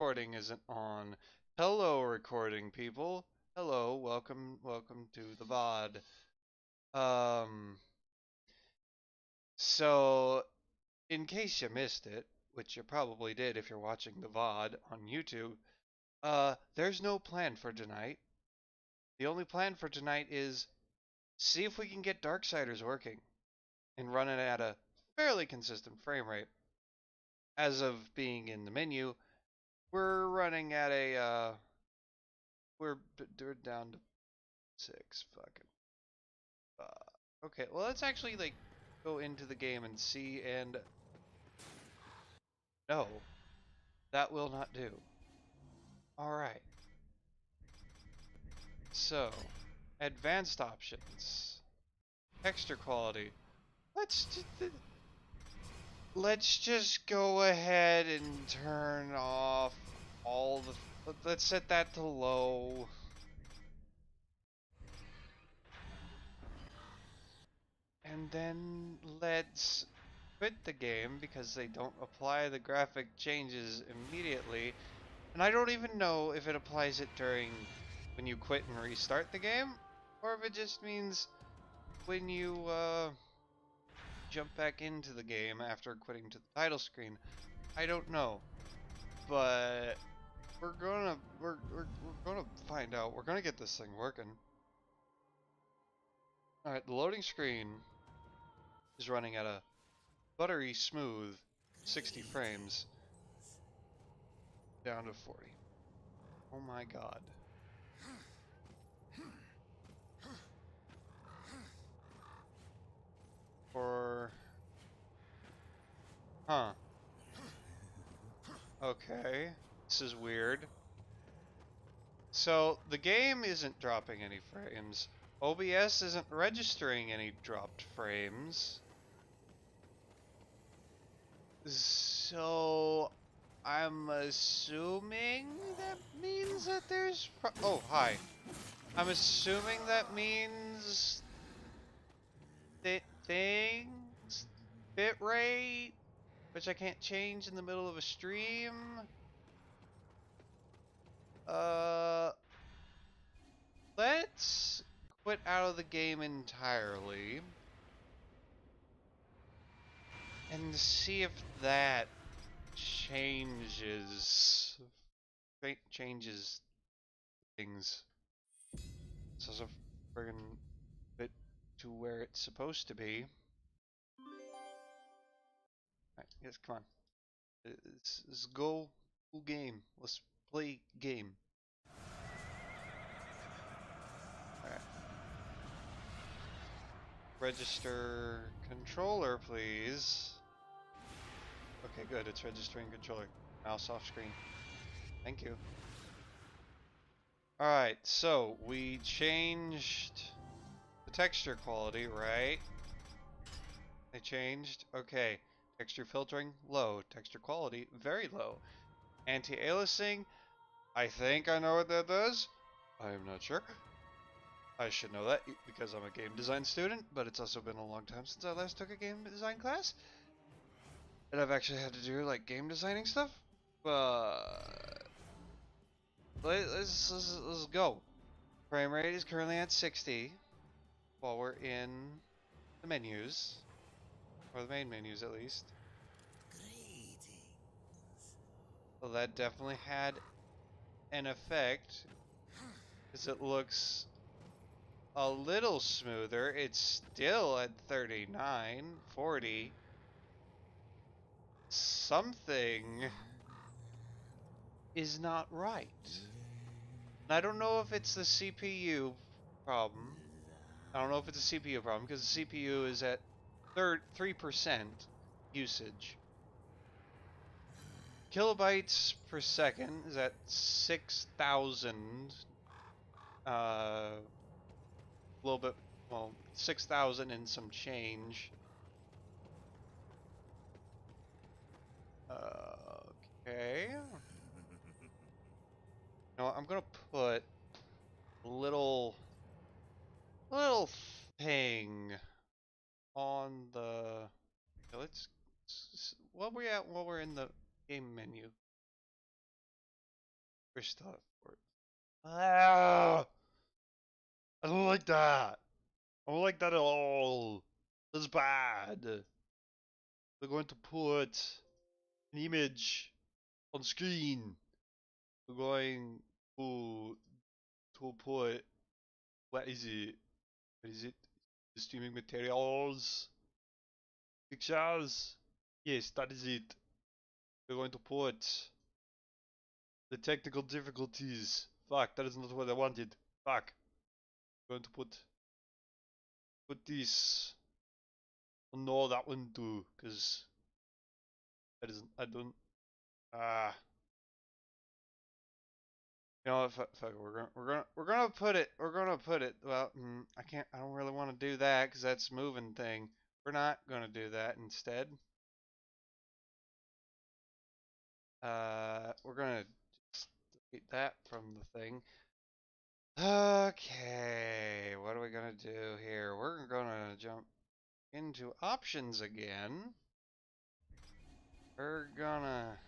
recording isn't on. Hello, recording people. Hello, welcome to the VOD. Um, so in case you missed it, which you probably did if you're watching the VOD on YouTube, there's no plan for tonight. The only plan for tonight is see if we can get Darksiders working and running at a fairly consistent frame rate. As of being in the menu, we're running at a we're down to 6 fucking. Okay, well let's actually like go into the game and see, and no, that will not do. Alright, so advanced options, texture quality. Let's let's just go ahead and turn off all the. Let's set that to low. And then let's quit the game because they don't apply the graphic changes immediately. And I don't even know if it applies it during when you quit and restart the game, or if it just means when you jump back into the game after quitting to the title screen. I don't know, but we're gonna find out. We're gonna get this thing working. All right, the loading screen is running at a buttery smooth 60 frames down to 40. Oh my god. For... Huh. Okay. This is weird. So, the game isn't dropping any frames. OBS isn't registering any dropped frames. So, I'm assuming that means that there's... Oh, hi. I'm assuming that means... things... bitrate... which I can't change in the middle of a stream. Let's quit out of the game entirely and see if that changes things. It's also friggin' bit to where it's supposed to be. Alright, yes, come on. Let's go game. Let's play game. Alright. Register controller, please. Okay, good. It's registering controller. Mouse off screen. Thank you. Alright, so we changed the texture quality, right? They changed. Okay. Texture filtering, low. Texture quality, very low. Anti-aliasing, I think I know what that does. I am not sure. I should know that because I'm a game design student, but it's also been a long time since I last took a game design class. And I've actually had to do like game designing stuff. But let's go. Frame rate is currently at 60 while we're in the menus, or the main menus at least. Well, that definitely had an effect, because it looks a little smoother. It's still at 39, 40. Something is not right. And I don't know if it's the CPU problem. I don't know if it's a CPU problem, because the CPU is at 3% usage. Kilobytes per second is at 6,000. A little bit, well, 6,000 and some change. Okay. No, I'm gonna put a little thing on the. Okay, let's. While we're in the game menu, We're still at 4. Ah! I don't like that. I don't like that at all. That's bad. We're going to put an image on screen. We're going to put, what is it? What is it? The streaming materials? Pictures? Yes, that is it. We're going to put the technical difficulties. Fuck, that is not what I wanted. Fuck. We're going to put this. Oh, no, that one too, because that isn't. I don't. Ah. You know what? Fuck, we're gonna put it. We're gonna put it. Well, I can't. I don't really want to do that because that's moving thing. We're not gonna do that instead. We're gonna just delete that from the thing. Okay, what are we gonna do here? We're gonna jump into options again. We're gonna.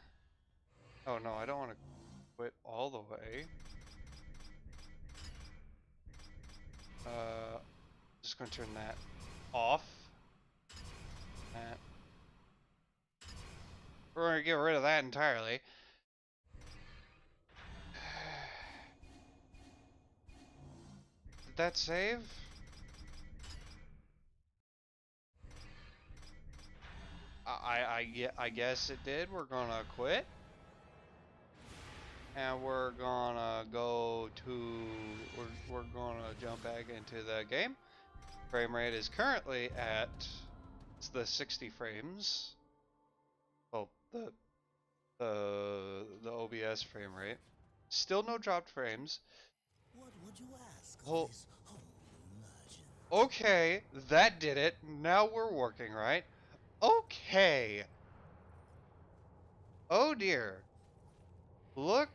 Oh no, I don't want to quit all the way. Just gonna turn that off. That. We're gonna get rid of that entirely. Did that save? I guess it did. We're gonna quit. And we're gonna go to, we're gonna jump back into the game. Frame rate is currently at, it's the 60 frames. Well, the OBS frame rate. Still no dropped frames. What would you ask Oh, this merchant? okay, that did it. Now we're working, right? Okay. Oh dear. Look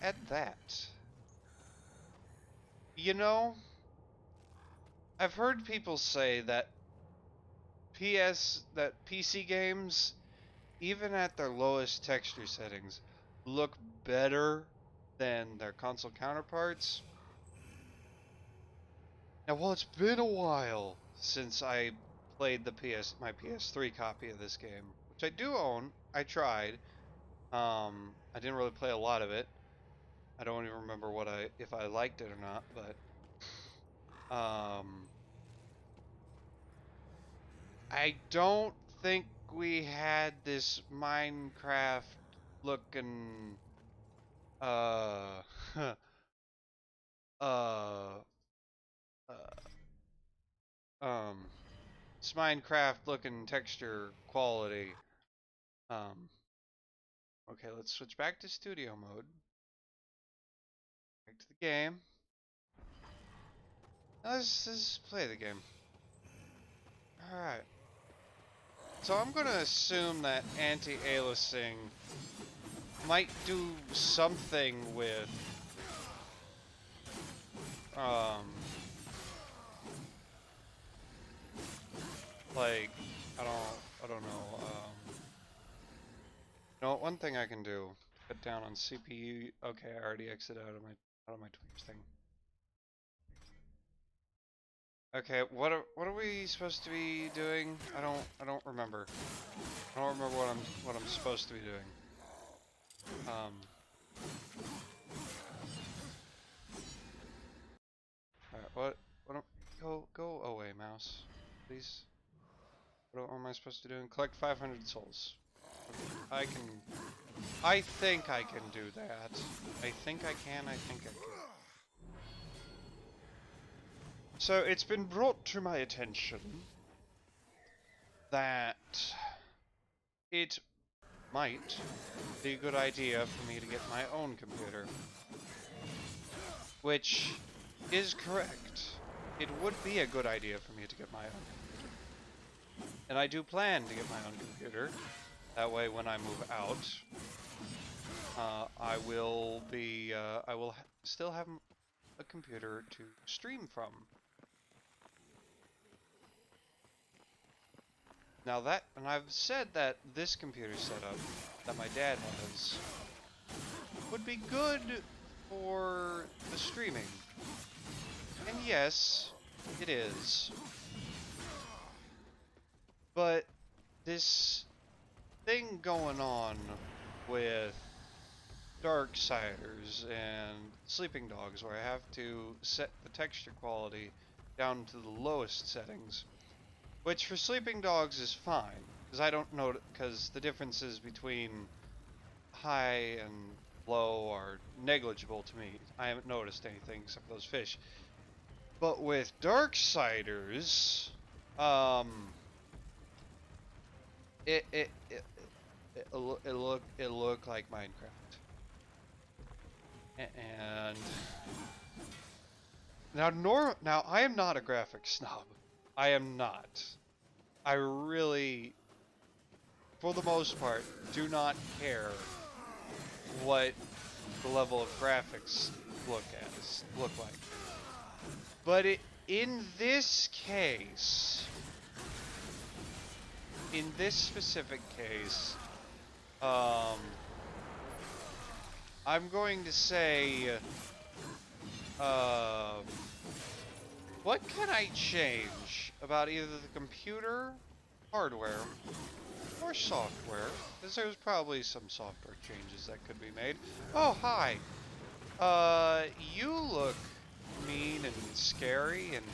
at that. You know, I've heard people say that PC games, even at their lowest texture settings, look better than their console counterparts. Now, while it's been a while since I played my PS3 copy of this game, which I do own, I tried. I didn't really play a lot of it. I don't even remember if I liked it or not, but I don't think we had this Minecraft looking uh uh um this Minecraft looking texture quality. Um okay, let's switch back to studio mode. Back to the game. Now let's play the game. Alright. So I'm gonna assume that anti-aliasing might do something with like I don't know. You know, one thing I can do, cut down on CPU. Okay, I already exited out of my Twitch thing. Okay, what are we supposed to be doing? I don't remember. I don't remember what I'm supposed to be doing. Alright, go away, mouse, please. What am I supposed to do? Collect 500 souls. I think I can do that. I think I can. So it's been brought to my attention that it might be a good idea for me to get my own computer. Which is correct. It would be a good idea for me to get my own computer. And I do plan to get my own computer. That way when I move out, I will still have a computer to stream from. Now that, and I've said that this computer setup that my dad has would be good for the streaming. And yes, it is. But this thing going on with Darksiders and Sleeping Dogs, where I have to set the texture quality down to the lowest settings, which for Sleeping Dogs is fine, because I don't know, because the differences between high and low are negligible to me. I haven't noticed anything except for those fish. But with Darksiders, um, it look like Minecraft. And now I am not a graphics snob. I am not. I really, for the most part, do not care what the level of graphics look like. But in this case, in this specific case, I'm going to say, uh, what can I change about either the computer, hardware, or software? Because there's probably some software changes that could be made. Oh, hi. You look mean and scary, and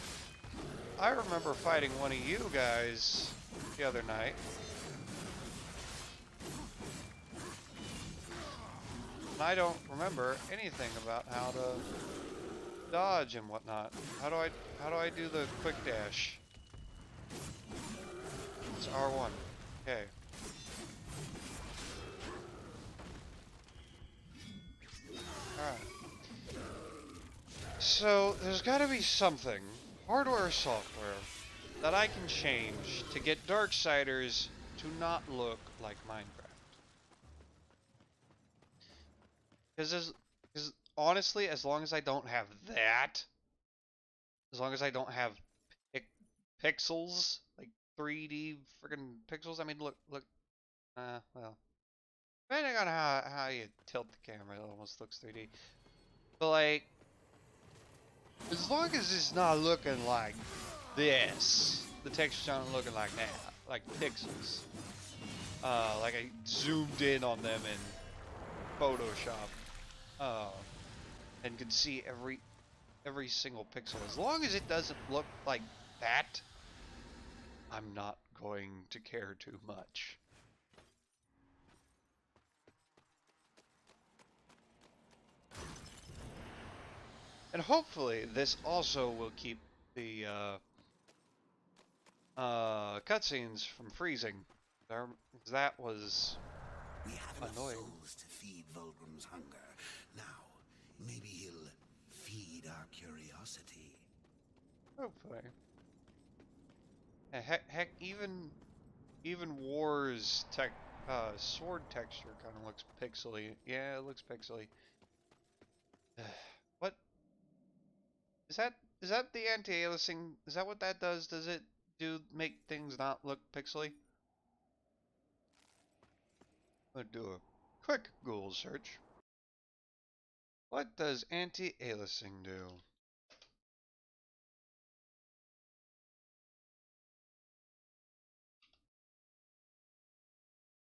I remember fighting one of you guys the other night. And I don't remember anything about how to dodge and whatnot. How do I do the quick dash? It's R1. Okay. Alright. So there's gotta be something, hardware or software, that I can change to get Darksiders to not look like Minecraft. Because honestly, as long as I don't have that, as long as I don't have pixels, like 3D friggin' pixels, I mean, look, well, depending on how you tilt the camera, it almost looks 3D. But like, as long as it's not looking like this, the textures aren't looking like that, like pixels. Like I zoomed in on them in Photoshop, and could see every single pixel. As long as it doesn't look like that, I'm not going to care too much. And hopefully this also will keep the cutscenes from freezing. That was We have enough annoying. souls to feed Vulgrim's hunger. Now, maybe he'll feed our curiosity. Hopefully. Heck, even War's sword texture kind of looks pixely. Yeah, it looks pixely. What is that? Is that the anti-aliasing? Is that what that does? Does it make things not look pixely? I'm gonna do a quick Google search. What does anti-aliasing do?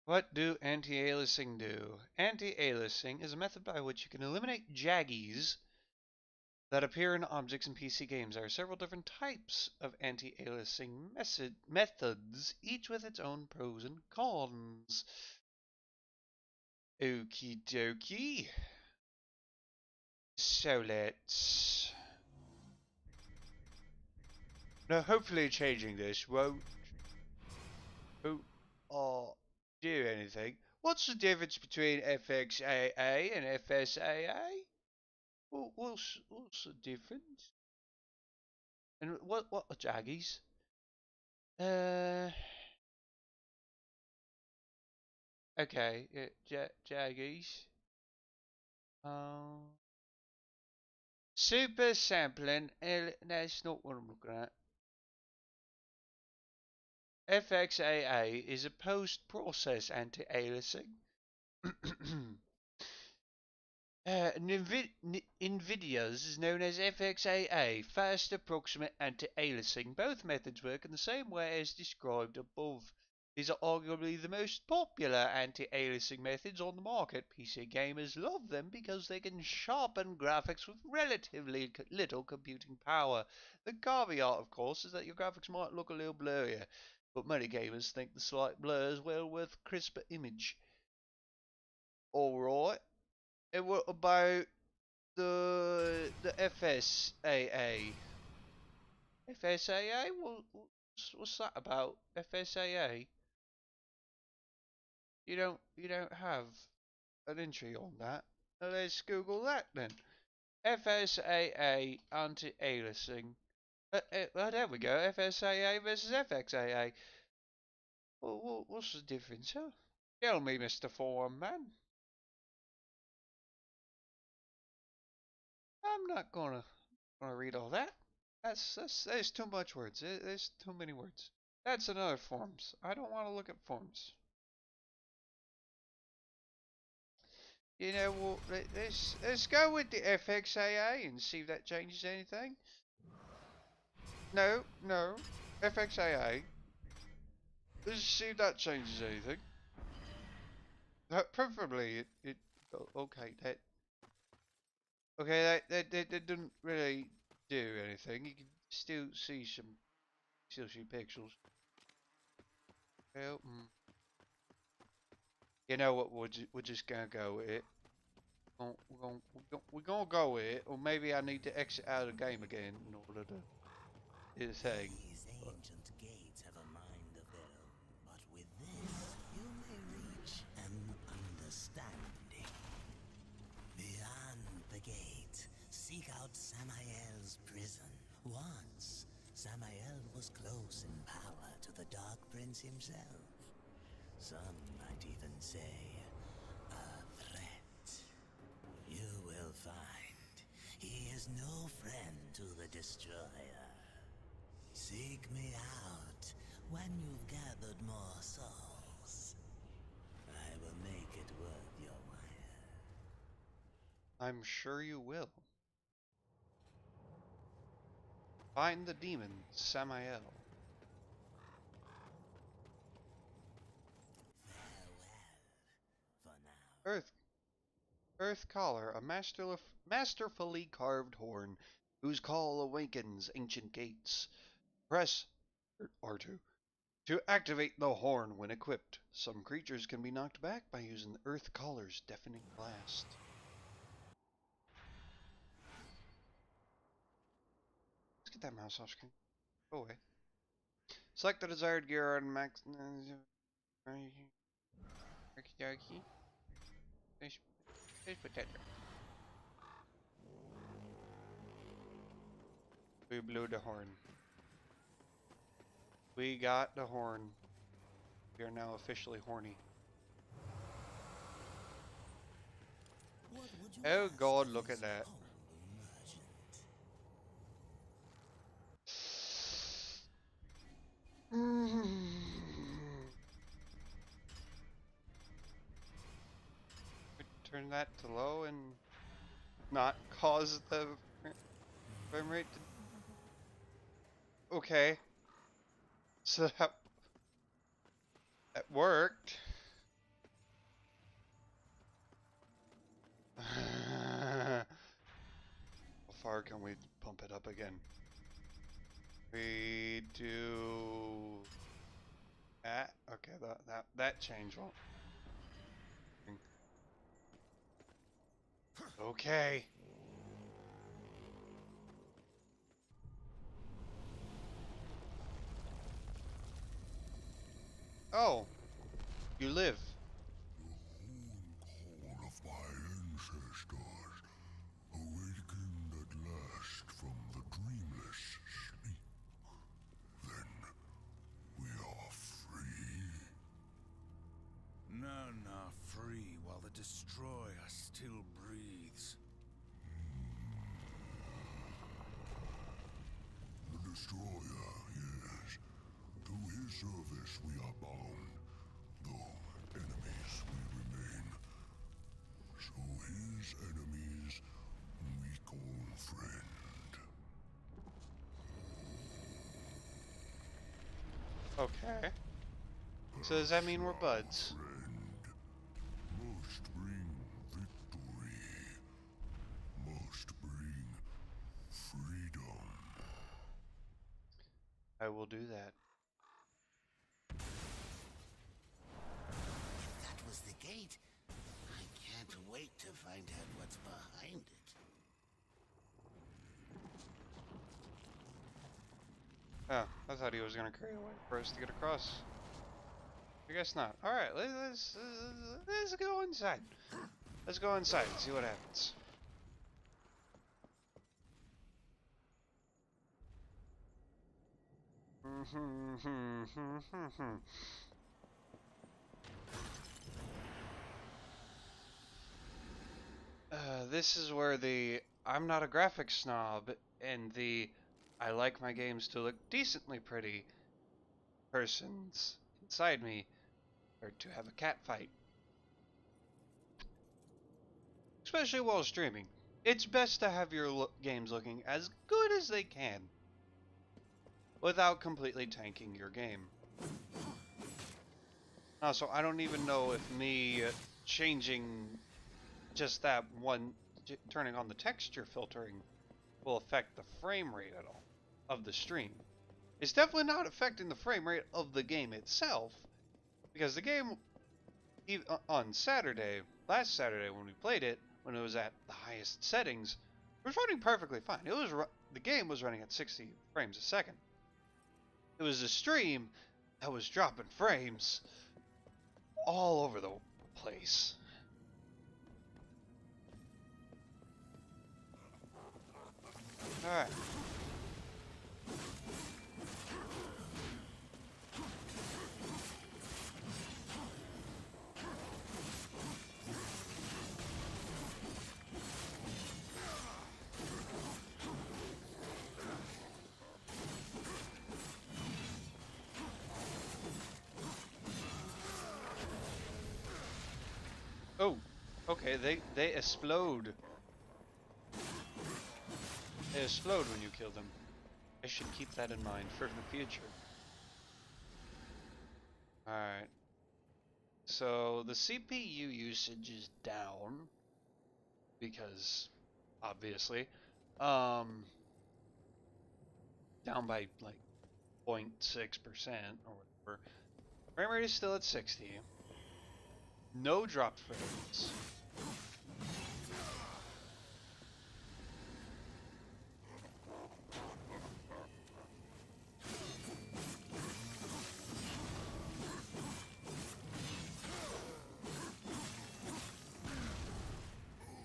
What do anti-aliasing do? Anti-aliasing is a method by which you can eliminate jaggies that appear in objects in PC games. There are several different types of anti-aliasing methods, each with its own pros and cons. Okie dokie. So let's... Now hopefully changing this won't do anything. What's the difference between FXAA and FSAA? What's the difference? And what are jaggies? Okay, jaggies. Um, super sampling. That's not what I'm looking at. FXAA is a post-process anti-aliasing. NVIDIA's is known as FXAA, Fast Approximate Anti-Aliasing. Both methods work in the same way as described above. These are arguably the most popular anti-aliasing methods on the market. PC gamers love them because they can sharpen graphics with relatively little computing power. The caveat, of course, is that your graphics might look a little blurrier, but many gamers think the slight blur is well worth a crisper image. Alright, and what about the FSAA? FSAA? What's that about? FSAA? You don't have an entry on that. Let's Google that then. FSAA anti-aliasing. There we go. FSAA versus FXAA. What's the difference, huh? Tell me, Mr. Forum Man. I'm not gonna read all that. There's too much words. There's too many words. That's another forms. I don't want to look at forms. You know what? Let's go with the FXAA and see if that changes anything. No, FXAA. Let's see if that changes anything. Preferably it. Okay, that didn't really do anything. You can still see pixels. Well, you know what? We're just gonna go with it. We're gonna go with it, or maybe I need to exit out of the game again in order to do the thing. These ancient gates have a mind of their own, but with this, you may reach an understanding. Beyond the gate, seek out Samael's prison. Once, Samael was close in power to the Dark Prince himself. Some might even say, a threat. You will find he is no friend to the Destroyer. Seek me out when you've gathered more souls. I will make it worth your while. I'm sure you will. Find the demon, Samael. Farewell, for now. Earth Caller, a masterfully carved horn, whose call awakens ancient gates. Press R2 to activate the horn when equipped. Some creatures can be knocked back by using the Earth Caller's deafening blast. Let's get that mouse off screen. Go away. Select the desired gear on max. Fish potato. We blew the horn. We got the horn. We are now officially horny. Oh God, look at that. Turn that to low and not cause the frame rate to... Okay. So that worked. How far can we pump it up again? We do that. Okay, that change won't. Okay. Oh, you live. The horn call of my ancestors, awakened at last from the dreamless sleep. Then we are free. None are free while the Destroyer still breathes. The Destroyer, yes. To him his service we are bound, though enemies we remain. So his enemies we call friend. Okay. So does that mean we're buds? Friend must bring victory, must bring freedom. I will do that. If that was the gate, I can't wait to find out what's behind it. Oh, I thought he was gonna create a way for us to get across. I guess not. All right, let's go inside. Let's go inside and see what happens. This is where the I'm not a graphics snob and the I like my games to look decently pretty persons inside me are to have a cat fight. Especially while streaming. It's best to have your games looking as good as they can without completely tanking your game. Also, I don't even know if me changing just that one, turning on the texture filtering, will affect the frame rate at all of the stream. It's definitely not affecting the frame rate of the game itself, because the game, on Saturday, last Saturday when we played it, when it was at the highest settings, it was running perfectly fine. The game was running at 60 frames a second. It was the stream that was dropping frames all over the place. Alright. Oh, okay, they explode. They explode when you kill them. I should keep that in mind for the future. Alright. So the CPU usage is down because obviously down by like 0.6% or whatever. Frame rate is still at 60. No dropped frames.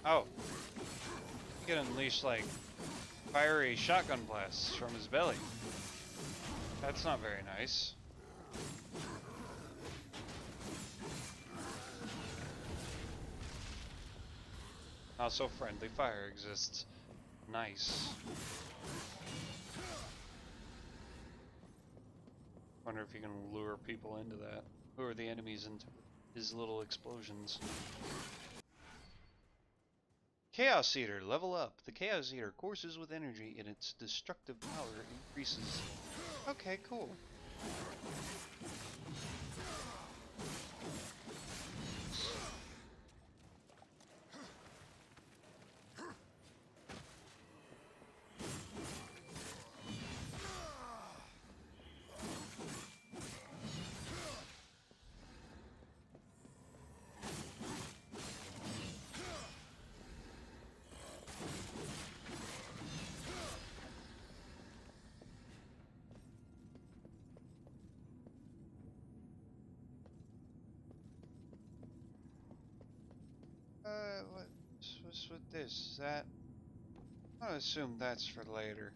Oh. He can unleash like fiery shotgun blasts from his belly. That's not very nice. Also, friendly fire exists. Nice. Wonder if you can lure people into that. Lure the enemies into his little explosions. Chaos Eater, level up. The Chaos Eater courses with energy and its destructive power increases. Okay, cool. What's with this? Is that? I assume that's for later.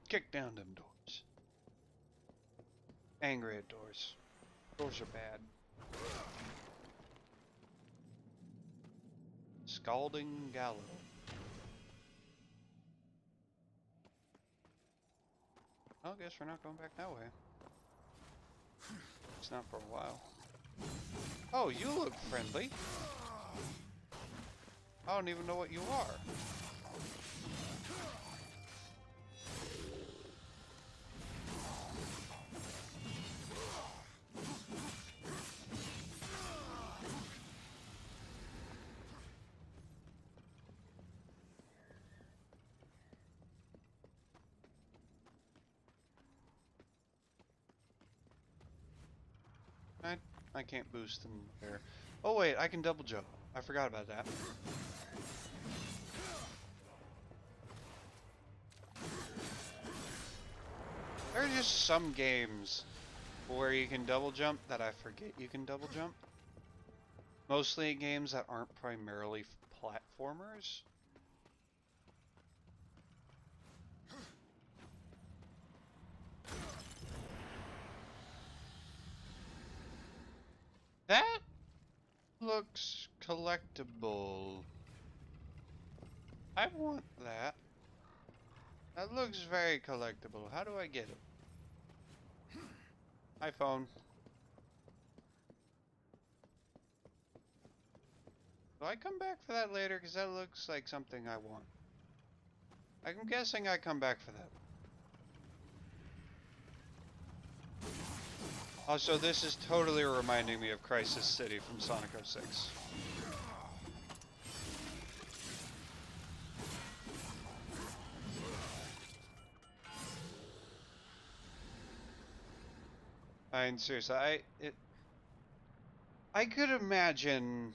Kick down them doors. Angry at doors. Those are bad. Scalding Gallow. Well, I guess we're not going back that way. It's not for a while. Oh, you look friendly. I don't even know what you are. I can't boost in there. Oh wait, I can double jump. I forgot about that. There are just some games where you can double jump that I forget you can double jump. Mostly games that aren't primarily platformers. That looks collectible. I want that. That looks very collectible. How do I get it? iPhone. Do I come back for that later? Because that looks like something I want. I'm guessing I come back for that. Also, this is totally reminding me of Crisis City from Sonic 06. I mean, seriously, I could imagine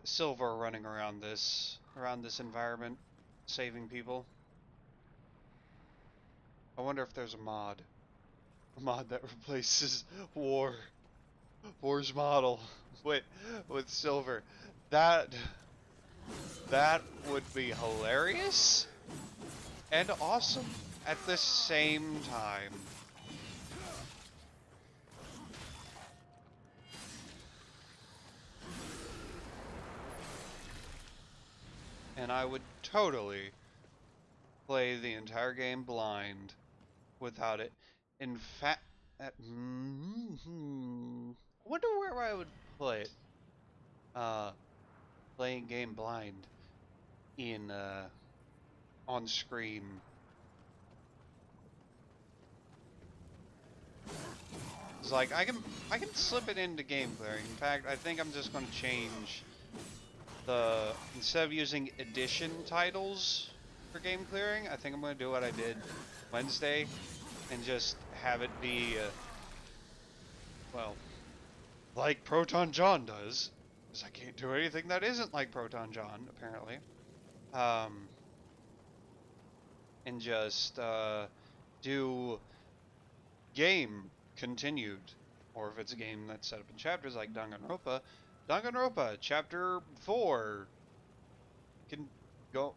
Silver running around this environment, saving people. I wonder if there's a mod that replaces War's model with Silver. That would be hilarious and awesome at the same time. And I would totally play the entire game blind without it. In fact, I wonder where I would put playing game blind in on screen. It's like I can slip it into game clearing. In fact, I think I'm just going to change the, instead of using edition titles for game clearing, I think I'm going to do what I did Wednesday and just have it be well, like Proton John does, because I can't do anything that isn't like Proton John apparently. And just do game continued, or if it's a game that's set up in chapters like Danganronpa chapter 4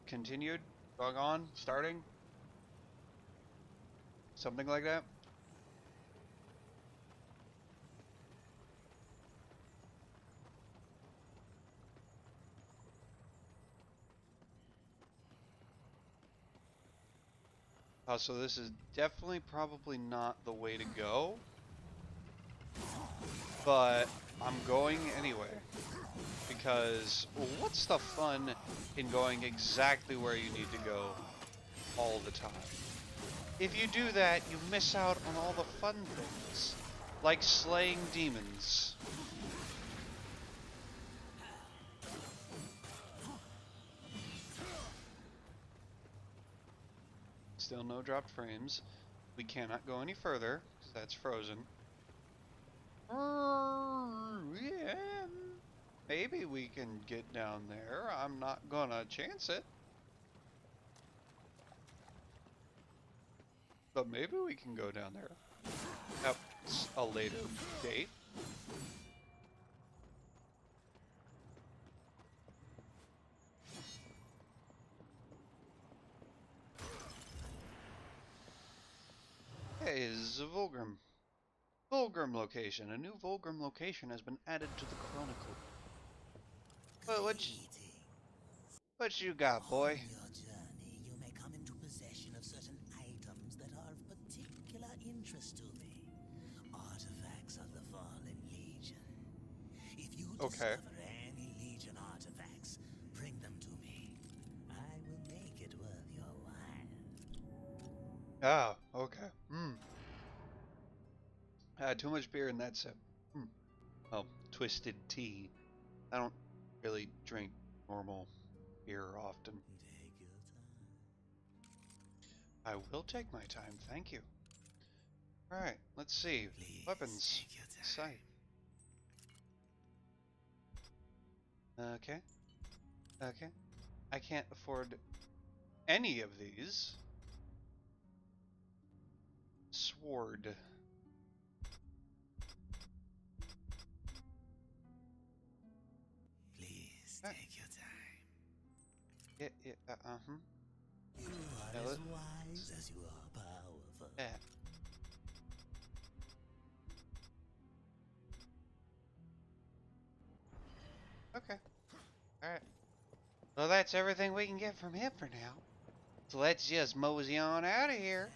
continued, going on, starting, something like that. So this is definitely probably not the way to go, but I'm going anyway, because what's the fun in going exactly where you need to go all the time? If you do that, you miss out on all the fun things, like slaying demons. Still no dropped frames. We cannot go any further, because that's frozen. Yeah, maybe we can get down there. I'm not gonna chance it. But maybe we can go down there at a later date. Hey, Zvulgrim. Fulgrim location. A new Fulgrim location has been added to the Chronicle. Well, what you got, boy? On your journey, you may come into possession of certain items that are of particular interest to me. Artifacts of the Fallen Legion. If you Okay. discover any Legion artifacts, bring them to me. I will make it worth your while. Ah, okay. I had too much beer in that sip. Oh, twisted tea. I don't really drink normal beer often. Take your time. I will take my time, thank you. Alright, let's see. Please Weapons. take your time. Sight. Okay. Okay. I can't afford any of these. Sword. Please Ah. take your time. You are Now as let- wise as you are powerful. Yeah. Okay. Alright. Well, that's everything we can get from him for now. So let's just mosey on out of here.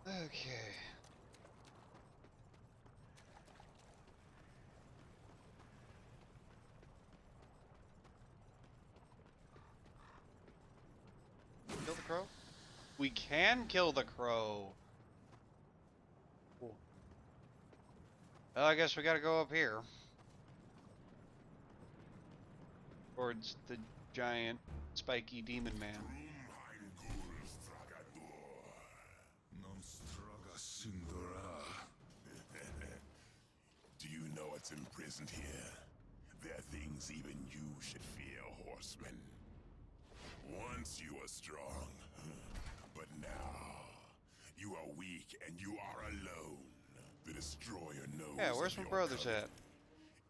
Okay. Kill the crow? We can kill the crow. Cool. Well, I guess we gotta go up here. Towards the giant, spiky demon man. Non straga sindora. Do you know what's imprisoned here? There are things even you should fear, horseman. Once you were strong, but now you are weak and you are alone. The destroyer knows. Yeah, where's of my your brothers coming. at?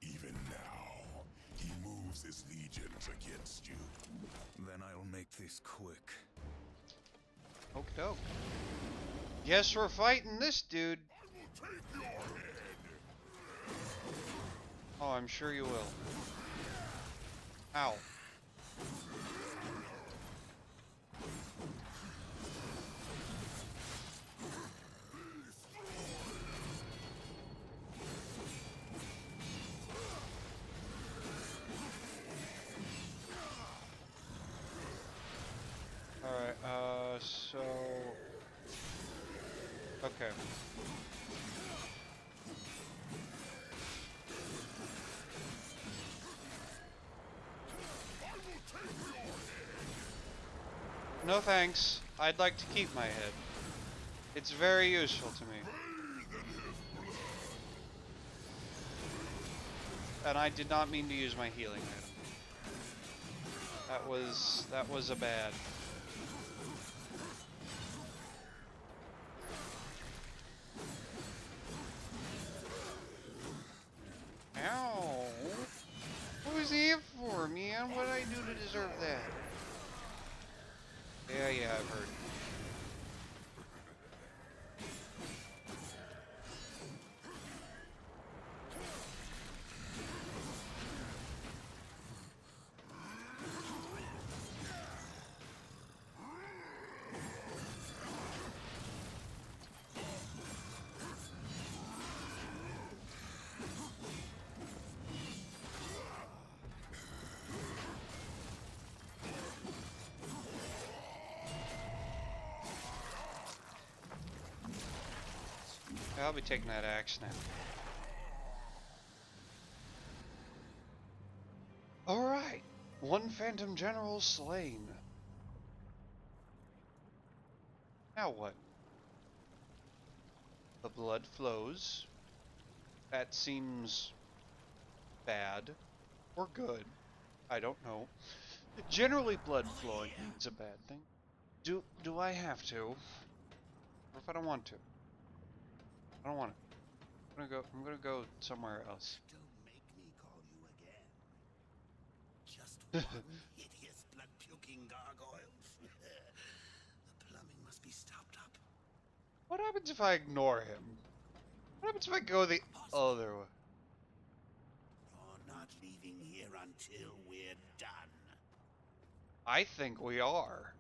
Even now, he moves his legions against you. Then I'll make this quick. Okie doke. Guess we're fighting this dude. I will take your head. Oh, I'm sure you will. Ow. Alright, so... Okay. No thanks. I'd like to keep my head. It's very useful to me. And I did not mean to use my healing item. That was a bad. Ow! What was he for, man? What did I do to deserve that? Yeah, I've heard. I'll be taking that axe now. Alright. One Phantom General slain. Now what? The blood flows. That seems bad. Or good. I don't know. Generally blood flowing is a bad thing. Do I have to? Or if I don't want to? I don't want to. I'm gonna go somewhere else. Don't make me call you again. Hideous blood-puking gargoyles. The plumbing must be stopped up. What happens if I ignore him? What happens if I go the other way? You're not leaving here until we're done. I think we are.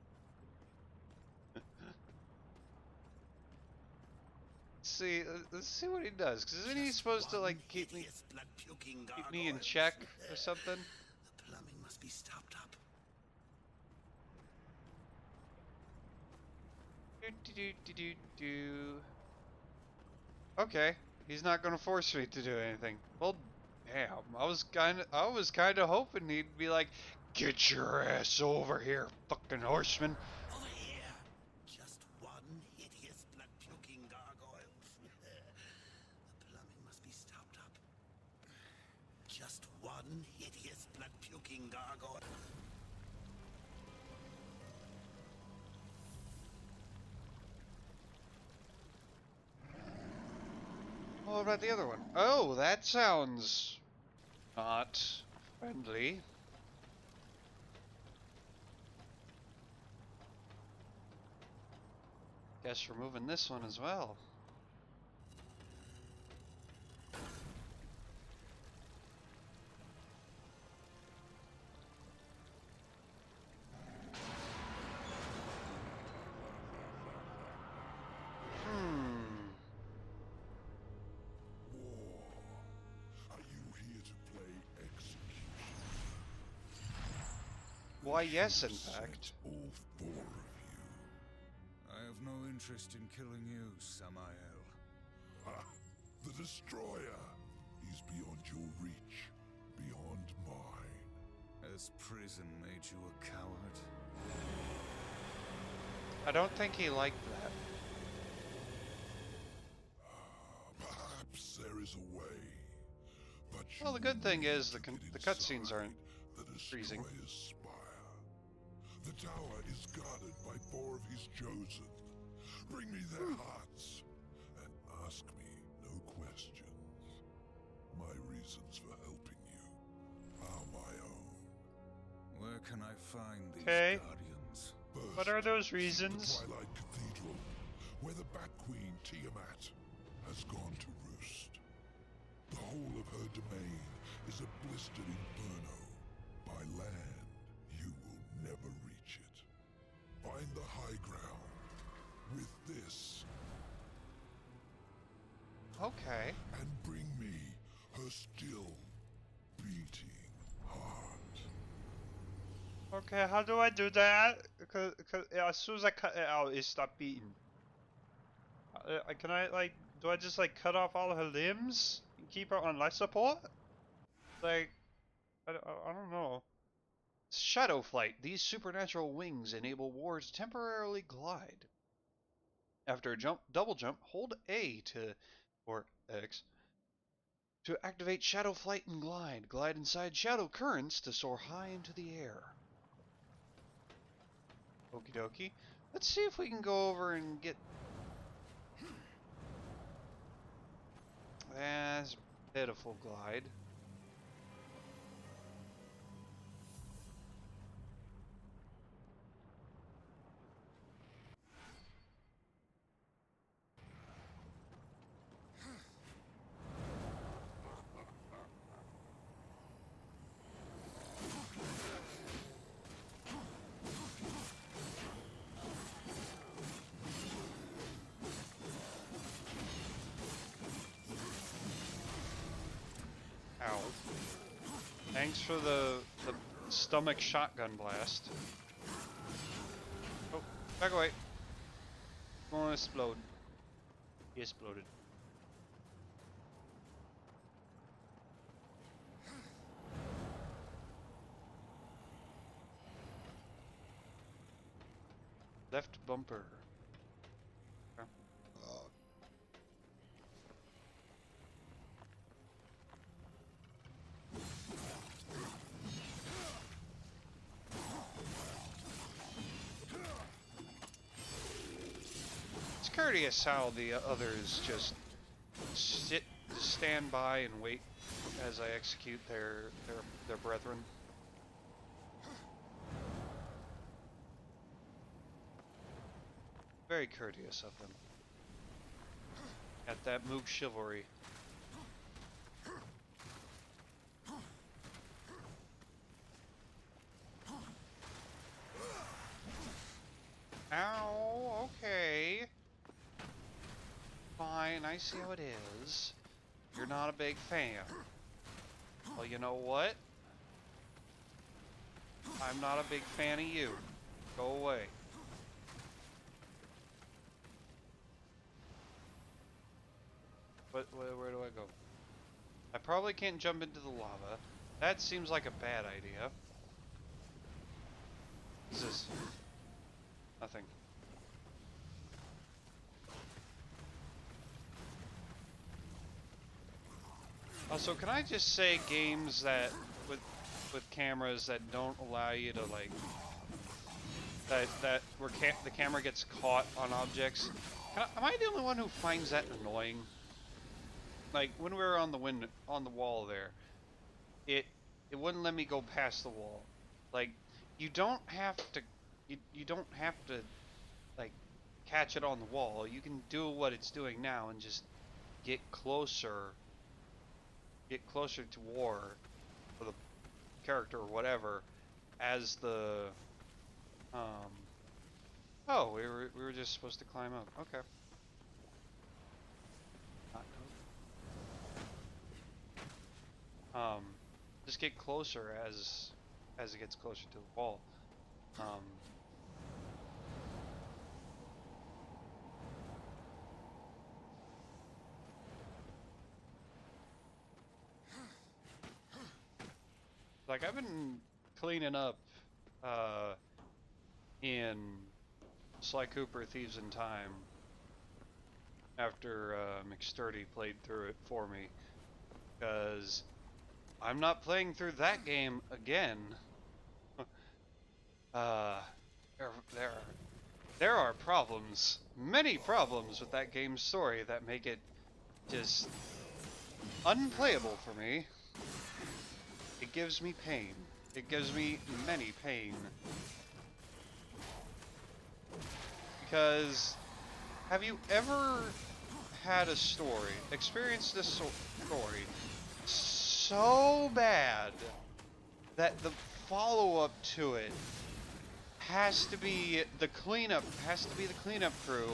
See, let's see what he does. Cause isn't he supposed to like keep me in check or something? The plumbing must be stopped up. Do. Okay, he's not gonna force me to do anything. Well, damn. I was kind of hoping he'd be like, "Get your ass over here, fucking horseman." Over here! Just one hideous blood-puking gargoyles. The plumbing must be stopped up. Just one hideous blood-puking gargoyle. What about the other one? Oh, that sounds not friendly. Guess removing this one as well. Are you here to play execution? Why, yes, in fact. All four of you. I have no interest in killing you, Samael. Ha! The Destroyer! He's beyond your reach, beyond mine. Has prison made you a coward? I don't think he liked that. Perhaps there is a way. But Well, the you good thing need is to the get cutscenes inside aren't the freezing. Destroyer's spire. The tower is guarded by four of his chosen. Bring me their hearts and ask me no questions. My reasons for helping you are my own. Where can I find these Okay. guardians? First, What are those the reasons? Twilight Cathedral, where the Bat Queen Tiamat has gone to roost. The whole of her domain is a blistered inferno. By land, you will never reach it. Find the high ground with this, Okay. and bring me her still beating heart. Okay, how do I do that? Cause as soon as I cut it out, it stopped beating. Can I, like, do I just, like, cut off all of her limbs and keep her on life support? Like, I don't know. Shadow flight. These supernatural wings enable Ward to temporarily glide. After a double jump, hold A or X, to activate shadow flight and glide. Glide inside shadow currents to soar high into the air. Okie dokie. Let's see if we can go over and get... That's a pitiful glide. Ow. Thanks for the stomach shotgun blast. Oh, back away. Won't explode. He exploded. Left bumper. Okay. It's courteous how the others just stand by and wait as I execute their brethren. Very courteous of them. Got that Moog chivalry. Ow, okay. Fine, I see how it is. You're not a big fan. Well, you know what? I'm not a big fan of you. Go away. Where do I go? I probably can't jump into the lava. That seems like a bad idea. What's this? Nothing. Also, can I just say games that with cameras that don't allow you to like where the camera gets caught on objects? Am I the only one who finds that annoying? Like when we were on the wall there, it wouldn't let me go past the wall. Like you don't have to you don't have to like catch it on the wall. You can do what it's doing now and just get closer to war for the character or whatever as the oh, we were just supposed to climb up. Okay. Just get closer as it gets closer to the wall. Like I've been cleaning up in Sly Cooper Thieves in Time after McSturdy played through it for me, because I'm not playing through that game again. uh, there are problems, many problems with that game's story that make it just unplayable for me. It gives me pain. It gives me many pain. Because have you ever had a story, experienced a story so bad that the follow-up to it has to be the cleanup crew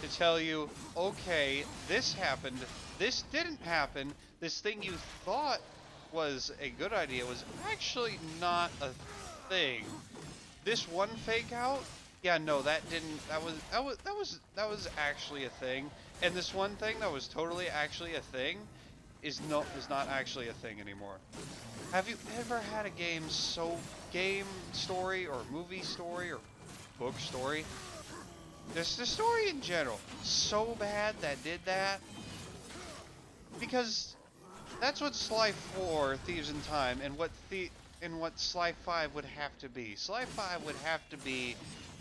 to tell you, okay, this happened, this didn't happen, this thing you thought was a good idea was actually not a thing. This one fake out, yeah, no, that was actually a thing. And this one thing that was totally actually a thing is not actually a thing anymore. Have you ever had a game story or movie story or book story, just the story in general, so bad that did that? Because that's what Sly 4 Thieves in Time and what Sly 5 would have to be. Sly 5 would have to be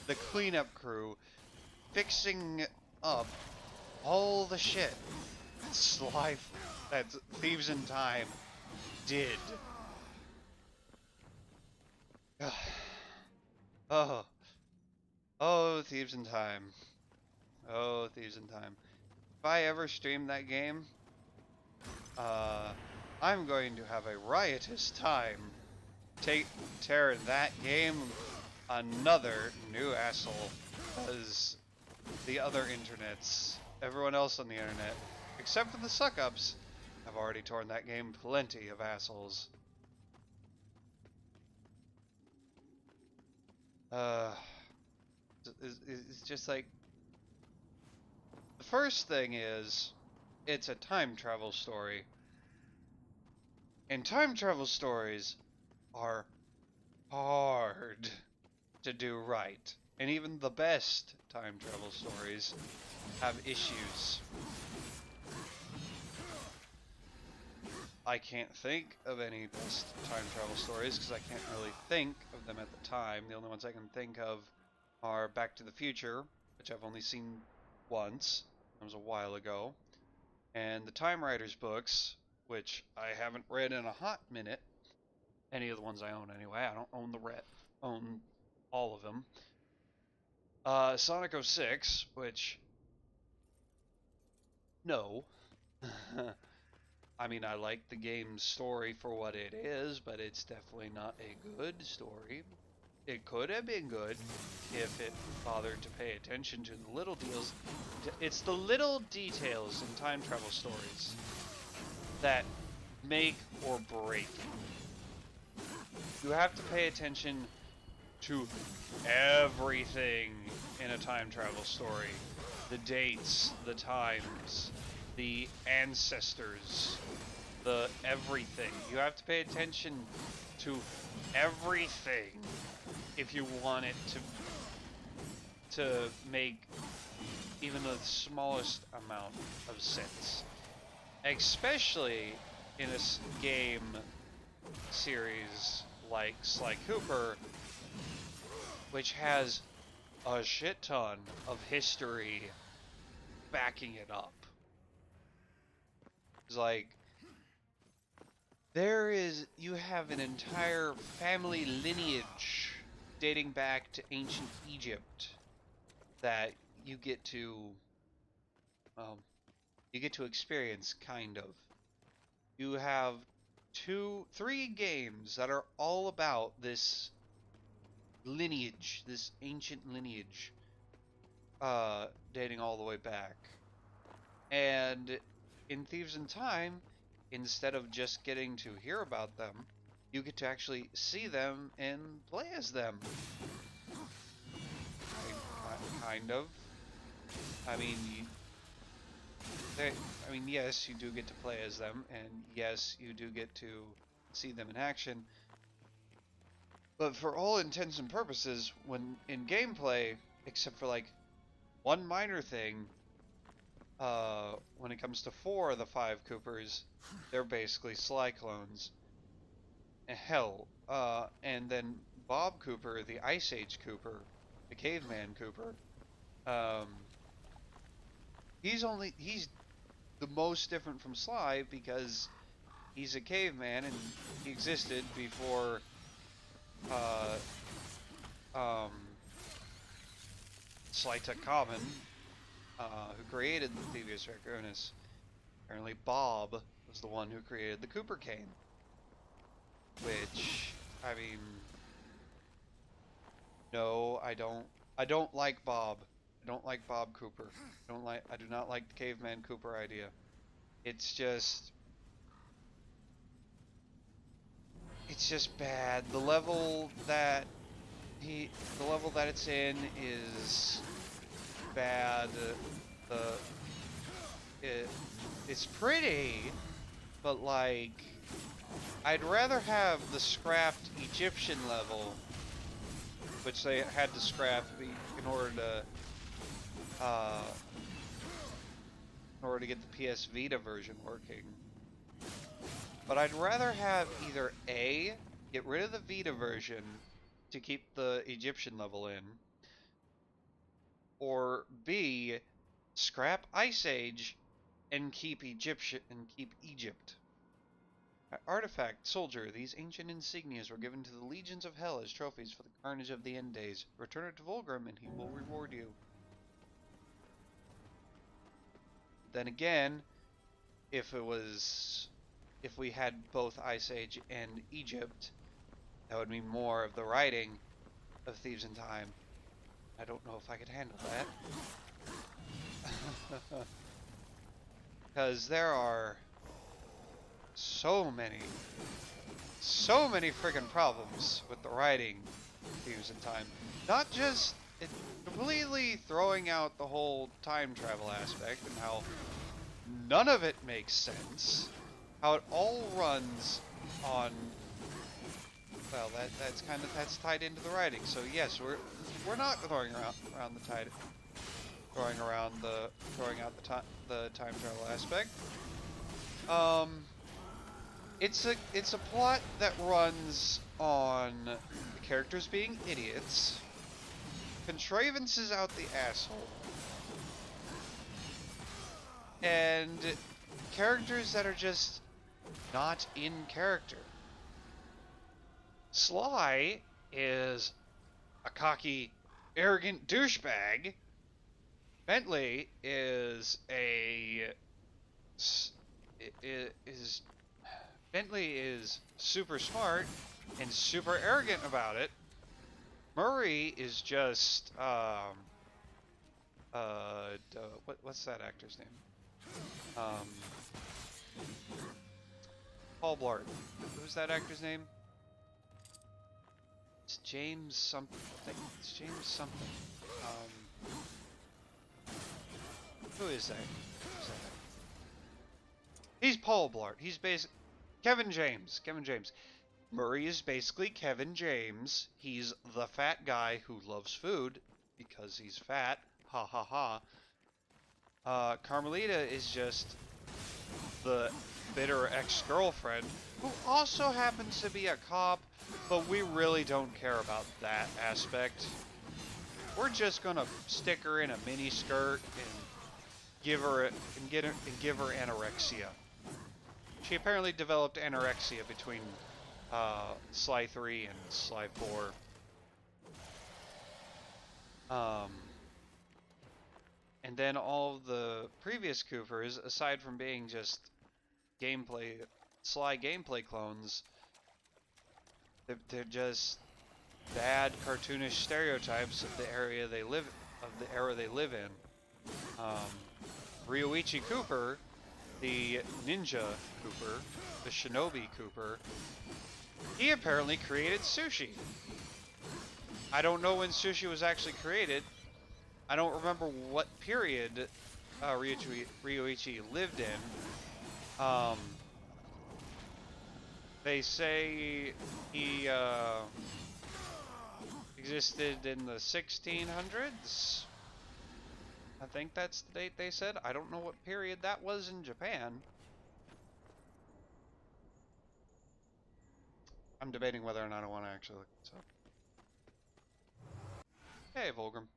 the cleanup crew fixing up all the shit that Thieves in Time did. Oh, oh, Thieves in Time. Oh, Thieves in Time. If I ever stream that game, I'm going to have a riotous time tearing that game another new asshole, because the other internets, everyone else on the internet, except for the suck-ups, have already torn that game plenty of assholes. It's just like, the first thing is, it's a time travel story. And time travel stories are hard to do right. And even the best time travel stories have issues. I can't think of any best time travel stories because I can't really think of them at the time. The only ones I can think of are Back to the Future, which I've only seen once. That was a while ago. And the Time Riders books, which I haven't read in a hot minute. Any of the ones I own anyway. I don't own own all of them. Sonic 06, which no. I mean, I like the game's story for what it is, but it's definitely not a good story. It could have been good if it bothered to pay attention to the little deals. It's the little details in time travel stories that make or break. You have to pay attention to everything in a time travel story. The dates, the times, the ancestors, the everything. You have to pay attention to everything if you want it to make even the smallest amount of sense. Especially in a game series like Sly Cooper, which has a shit ton of history backing it up. It's like, you have an entire family lineage dating back to ancient Egypt that you get to, experience, kind of. You have three games that are all about this lineage, this ancient lineage, dating all the way back. And in Thieves in Time, instead of just getting to hear about them, you get to actually see them and play as them. Kind of. I mean, yes, you do get to play as them, and yes, you do get to see them in action. But for all intents and purposes, when in gameplay, except for like one minor thing, when it comes to 4 of the 5 Coopers, they're basically Sly clones. Hell, and then Bob Cooper, the Ice Age Cooper, the Caveman Cooper, he's the most different from Sly because he's a caveman and he existed before Sly took Common, who created the Thievius Raccoonus. Apparently Bob was the one who created the Cooper cane. Which, I mean, no, I don't like Bob. I don't like Bob Cooper. I do not like the Caveman Cooper idea. It's just bad. The level that it's in is bad. It's pretty, but like, I'd rather have the scrapped Egyptian level, which they had to scrap in order to get the PS Vita version working. But I'd rather have either A, get rid of the Vita version to keep the Egyptian level in, or B, scrap Ice Age and keep Egypt. Artifact Soldier. These ancient insignias were given to the legions of hell as trophies for the carnage of the end days. Return it to Volgrim and he will reward you. Then again, if we had both Ice Age and Egypt, that would mean more of the writing of Thieves in Time. I don't know if I could handle that. Because there are so many friggin' problems with the writing Thieves in Time. Not just completely throwing out the whole time travel aspect and how none of it makes sense. How it all runs on, well, that's tied into the writing. So yes, we're not throwing out the time travel aspect. It's a plot that runs on the characters being idiots, contrivances out the asshole, and characters that are just not in character. Sly is a cocky arrogant douchebag. Bentley is a is Bentley is super smart and super arrogant about it. Murray is just what's that actor's name? Paul Blart. Who's that actor's name? It's James something. I think it's James something. Who is that? Who's that? He's Paul Blart. He's basically Kevin James. Kevin James. Murray is basically Kevin James. He's the fat guy who loves food because he's fat. Ha ha ha. Carmelita is just the bitter ex-girlfriend who also happens to be a cop, but we really don't care about that aspect. We're just gonna stick her in a mini skirt and give her anorexia. She apparently developed anorexia between Sly 3 and Sly 4. And then all of the previous Coopers, aside from being just Sly gameplay clones, they're just bad cartoonish stereotypes of the era they live in. Ryoichi Cooper, the ninja Cooper, the shinobi Cooper, he apparently created sushi. I don't know when sushi was actually created. I don't remember what period Ryoichi lived in. They say he existed in the 1600s. I think that's the date they said. I don't know what period that was in Japan. I'm debating whether or not I want to actually look this up. Hey, Volgrim.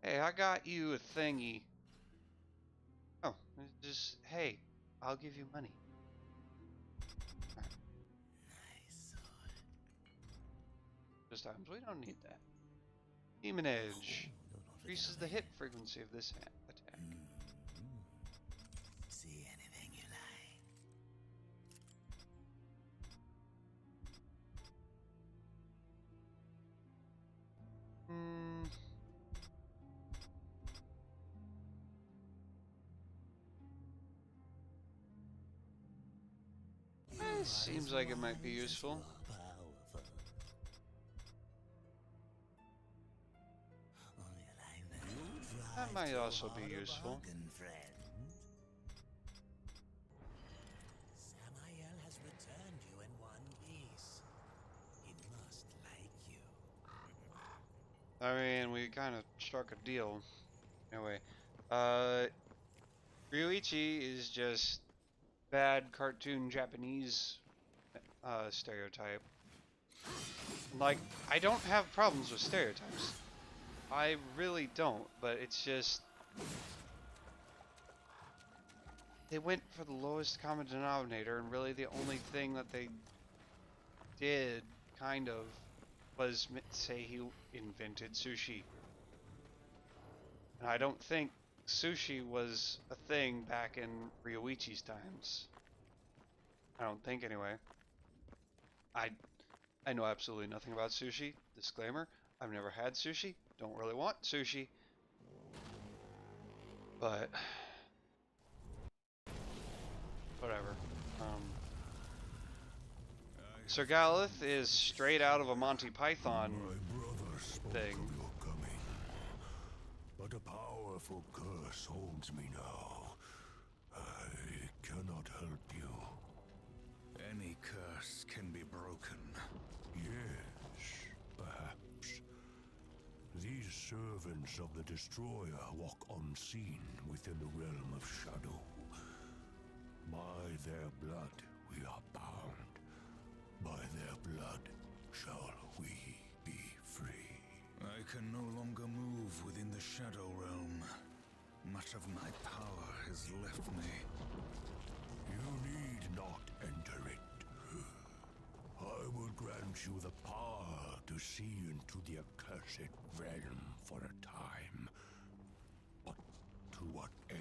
Hey, I got you a thingy. Oh, just, hey, I'll give you money. Right. Nice. Just times, we don't need that. Demon Edge. Increases the hit frequency of this attack. See anything you like. Seems like it might be useful. That might also be useful. Samael has returned you in one piece. He must like you. I mean, we kind of struck a deal. Anyway, Ryuichi is just bad cartoon Japanese stereotype. Like, I don't have problems with stereotypes. I really don't, but it's just they went for the lowest common denominator, and really the only thing that they did, kind of, was say he invented sushi. And I don't think sushi was a thing back in Ryoichi's times. I don't think, anyway. I know absolutely nothing about sushi. Disclaimer, I've never had sushi. Don't really want sushi. But whatever. Sir Galith is straight out of a Monty Python thing. Your coming, but a powerful curse holds me now. I cannot help you. Any curse can be broken. Yes, perhaps. These servants of the Destroyer walk unseen within the realm of shadow. By their blood we are bound. By their blood shall we be free. I can no longer move within the Shadow Realm. Much of my power has left me. You need not enter it. I will grant grant you the power to see into the accursed realm for a time. But to what end?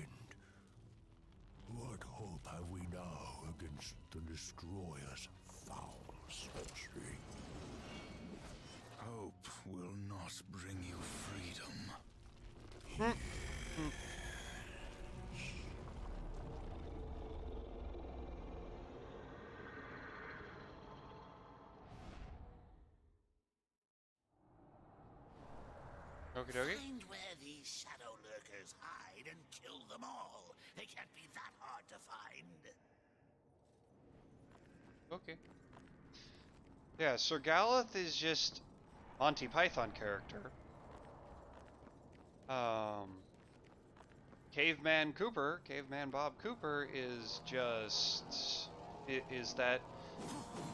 What hope have we now against the Destroyer's foul sorcery? Hope will not bring you freedom. Okie dokie. Find where these shadow lurkers hide and kill them all. They can't be that hard to find. Okay. Yeah, Sir Galeth is just Monty Python character. Caveman Bob Cooper is just is that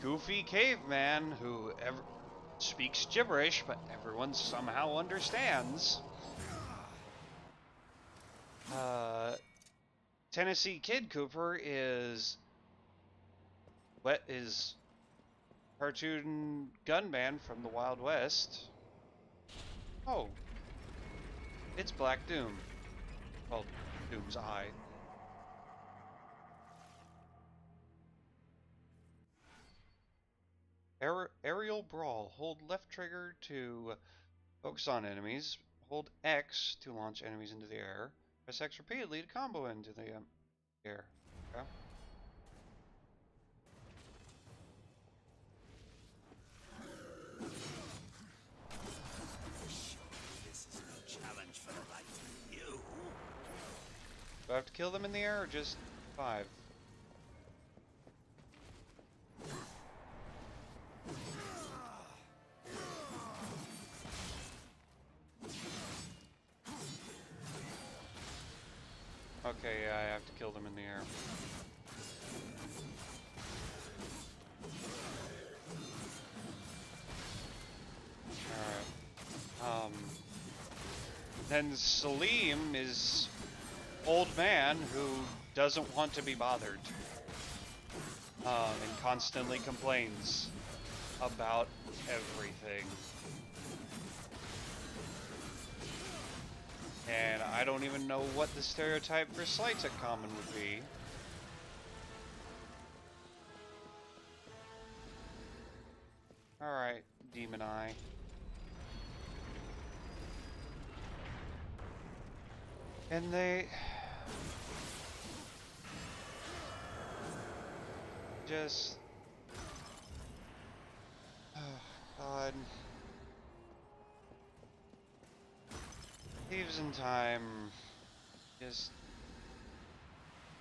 goofy caveman who speaks gibberish, but everyone somehow understands. Tennessee Kid Cooper is cartoon gunman from the Wild West. Oh, it's Black Doom. Well, Doom's eye. Aerial Brawl. Hold left trigger to focus on enemies. Hold X to launch enemies into the air. Press X repeatedly to combo into the air. Okay. This is no challenge for the likes of you. Do I have to kill them in the air or just 5? Okay, yeah, I have to kill them in the air. Alright. Then Salim is old man who doesn't want to be bothered. And constantly complains about everything. And I don't even know what the stereotype for slights at common would be. Alright, Demon Eye. And they just... Oh, God. Thieves in Time, just,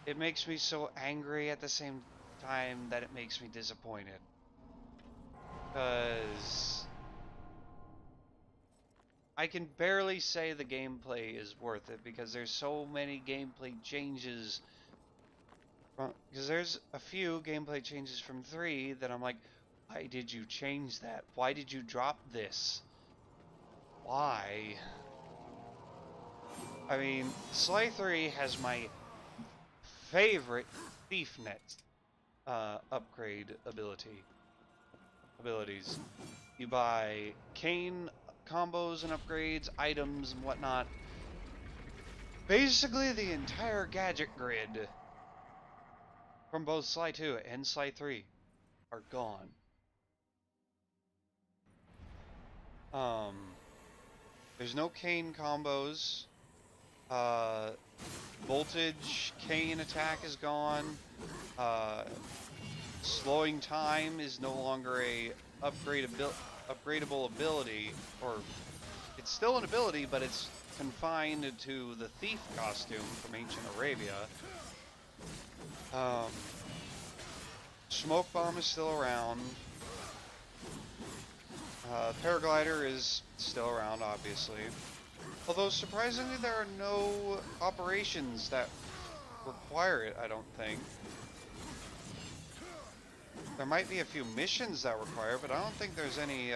it makes me so angry at the same time that it makes me disappointed. Because I can barely say the gameplay is worth it because there's so many gameplay changes. Because there's a few gameplay changes from 3 that I'm like, why did you change that? Why did you drop this? Why? I mean, Sly 3 has my favorite Thief Net upgrade abilities. You buy Kane combos and upgrades, items and whatnot. Basically the entire gadget grid from both Sly 2 and Sly 3 are gone. There's no Kane combos. Voltage Kane attack is gone. Slowing time is no longer a upgradable ability, or it's still an ability, but it's confined to the thief costume from ancient Arabia. Smoke bomb is still around. Paraglider is still around, obviously. Although, surprisingly, there are no operations that require it, I don't think. There might be a few missions that require it, but I don't think there's any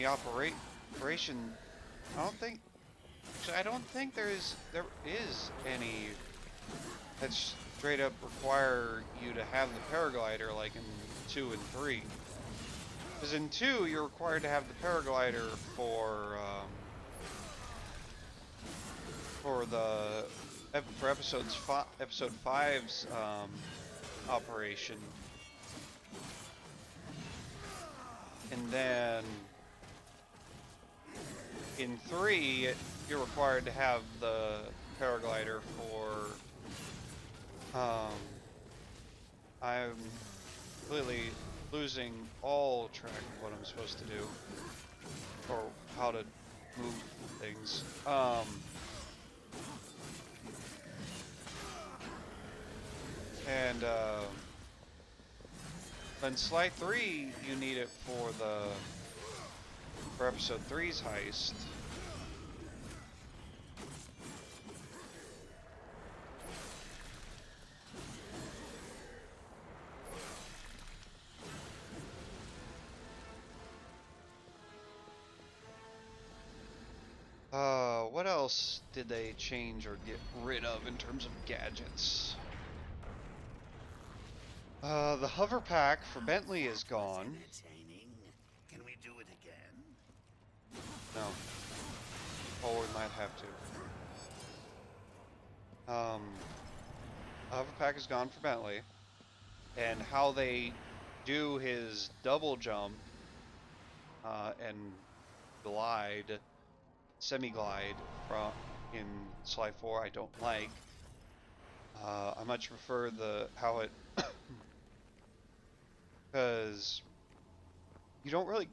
operation. I don't think there is any straight up require you to have the paraglider like in 2 and 3. Because in 2, you're required to have the paraglider for episode 5's operation, and then in 3, you're required to have the paraglider for. I'm completely losing all track of what I'm supposed to do, or how to move things. And in Sly 3, you need it for episode 3's heist. What else did they change or get rid of in terms of gadgets? The hover pack for Bentley is gone. Entertaining. Can we do it again? No. Oh, we might have to. The hover pack is gone for Bentley. And how they do his double jump and glide, semi-glide in Sly 4, I don't like. I much prefer how it, because you don't really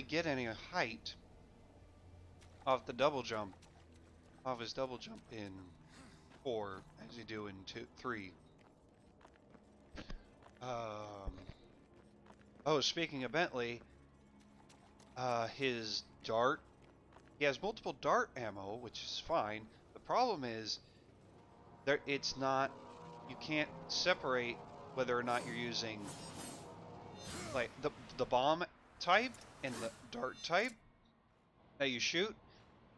get any height off the double jump, off his double jump in 4 as you do in 3. Oh, speaking of Bentley, his dart, he has multiple dart ammo, which is fine. The problem is, you can't separate whether or not you're using, like, the bomb type and the dart type that you shoot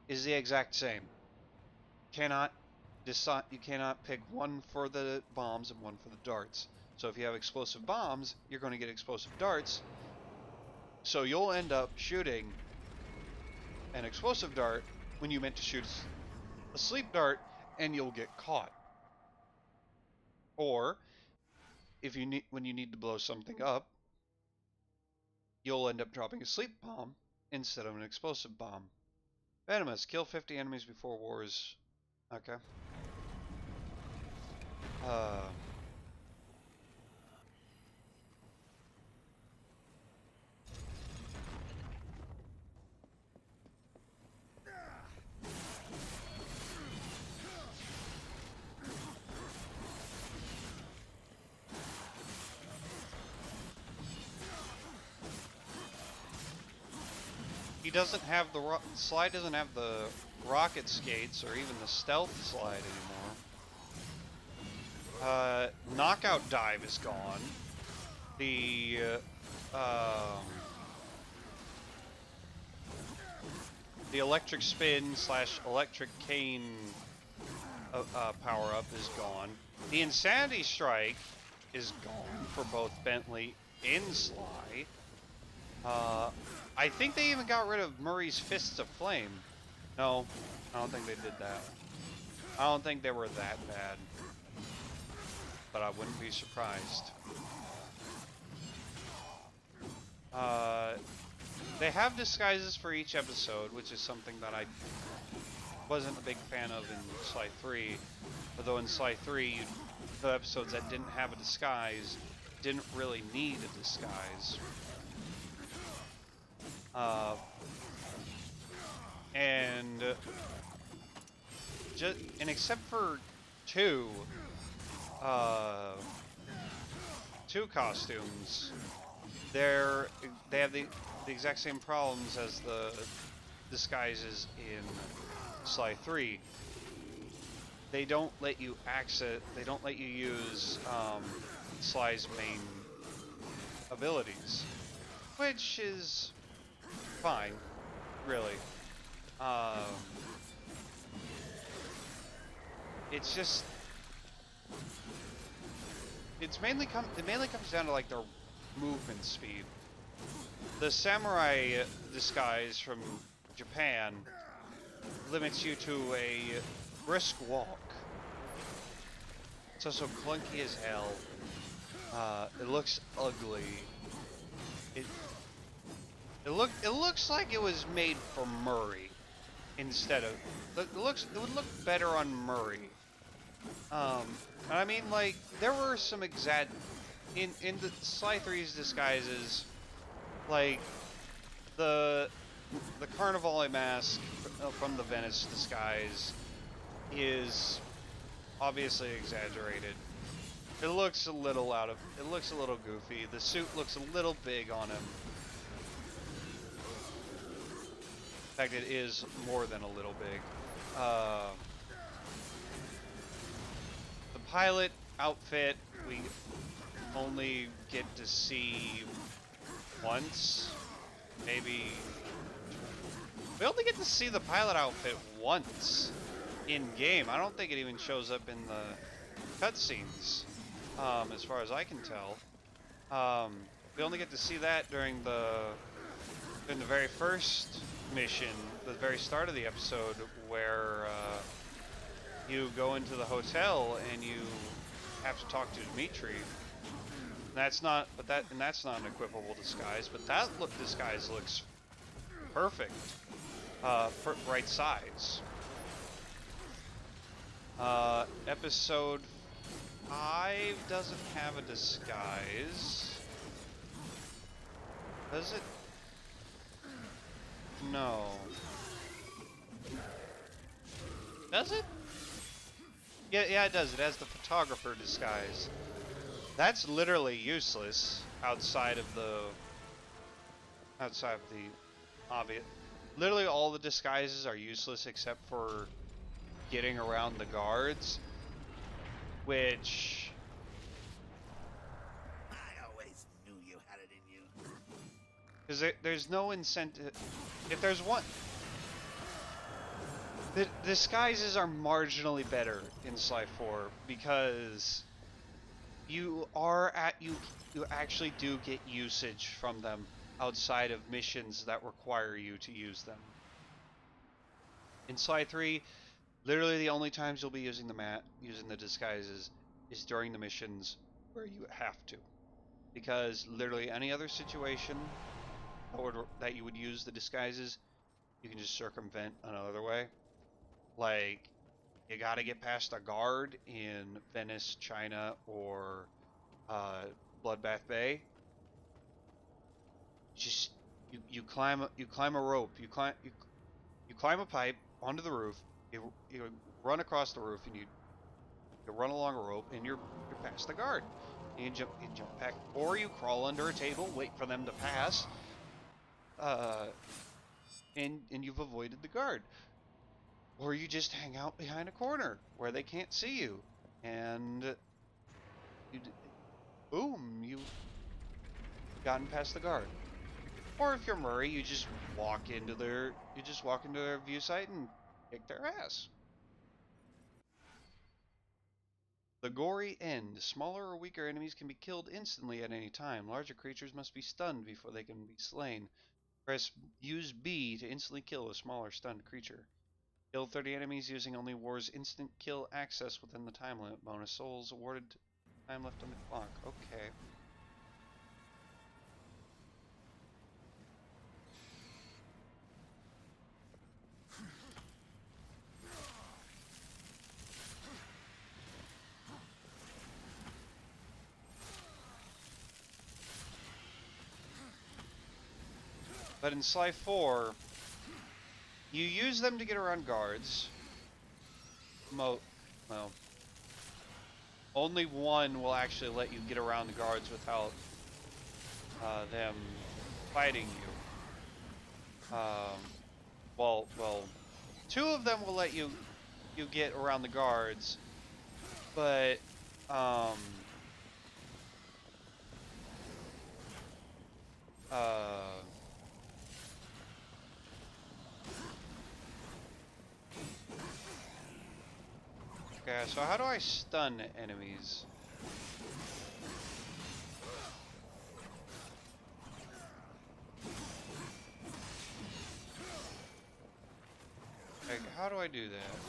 is the exact same. You cannot pick one for the bombs and one for the darts. So if you have explosive bombs, you're going to get explosive darts. So you'll end up shooting an explosive dart when you meant to shoot a sleep dart, and you'll get caught. Or when you need to blow something up, you'll end up dropping a sleep bomb instead of an explosive bomb. Venomous, kill 50 enemies before wars. Okay. He doesn't have Sly doesn't have the rocket skates or even the stealth slide anymore. Knockout dive is gone. The electric spin / electric cane power up is gone. The insanity strike is gone for both Bentley and Sly. I think they even got rid of Murray's Fists of Flame. No, I don't think they did that. I don't think they were that bad. But I wouldn't be surprised. They have disguises for each episode, which is something that I wasn't a big fan of in Sly 3. Although in Sly 3, the episodes that didn't have a disguise didn't really need a disguise. And except for two costumes, they have the exact same problems as the disguises in Sly 3. They don't let you use Sly's main abilities. which is fine, really. It's just it mainly comes down to like their movement speed. The samurai disguise from Japan limits you to a brisk walk. It's also clunky as hell. It looks ugly. It looks like it was made for Murray instead of. It would look better on Murray. I mean, like, there were some in the Sly 3's disguises, like the Carnivale mask from the Venice disguise is obviously exaggerated. It looks a little goofy. The suit looks a little big on him. In fact, it is more than a little big. The pilot outfit we only get to see once, maybe. We only get to see the pilot outfit once in game. I don't think it even shows up in the cutscenes, as far as I can tell. We only get to see that during the very first mission, the very start of the episode, where you go into the hotel and you have to talk to Dmitri. That's not an equipable disguise, but that disguise looks perfect, right size. Episode 5 doesn't have a disguise. Does it? No. Does it? Yeah, it does. It has the photographer disguise. That's literally useless outside of the obvious. Literally all the disguises are useless except for getting around the guards, which I always knew you had it in you. because there's no incentive. If there's one, the disguises are marginally better in Sly 4 because you actually do get usage from them outside of missions that require you to use them. In Sly 3, literally the only times you'll be using the disguises is during the missions where you have to. Because literally any other situation that you would use the disguises, you can just circumvent another way. Like, you gotta get past a guard in Venice, China, or Bloodbath Bay. Just you climb a rope. You climb a pipe onto the roof. You run across the roof and you run along a rope and you're past the guard. And you jump back, or you crawl under a table, wait for them to pass, and you've avoided the guard. Or you just hang out behind a corner where they can't see you, and boom, you've gotten past the guard. Or if you're Murray, you just walk into their view site and kick their ass. The gory end. Smaller or weaker enemies can be killed instantly at any time. Larger creatures must be stunned before they can be slain. Use B to instantly kill a smaller stunned creature. Kill 30 enemies using only War's instant kill access within the time limit. Bonus souls awarded time left on the clock. Okay. But in Sly 4, you use them to get around guards. Well, only one will actually let you get around the guards without them fighting you. Well, two of them will let you get around the guards, but Uh, okay, so how do I stun enemies? Like, how do I do that?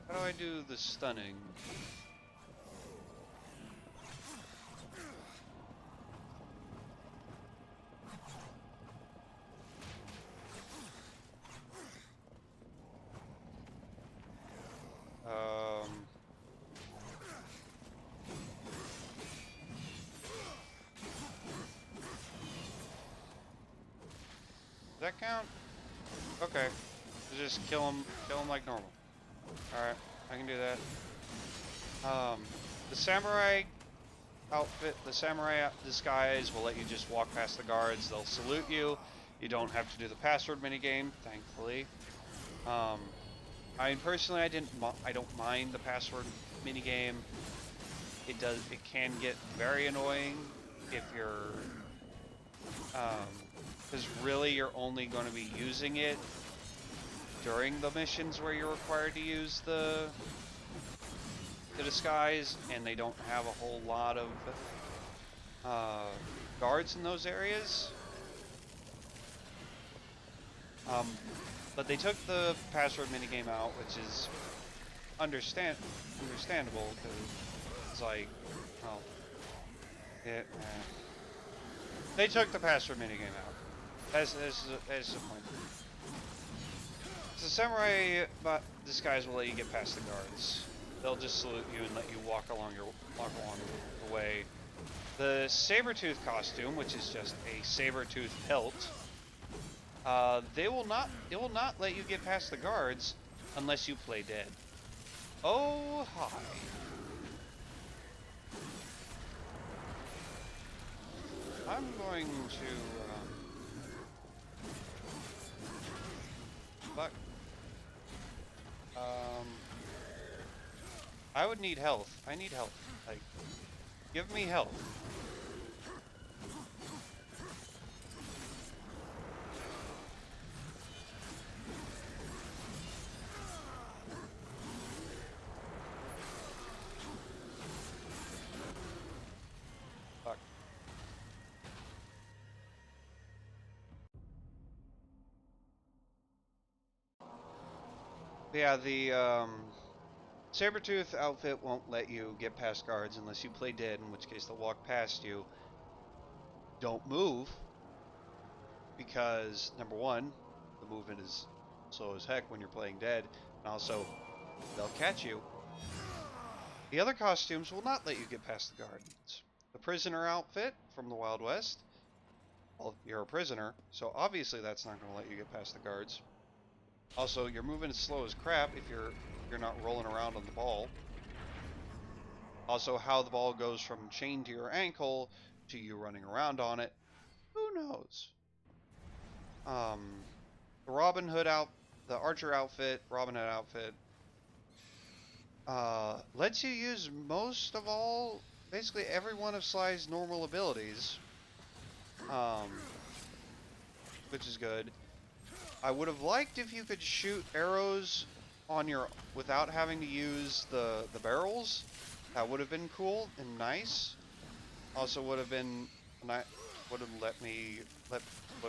How do I do the stunning? Um, does that count? Okay. Just kill him like normal. Alright, I can do that. The samurai outfit, the samurai disguise will let you just walk past the guards. They'll salute you. You don't have to do the password minigame, thankfully. I mean, personally, I don't mind the password minigame. It can get very annoying if you're, because really you're only going to be using it during the missions where you're required to use the disguise, and they don't have a whole lot of guards in those areas. But they took the password minigame out, which is understandable, because it's like, well, they took the password minigame out. That's the point. The samurai disguise will let you get past the guards. They'll just salute you and let you walk along the way. The saber-tooth costume, which is just a saber-tooth pelt, it will not let you get past the guards unless you play dead. Oh hi. I'm going to fuck. I would need health. I need health. Like, give me health. Fuck. Yeah, the Sabretooth outfit won't let you get past guards unless you play dead, in which case they'll walk past you. Don't move, because number one, the movement is slow as heck when you're playing dead, and also they'll catch you. The other costumes will not let you get past the guards. The prisoner outfit from the Wild West. Well, you're a prisoner, so obviously that's not going to let you get past the guards. Also, your movement is slow as crap if you're not rolling around on the ball. Also, how the ball goes from chained to your ankle to you running around on it, who knows? The the archer outfit, Robin Hood outfit, lets you use most of all, basically every one of Sly's normal abilities, which is good. I would have liked if you could shoot arrows on without having to use the barrels. That would have been cool and nice. Also would have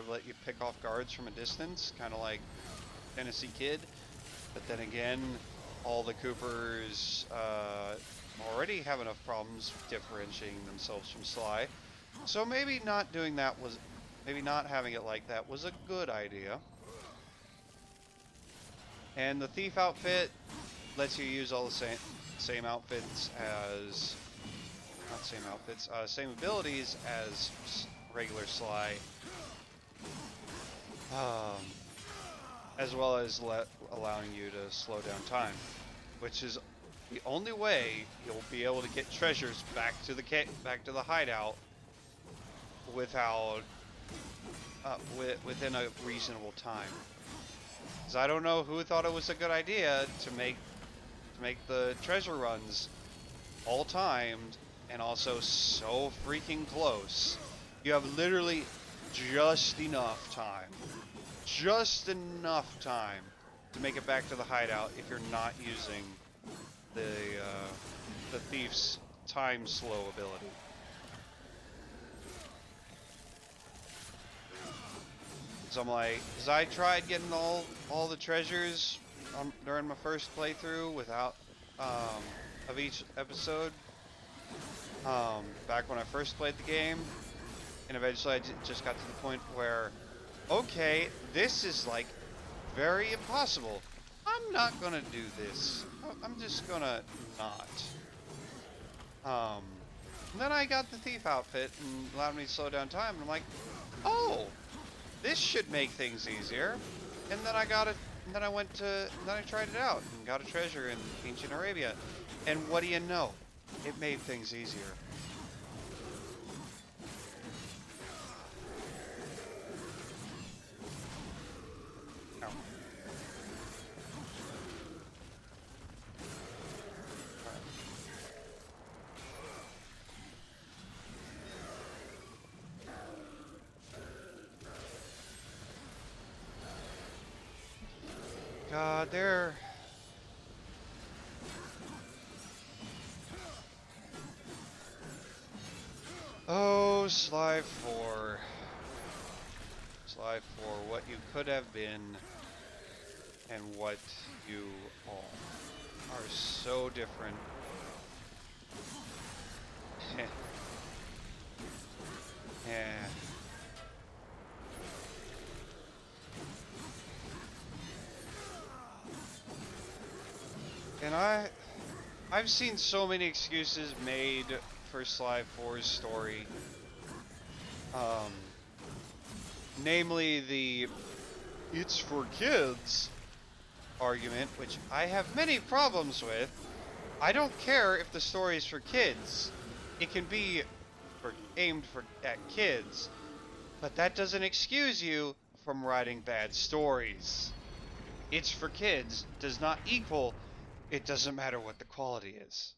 let you pick off guards from a distance, kind of like Tennessee Kid. But then again, all the Coopers already have enough problems differentiating themselves from Sly, so maybe not having it like that was a good idea. And the thief outfit lets you use all the same outfits as, not same outfits, same abilities as regular Sly, as well as allowing you to slow down time, which is the only way you'll be able to get treasures back to the hideout without within a reasonable time. Because I don't know who thought it was a good idea to make the treasure runs all timed and also so freaking close. You have literally just enough time. Just enough time to make it back to the hideout if you're not using the thief's time slow ability. So I'm like, cause I tried getting all the treasures during my first playthrough without of each episode back when I first played the game, and eventually I just got to the point where, okay, this is like very impossible. I'm not gonna do this. I'm just gonna not. Then I got the thief outfit and allowed me to slow down time, and I'm like, oh, this should make things easier. And then I got it, and then I went to, and then I tried it out and got a treasure in ancient Arabia. And what do you know? It made things easier. Ow. God, they're... Oh, Sly 4. Sly 4, what you could have been and what you are so different. Yeah. And I've seen so many excuses made for Sly 4's story. Namely the "it's for kids" argument, which I have many problems with. I don't care if the story is for kids. It can be aimed at kids, but that doesn't excuse you from writing bad stories. It's for kids does not equal it doesn't matter what the quality is.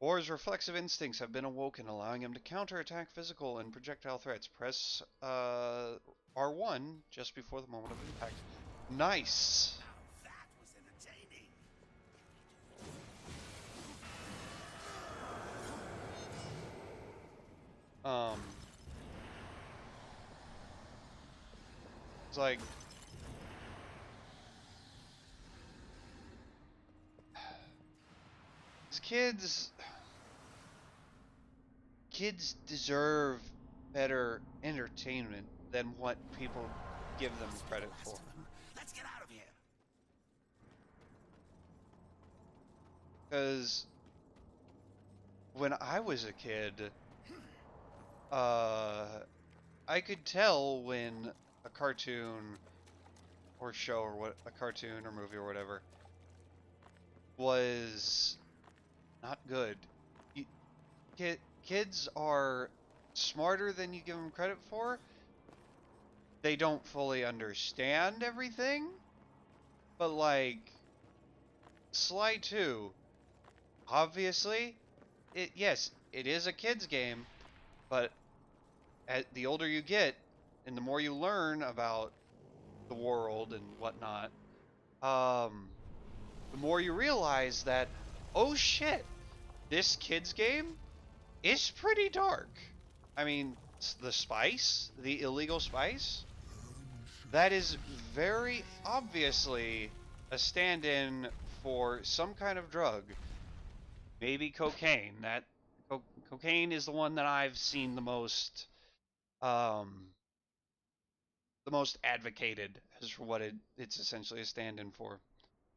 War's reflexive instincts have been awoken, allowing him to counterattack physical and projectile threats. Press R1 just before the moment of impact. Nice! That was entertaining. It's like... Kids deserve better entertainment than what people give them credit for. Let's get out of here. Because when I was a kid, I could tell when a cartoon or show or a cartoon or movie or whatever was not good. Kids are smarter than you give them credit for. They don't fully understand everything, but like Sly 2, obviously, yes, it is a kid's game, but the older you get and the more you learn about the world and whatnot, the more you realize that, oh shit, this kid's game is pretty dark. I mean, the spice, the illegal spice, that is very obviously a stand-in for some kind of drug. Maybe cocaine. Cocaine is the one that I've seen the most advocated as for what it's essentially a stand-in for.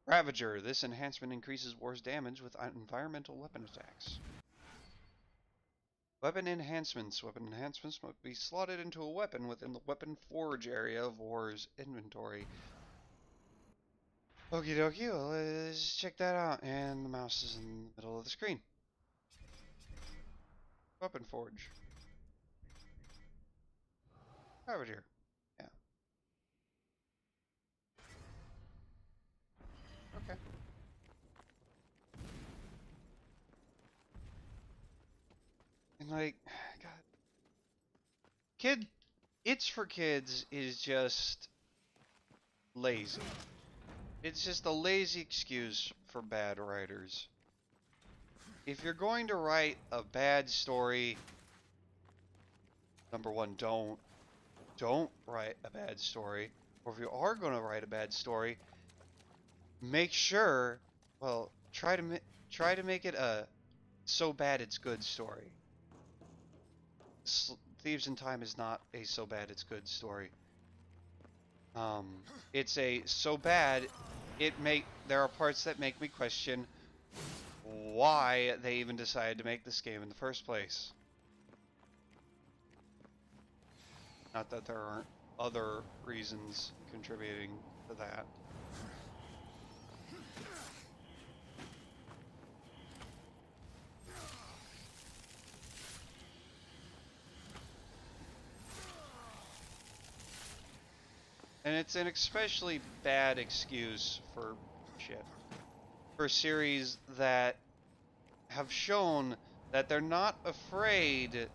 Ravager. This enhancement increases war's damage with environmental weapon attacks. Weapon enhancements. Weapon enhancements must be slotted into a weapon within the weapon forge area of war's inventory. Okie dokie, well, let's check that out. And the mouse is in the middle of the screen. Weapon forge. Ravager. Yeah. Okay. And like, God, kid, it's for kids is just lazy. It's just a lazy excuse for bad writers. If you're going to write a bad story, number one, don't write a bad story. Or if you are going to write a bad story, make sure, well, try to make it a so bad it's good story. Thieves in Time is not a so bad it's good story. It's a so bad there are parts that make me question why they even decided to make this game in the first place. Not that there aren't other reasons contributing to that. And it's an especially bad excuse for shit. For series that have shown that they're not afraid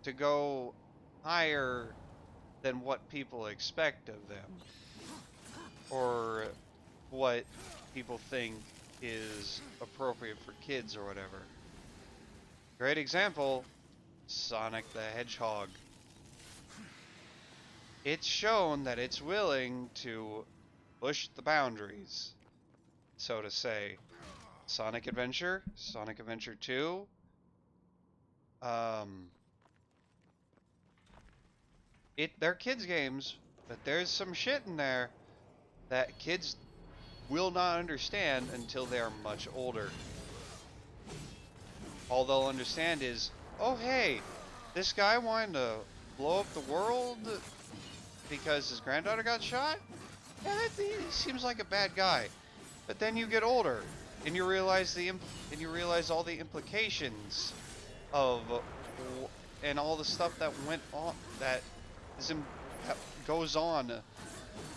to go higher than what people expect of them. Or what people think is appropriate for kids or whatever. Great example, Sonic the Hedgehog. It's shown that it's willing to push the boundaries, so to say. Sonic Adventure, Sonic Adventure 2, they're kids games, but there's some shit in there that kids will not understand until they are much older. All they'll understand is, oh hey, this guy wanted to blow up the world because his granddaughter got shot? Yeah, he seems like a bad guy. But then you get older, and you realize all the implications of and all the stuff that went on that goes on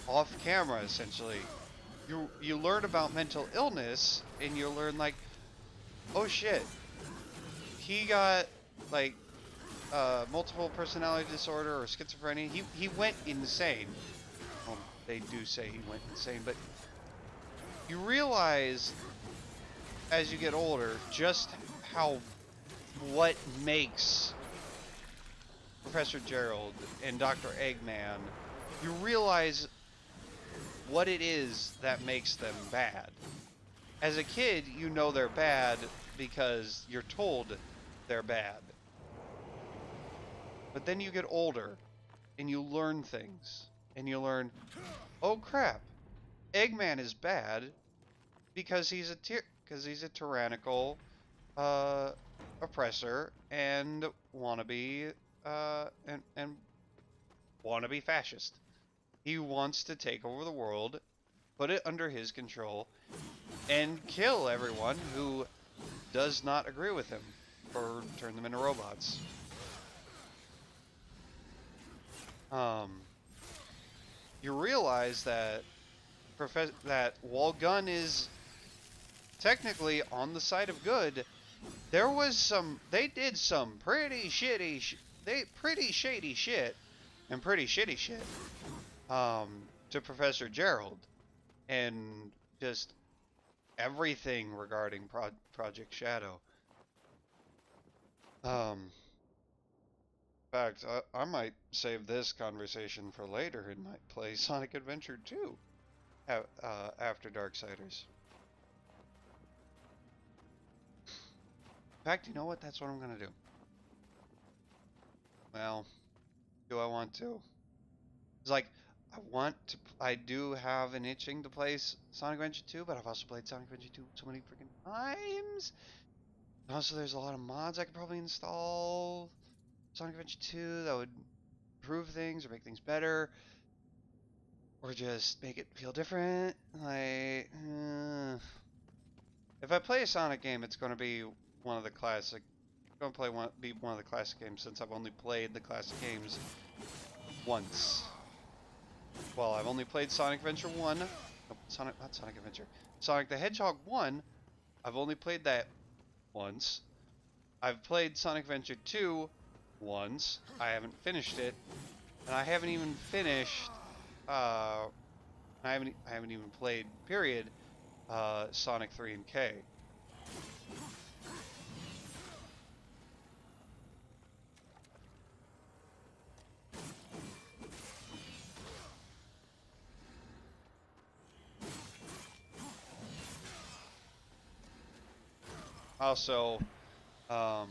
off camera. Essentially, you learn about mental illness, and you learn like, oh shit, he got like multiple personality disorder or schizophrenia. He went insane. Well, they do say he went insane, but you realize as you get older just what makes Professor Gerald and Dr. Eggman. You realize what it is that makes them bad. As a kid, you know they're bad because you're told they're bad. But then you get older, and you learn things. And you learn, oh crap, Eggman is bad because he's a tyrannical oppressor and wannabe wannabe fascist. He wants to take over the world, put it under his control, and kill everyone who does not agree with him, or turn them into robots. You realize that while Gunn is technically on the side of good, they did some pretty shady shit and pretty shitty shit to Professor Gerald, and just everything regarding Project Shadow. In fact, I might save this conversation for later and might play Sonic Adventure 2 after Darksiders. In fact, you know what? That's what I'm gonna do. Well, do I want to? It's like, I do have an itching to play Sonic Adventure 2, but I've also played Sonic Adventure 2 so many freaking times. And also, there's a lot of mods I could probably install Sonic Adventure 2 that would improve things or make things better, or just make it feel different. Like, if I play a Sonic game, it's going to be one of the classic. Be one of the classic games, since I've only played the classic games once. Well, I've only played Sonic Adventure 1. No, not Sonic Adventure. Sonic the Hedgehog 1. I've only played that once. I've played Sonic Adventure 2 once. I haven't finished it, and I haven't even finished. I haven't even played. Period. Sonic 3 and K. Also, I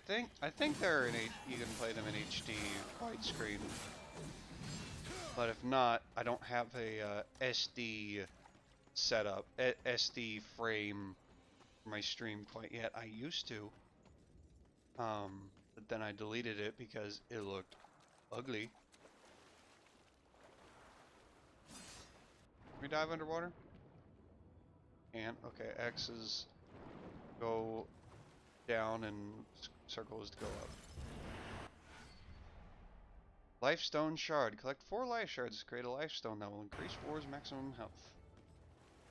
think they're in you can play them in HD widescreen. But if not, I don't have a SD setup, SD frame for my stream quite yet. I used to, but then I deleted it because it looked ugly. Can we dive underwater? Can't. Okay, X is go down and circle is to go up. Lifestone shard. Collect 4 life shards to create a lifestone that will increase 4's maximum health.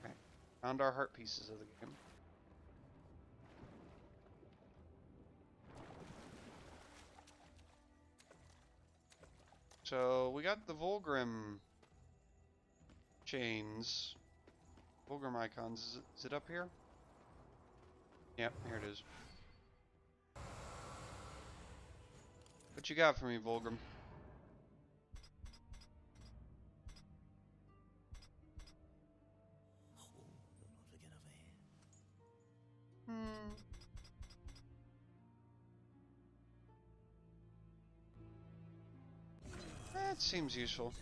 Okay. Found our heart pieces of the game. So we got the Volgrim chains. Volgrim icons. Is it up here? Yep, here it is. What you got for me, Volgrim? That seems useful.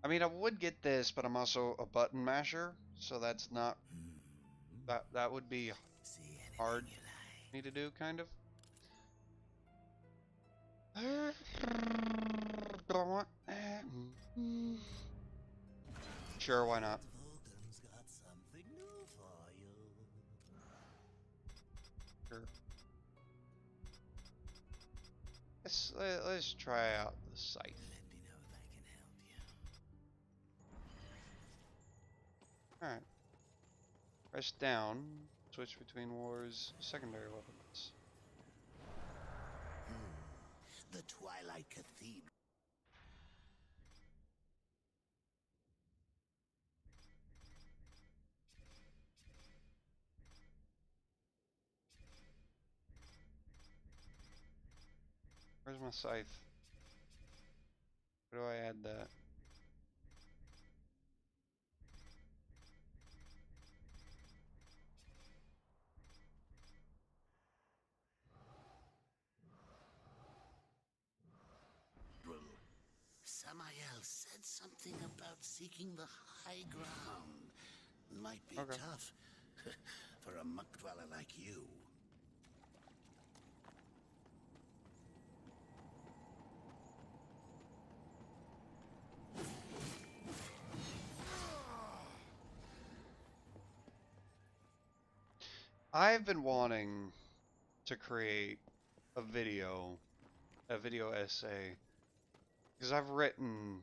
I mean, I would get this, but I'm also a button masher, so that's not... That would be hard for me to do, kind of. Do I want... Sure, why not? Sure. Let's try out the scythe. Let me know if I can help you. Alright. Press down. Switch between wars. Secondary weapons. The Twilight Cathedral. Where's my scythe? Where do I add that? Samael said something about seeking the high ground. Might be Okay. tough for a muck dweller like you. I've been wanting to create a video essay, because I've written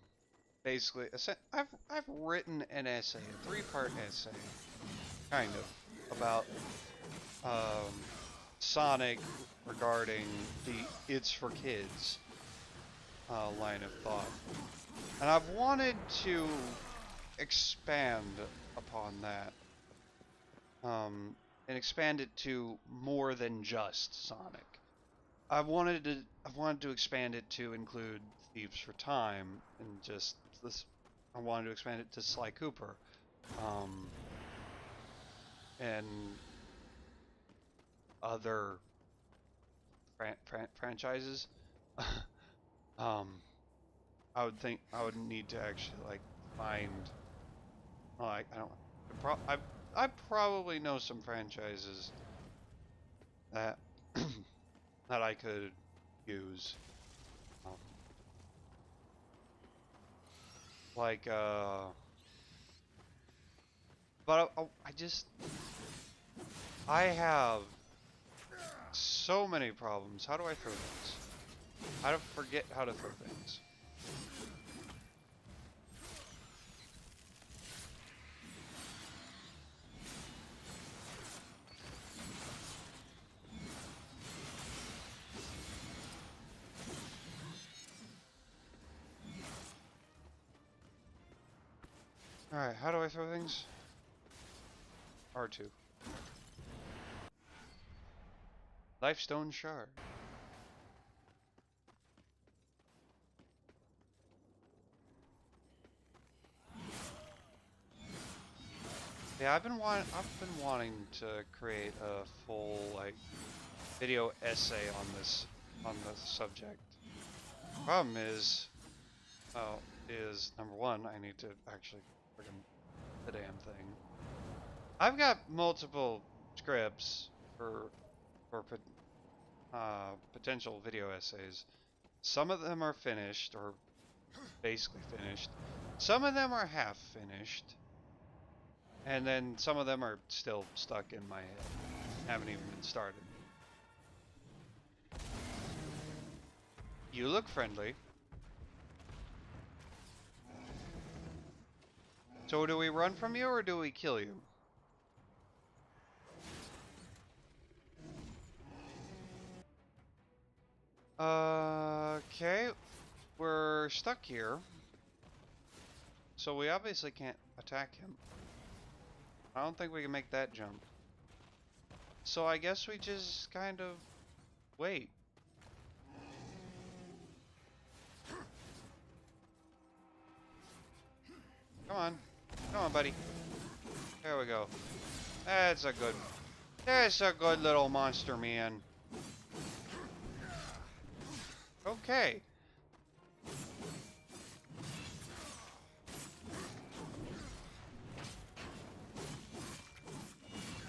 basically I've written an essay, a 3-part essay, kind of, about Sonic regarding the "It's for Kids" line of thought, and I've wanted to expand upon that. And expand it to more than just Sonic. I've wanted to expand it to include Thieves for Time and just this. I wanted to expand it to Sly Cooper, and other franchises. I would think I would need to actually like find. Like I don't. I probably know some franchises that that I could use, like but I have so many problems. How do I throw things? I don't forget how to throw things. Alright, how do I throw things? R2. Lifestone shard. Yeah, I've been wanting to create a full like video essay on this subject. Problem is, number one, I need to actually friggin' the damn thing. I've got multiple scripts for potential video essays. Some of them are finished or basically finished. Some of them are half finished. And then some of them are still stuck in my head. Haven't even been started. You look friendly. So do we run from you or do we kill you? Okay. We're stuck here. So we obviously can't attack him. I don't think we can make that jump. So I guess we just kind of wait. Come on. Come on, buddy. There we go. That's a good little monster man. Okay.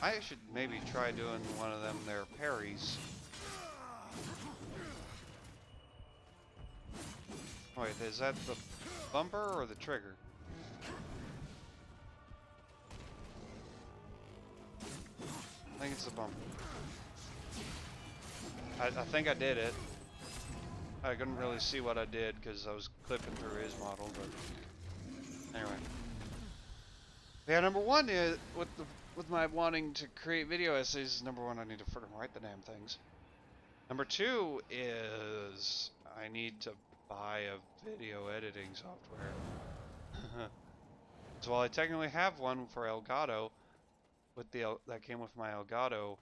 I should maybe try doing one of them there parries. Wait, is that the bumper or the trigger? I think it's the bumper. I think I did it. I couldn't really see what I did because I was clipping through his model, but anyway. Yeah, number one is with my wanting to create video essays. Number one, I need to freaking write the damn things. Number two is I need to buy a video editing software. So while I technically have one for Elgato, with that came with my Elgato,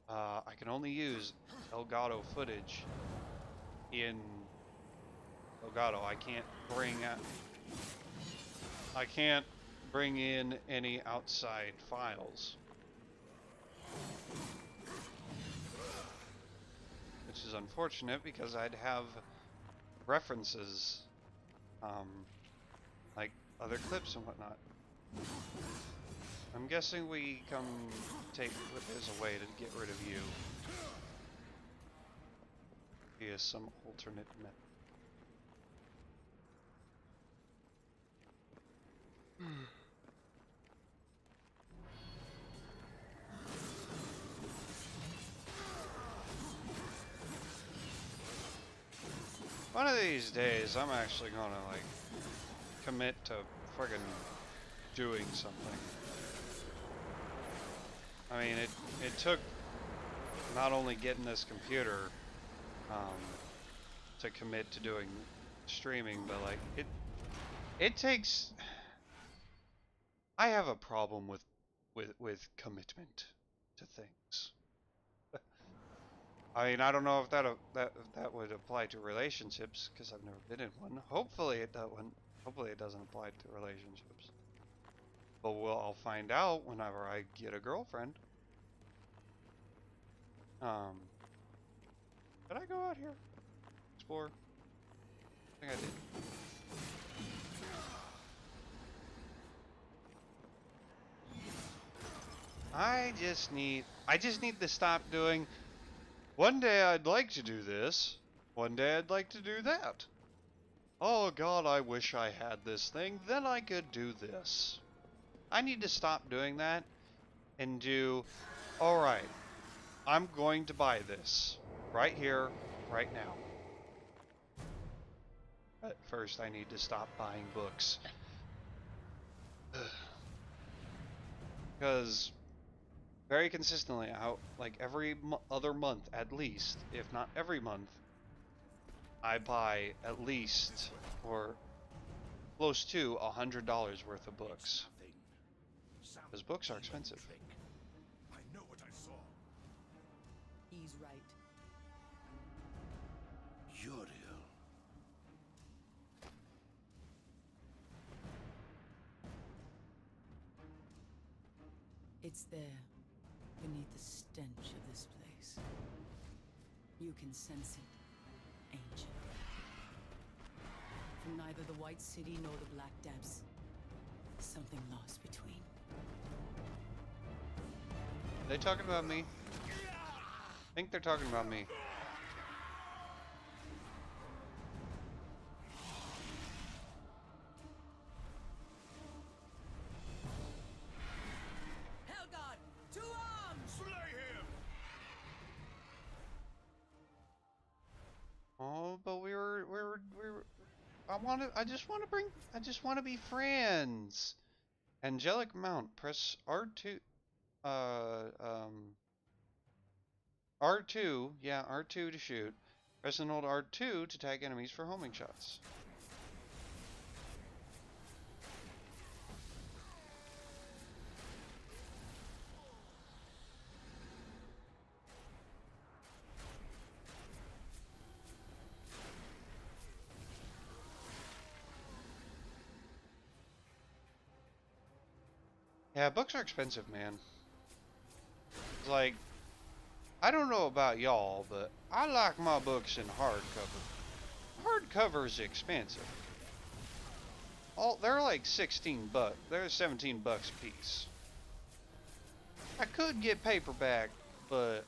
I can only use Elgato footage in Elgato. I can't bring in any outside files, which is unfortunate because I'd have references, like other clips and whatnot. I'm guessing we come take there's a way to get rid of you via some alternate method. One of these days, I'm actually gonna like commit to friggin' doing something. I mean, it took not only getting this computer to commit to doing streaming, but like it takes. I have a problem with commitment to things. I mean, I don't know if that would apply to relationships because I've never been in one. Hopefully it doesn't. Hopefully it doesn't apply to relationships. But I'll find out whenever I get a girlfriend. Did I go out here? Explore? I think I did. I just need to stop doing. One day I'd like to do this. One day I'd like to do that. Oh God, I wish I had this thing. Then I could do this. I need to stop doing that and do, alright, I'm going to buy this. Right here, right now. But first I need to stop buying books. Because very consistently, like every other month at least, if not every month, I buy at least or close to $100 worth of books. Because books are expensive. I know what I saw. He's right. Uriel. It's there, beneath the stench of this place. You can sense it, ancient. From neither the White City nor the Black Depths, something lost between. Are they talking about me? I think they're talking about me. Hellgod, to arms! Slay him! Oh, but we were I just want to be friends. Angelic Mount, press R2. R2, yeah, R2 to shoot. Press and hold R2 to tag enemies for homing shots. Yeah, books are expensive, man. It's like, I don't know about y'all, but I like my books in hardcover. Hardcover's expensive. They're like 16 bucks. They're 17 bucks a piece. I could get paperback, but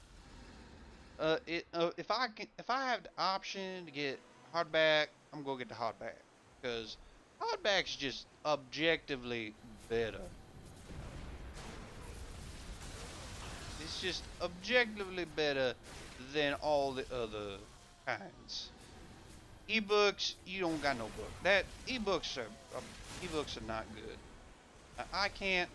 if I have the option to get hardback, I'm gonna get the hardback because hardback's just objectively better. It's just objectively better than all the other kinds. Ebooks, you don't got no book. Ebooks are not good. I can't.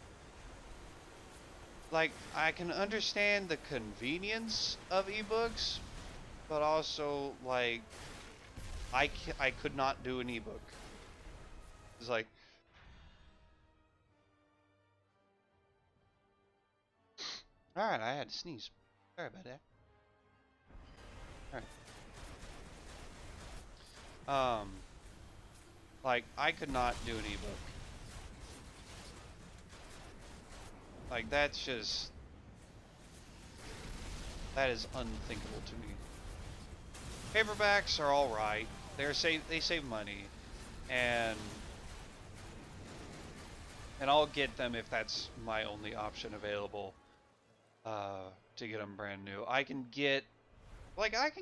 Like, I can understand the convenience of ebooks, but also like I could not do an ebook. It's like. Alright, I had to sneeze. Sorry about that. Alright. Like, I could not do an ebook. Like, that is unthinkable to me. Paperbacks are alright. They save money. And I'll get them if that's my only option available. To get them brand new. I can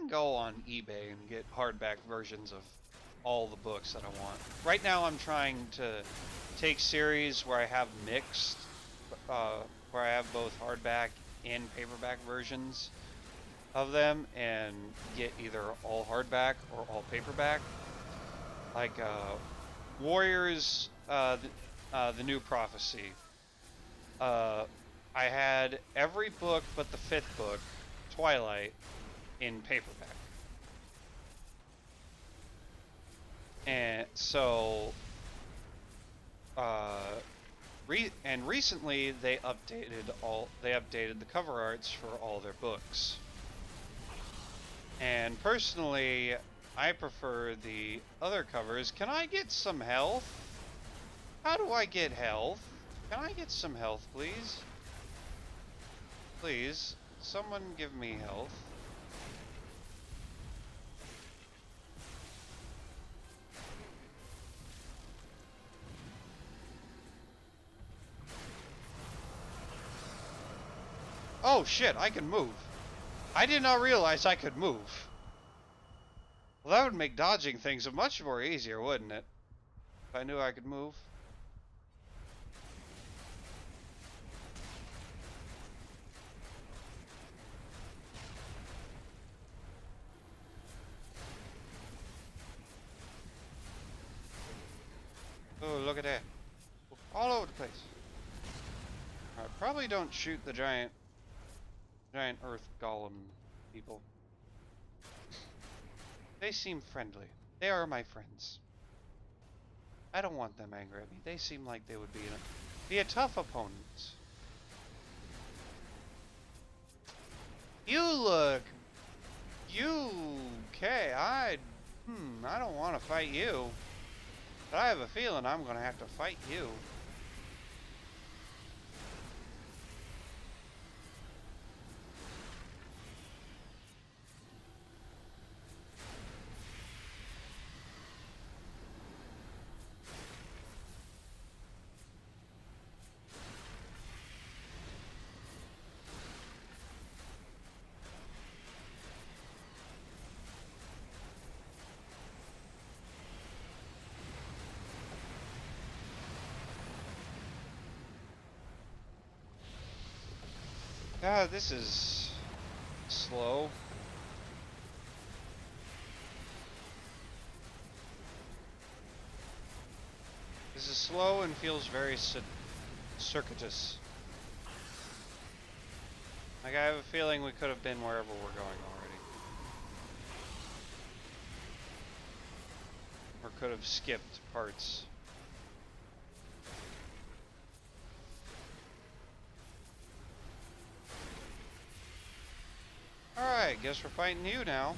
go on eBay and get hardback versions of all the books that I want. Right now I'm trying to take series where I have mixed, where I have both hardback and paperback versions of them and get either all hardback or all paperback. Like, Warriors, the New Prophecy. I had every book but the 5th book, Twilight, in paperback. And so, recently they updated the cover arts for all their books. And personally, I prefer the other covers. Can I get some health? How do I get health? Can I get some health, please? Please, someone give me health. Oh shit, I can move. I did not realize I could move. Well, that would make dodging things much more easier, wouldn't it? If I knew I could move. Oh, look at that. All over the place. Alright, probably don't shoot the giant earth golem people. They seem friendly. They are my friends. I don't want them angry at me. They seem like they would be Be a tough opponent. You look... Okay, I don't want to fight you. But I have a feeling I'm going to have to fight you. God, this is slow. This is slow and feels very circuitous. Like, I have a feeling we could have been wherever we're going already. Or could have skipped parts. Alright, guess we're fighting you now.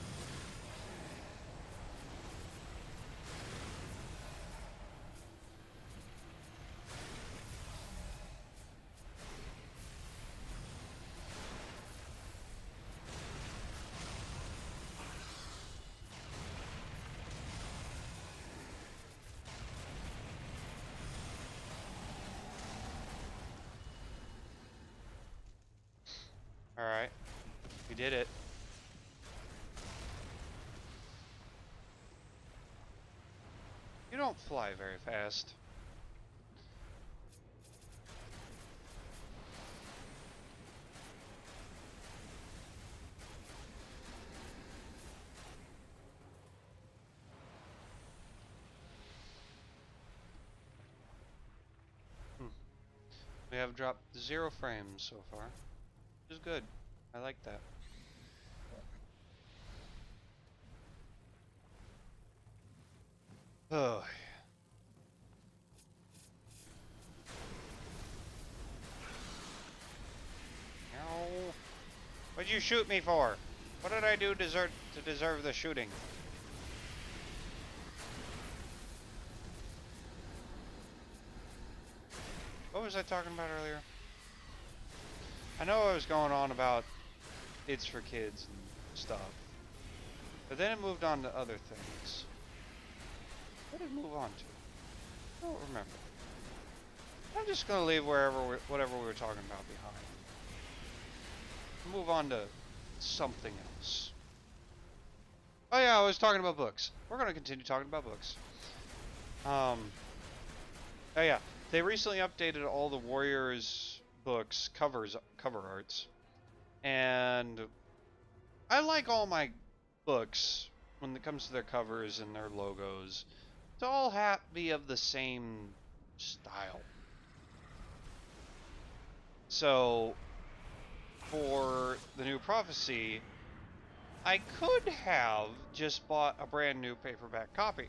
Alright, we did it. You don't fly very fast. We have dropped 0 frames so far, which is good. I like that. Oh. No. What'd you shoot me for? What did I do to deserve the shooting? What was I talking about earlier? I know I was going on about it's for kids and stuff. But then it moved on to other things. What did it move on to? I don't remember. I'm just gonna leave whatever we were talking about behind. Move on to something else. Oh yeah, I was talking about books. We're gonna continue talking about books. Oh yeah, they recently updated all the Warriors books cover arts, and I like all my books when it comes to their covers and their logos to all be of the same style. So for the new Prophecy, I could have just bought a brand new paperback copy.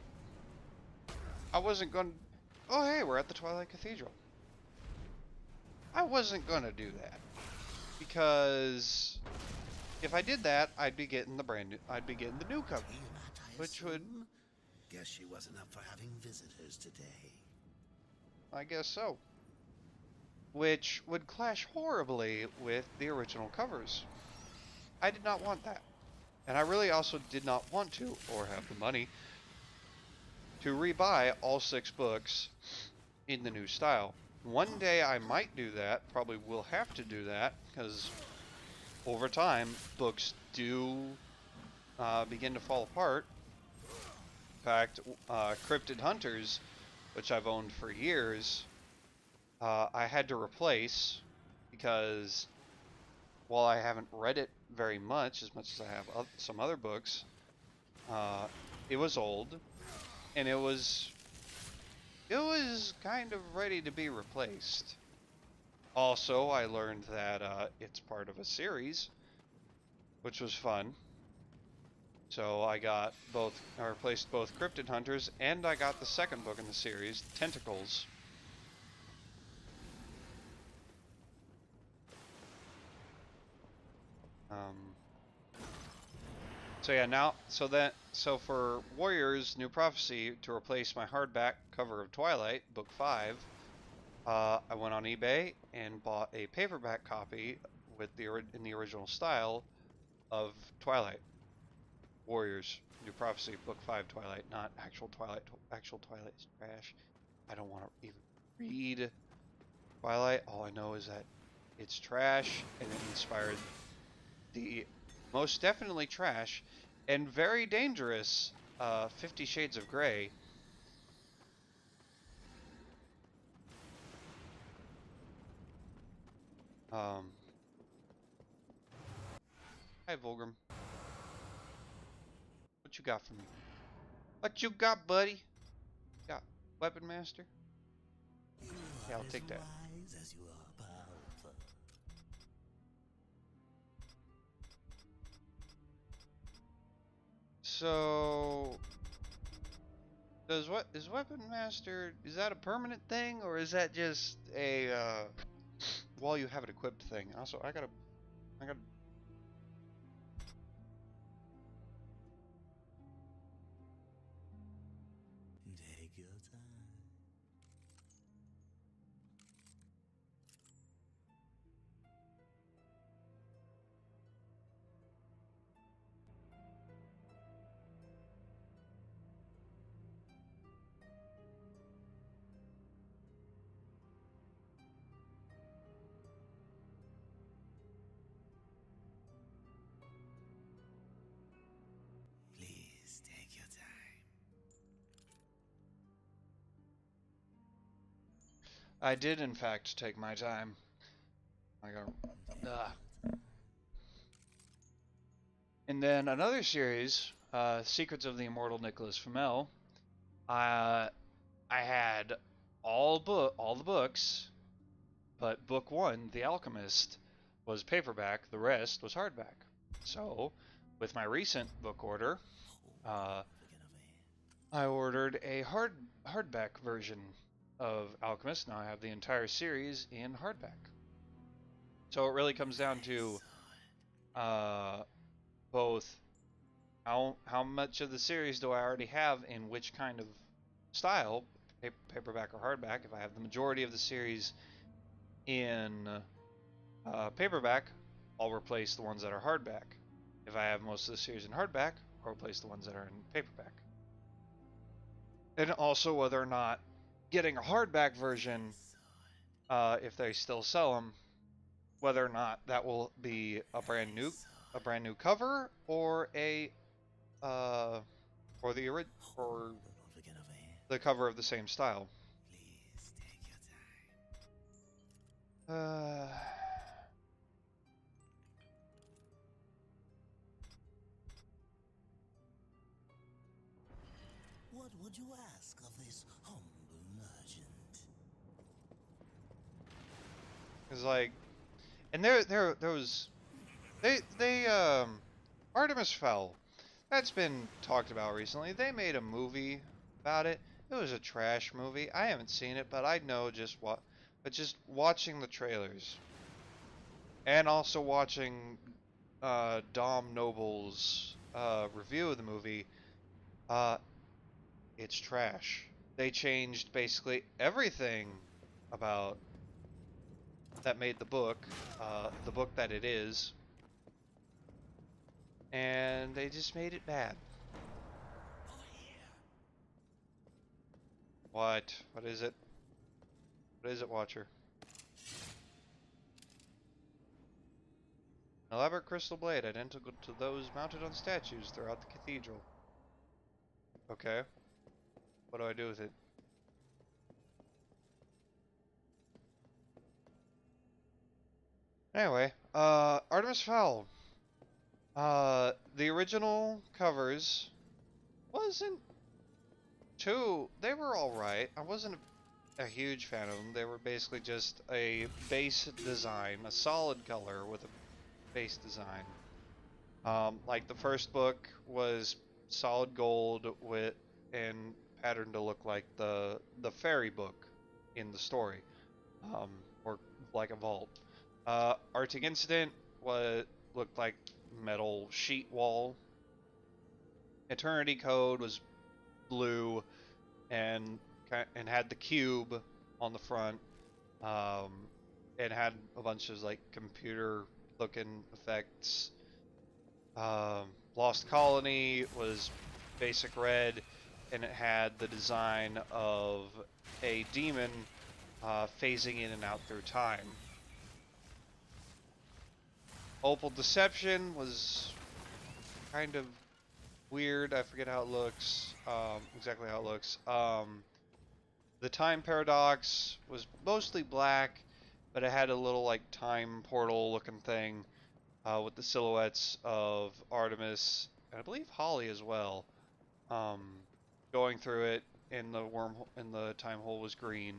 I wasn't going to... Oh hey, we're at the Twilight Cathedral. I wasn't going to do that. Because if I did that, I'd be getting the new cover. Which would... Guess she wasn't up for having visitors today. I guess so. Which would clash horribly with the original covers. I did not want that. And I really also did not want to, or have the money, to rebuy all 6 books in the new style. One day I might do that, probably will have to do that, because over time, books do begin to fall apart. In fact, Cryptid Hunters, which I've owned for years, I had to replace because while I haven't read it very much, as much as I have some other books, it was old, and it was kind of ready to be replaced. Also, I learned that it's part of a series, which was fun. So I replaced both Cryptid Hunters, and I got the second book in the series, Tentacles. Um, so yeah, so for Warriors New Prophecy, to replace my hardback cover of Twilight, Book 5, I went on eBay and bought a paperback copy with in the original style of Twilight. Warriors New Prophecy, Book 5, Twilight, not actual Twilight. Actual Twilight is trash. I don't want to even read Twilight. All I know is that it's trash, and it inspired the most definitely trash and very dangerous 50 Shades of Grey. Um, Hi, Volgrim. What you got for me? What you got, buddy? Got Weapon Master? You Yeah, are I'll as take that. wise as you are powerful. So, is Weapon Master, is that a permanent thing, or is that just a while you have it equipped thing? Also, I gotta Take your time. Please take your time. I did in fact take my time. I got And then another series, Secrets of the Immortal Nicholas Flamel. I had all the books, but book 1, The Alchemist, was paperback. The rest was hardback. So, with my recent book order, uh, I ordered a hardback version of Alchemist. Now I have the entire series in hardback. So it really comes down to uh, both how much of the series do I already have in which kind of style, paperback or hardback. If I have the majority of the series in paperback, I'll replace the ones that are hardback. If I have most of the series in hardback, I'll replace the ones that are in paperback. And also whether or not getting a hardback version, if they still sell them, whether or not that will be a brand new cover or a or the or the cover of the same style. Please take your time. What would you ask of this humble merchant? Cause like, and there was they Artemis Fowl. That's been talked about recently. They made a movie about it. It was a trash movie. I haven't seen it, but I know but just watching the trailers and also watching Dom Noble's review of the movie, uh, it's trash. They changed basically everything about that made the book that it is, and they just made it bad. What? What is it? What is it, Watcher? An elaborate crystal blade identical to those mounted on statues throughout the cathedral. Okay. What do I do with it? Anyway, Artemis Fowl. The original covers wasn't they were alright. I wasn't a huge fan of them. They were basically just a base design, a solid color with a base design. Like the first book was solid gold with and patterned to look like the fairy book in the story, or like a vault. Arctic Incident looked like metal sheet wall. Eternity Code was blue and had the cube on the front. It had a bunch of like computer looking effects. Lost Colony was basic red, and it had the design of a demon phasing in and out through time. Opal Deception was kind of weird. I forget how it looks, exactly how it looks. The Time Paradox was mostly black, but it had a little like time portal looking thing with the silhouettes of Artemis and I believe Holly as well. Going through it, and the time hole was green.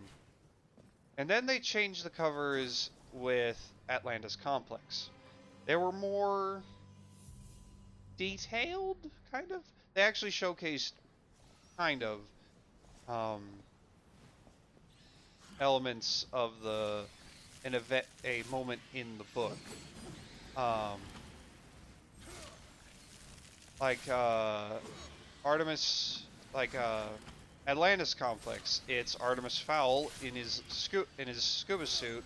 And then they changed the covers with Atlantis Complex. They were more detailed, kind of. They actually showcased kind of elements of a moment in the book. Like Artemis, like Atlantis Complex. It's Artemis Fowl in his scuba suit,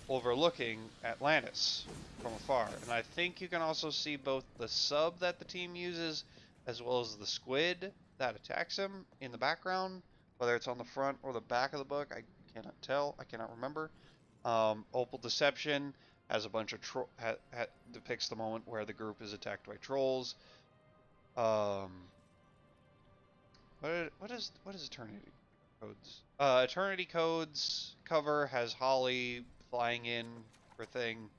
overlooking Atlantis from afar. And I think you can also see both the sub that the team uses, as well as the squid that attacks him in the background. Whether it's on the front or the back of the book, I cannot tell. I cannot remember. Opal Deception has a bunch of depicts the moment where the group is attacked by trolls. What is Eternity Codes? Eternity Codes cover has Holly flying in for thing,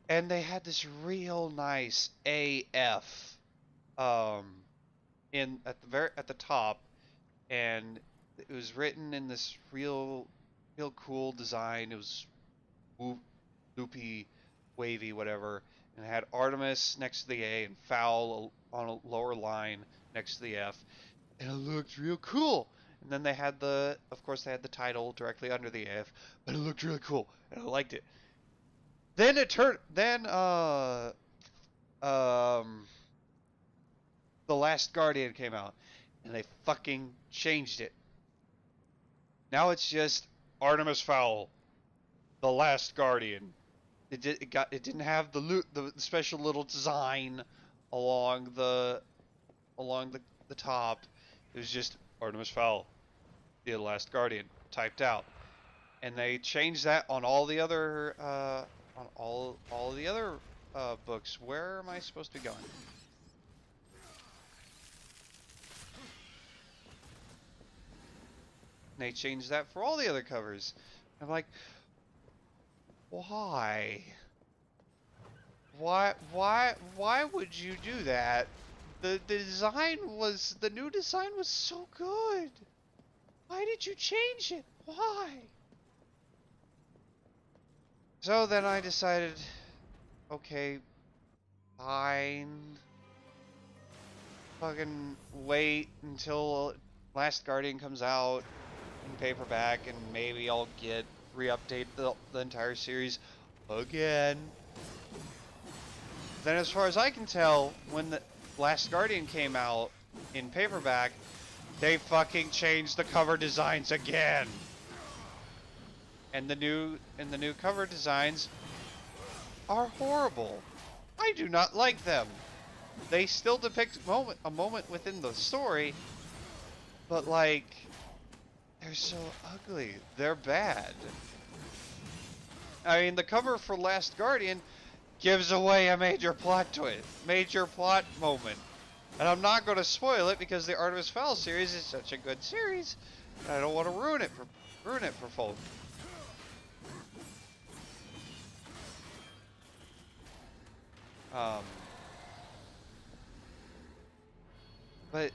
and they had this real nice AF at the top, and it was written in this real cool design. It was loopy, wavy, whatever, and it had Artemis next to the A and Fowl on a lower line next to the F, and it looked real cool. And then they had of course they had the title directly under the F, but it looked really cool, and I liked it. Then The Last Guardian came out, and they fucking changed it. Now it's just Artemis Fowl, The Last Guardian. It didn't have the special little design along the top. It was just Artemis Fowl, The Last Guardian, typed out. And they changed that on all the other books. Where am I supposed to be going? And they changed that for all the other covers. I'm like, why? Why would you do that? The new design was so good. Why did you change it? Why? So then I decided, okay, fine. Fucking wait until Last Guardian comes out in paperback, and maybe I'll re-update the entire series again. Then as far as I can tell, when the Last Guardian came out in paperback, they fucking changed the cover designs again. And the new cover designs are horrible. I do not like them. They still depict a moment within the story, but like, they're so ugly. They're bad. I mean, the cover for Last Guardian gives away a major plot moment. And I'm not going to spoil it because the Artemis Fowl series is such a good series. And I don't want to ruin it for folk. But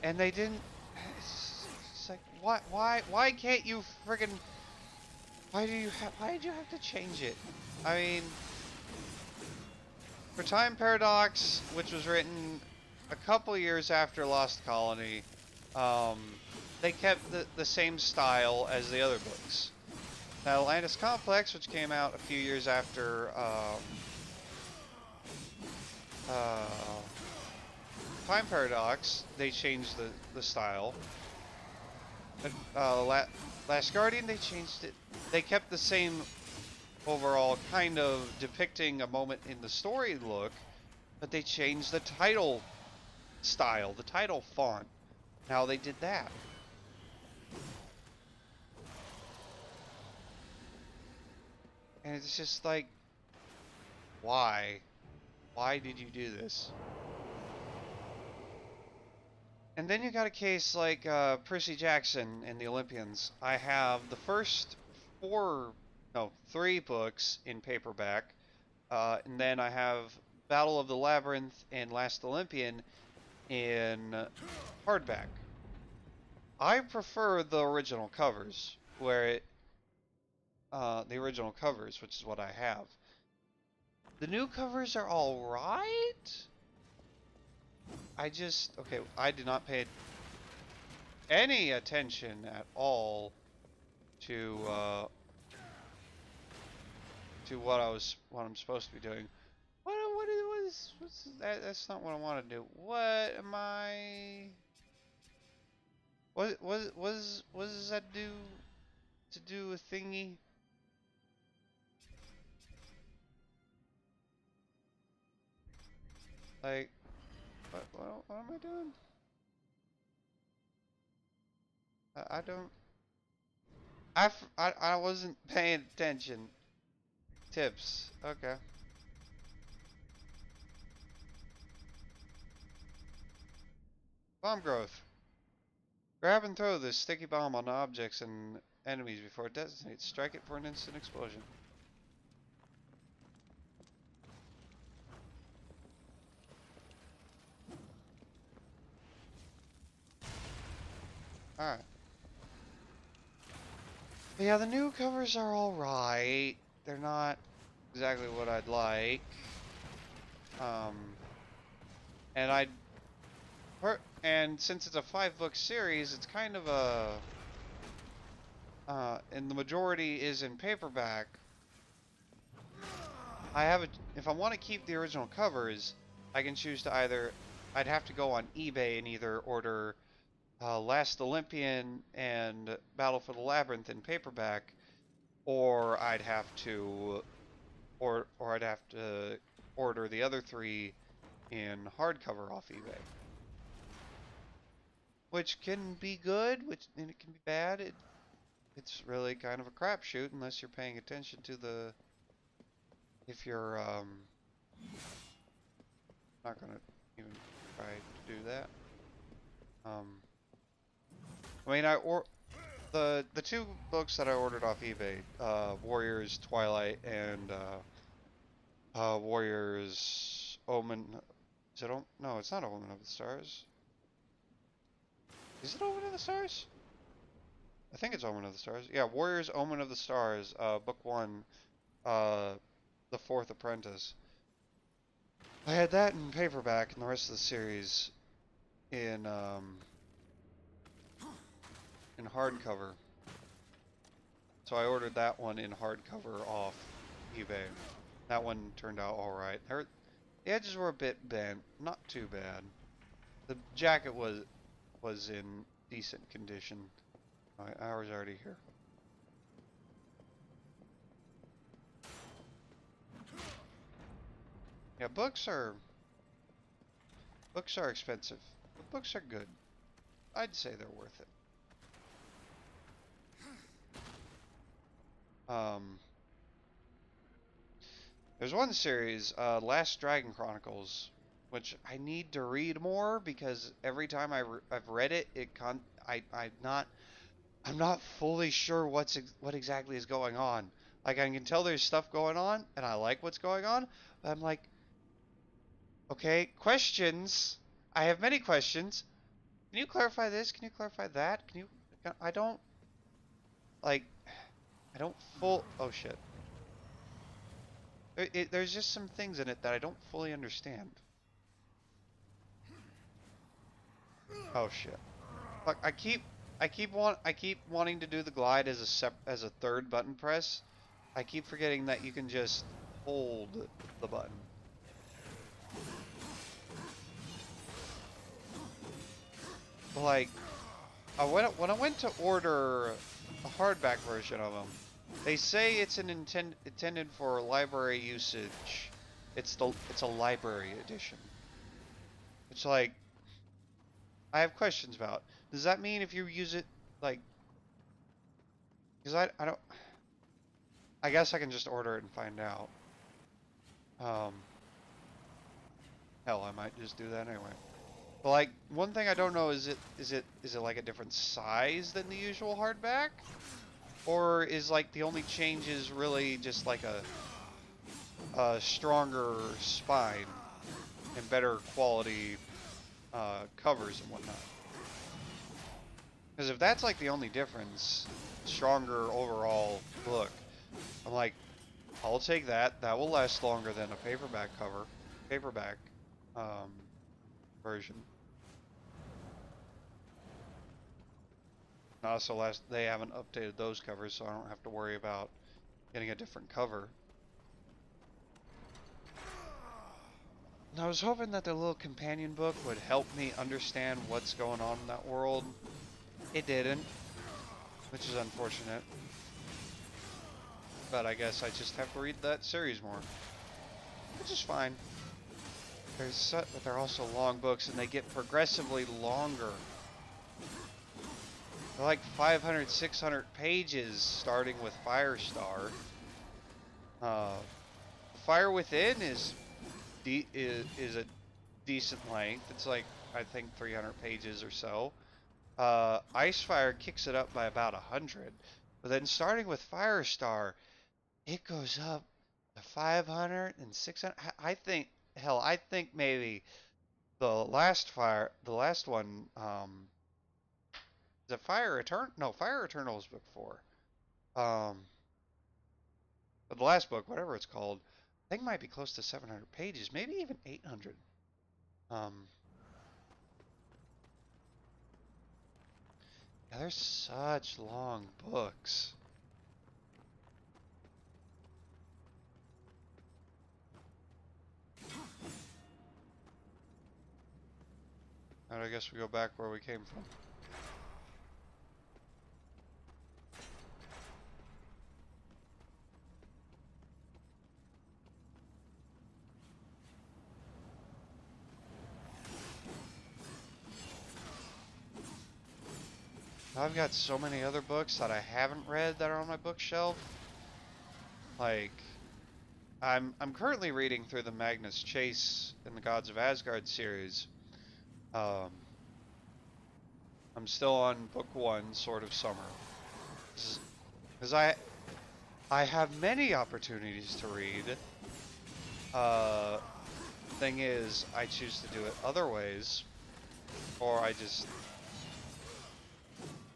and they didn't. It's like, why can't you friggin'? Why did you have to change it? I mean, for Time Paradox, which was written a couple years after Lost Colony, they kept the same style as the other books. Atlantis Complex, which came out a few years after uh, Time Paradox, they changed the style. But Last Guardian, they changed it. They kept the same overall kind of depicting a moment in the story look, but they changed the title style, the title font. Now they did that. And it's just like, why? Why did you do this? And then you got a case like Percy Jackson and the Olympians. I have the first three books in paperback, and then I have Battle of the Labyrinth and Last Olympian in hardback. I prefer the original covers, the original covers, which is what I have. The new covers are all right. I did not pay any attention at all to what I'm supposed to be doing. What's that? That's not what I want to do. What am I? What does that do? To do a thingy? Like, what am I doing? I don't. I wasn't paying attention. Tips. Okay. Bomb growth. Grab and throw this sticky bomb on objects and enemies before it detonates. Strike it for an instant explosion. Alright. But yeah, the new covers are alright. They're not exactly what I'd like. And and since it's a 5-book series, it's kind of and the majority is in paperback. If I want to keep the original covers, I can choose to I'd have to go on eBay and either order Last Olympian and Battle for the Labyrinth in paperback, or I'd have to order the other three in hardcover off eBay. Which can be good, and it can be bad. It's really kind of a crapshoot unless you're paying attention to if you're not gonna even try to do that. I mean, the two books that I ordered off eBay, Warriors Twilight and Warriors Omen. Is it No, it's not Omen of the Stars. Is it Omen of the Stars? I think it's Omen of the Stars. Yeah, Warriors Omen of the Stars, book 1, The Fourth Apprentice. I had that in paperback and the rest of the series in hardcover. So I ordered that one in hardcover off eBay. That one turned out alright. The edges were a bit bent, not too bad. The jacket was in decent condition. My hour's already here. Yeah, books are expensive, but books are good. I'd say they're worth it. There's one series, Last Dragon Chronicles, which I need to read more because every time I've read it, I'm not fully sure what exactly is going on. Like, I can tell there's stuff going on, and I like what's going on, but I'm like, okay, questions. I have many questions. Can you clarify this? Can you clarify that? I don't oh shit. There's just some things in it that I don't fully understand. Oh shit. Fuck, I keep I keep wanting to do the glide as as a third button press. I keep forgetting that you can just hold the button. Like, when I went to order a hardback version of them, they say it's intended for library usage. It's a library edition. It's like I have questions about. Does that mean if you use it like? Because I don't. I guess I can just order it and find out. Um, hell, I might just do that anyway. But like one thing I don't know is it like a different size than the usual hardback, or is like the only change is really just like a stronger spine and better quality covers and whatnot. Because if that's like the only difference, stronger overall look, I'm like, I'll take that. That will last longer than a paperback um, version. And also, they haven't updated those covers, so I don't have to worry about getting a different cover. And I was hoping that the little companion book would help me understand what's going on in that world. It didn't, which is unfortunate. But I guess I just have to read that series more, which is fine. But they're also long books, and they get progressively longer. They're like 500, 600 pages, starting with Firestar. Fire Within is a decent length. It's like I think 300 pages or so. Icefire kicks it up by about 100, but then starting with Firestar, it goes up to 500 and 600. I think, hell, I think maybe the last one, is it Fire Eternal? No, Fire Eternal is book 4. But the last book, whatever it's called, I think might be close to 700 pages, maybe even 800. Yeah, there's such long books. And I guess we go back where we came from. I've got so many other books that I haven't read that are on my bookshelf. Like, I'm currently reading through the Magnus Chase and the Gods of Asgard series. I'm still on book 1, Sword of Summer, because I have many opportunities to read. Thing is, I choose to do it other ways, or I just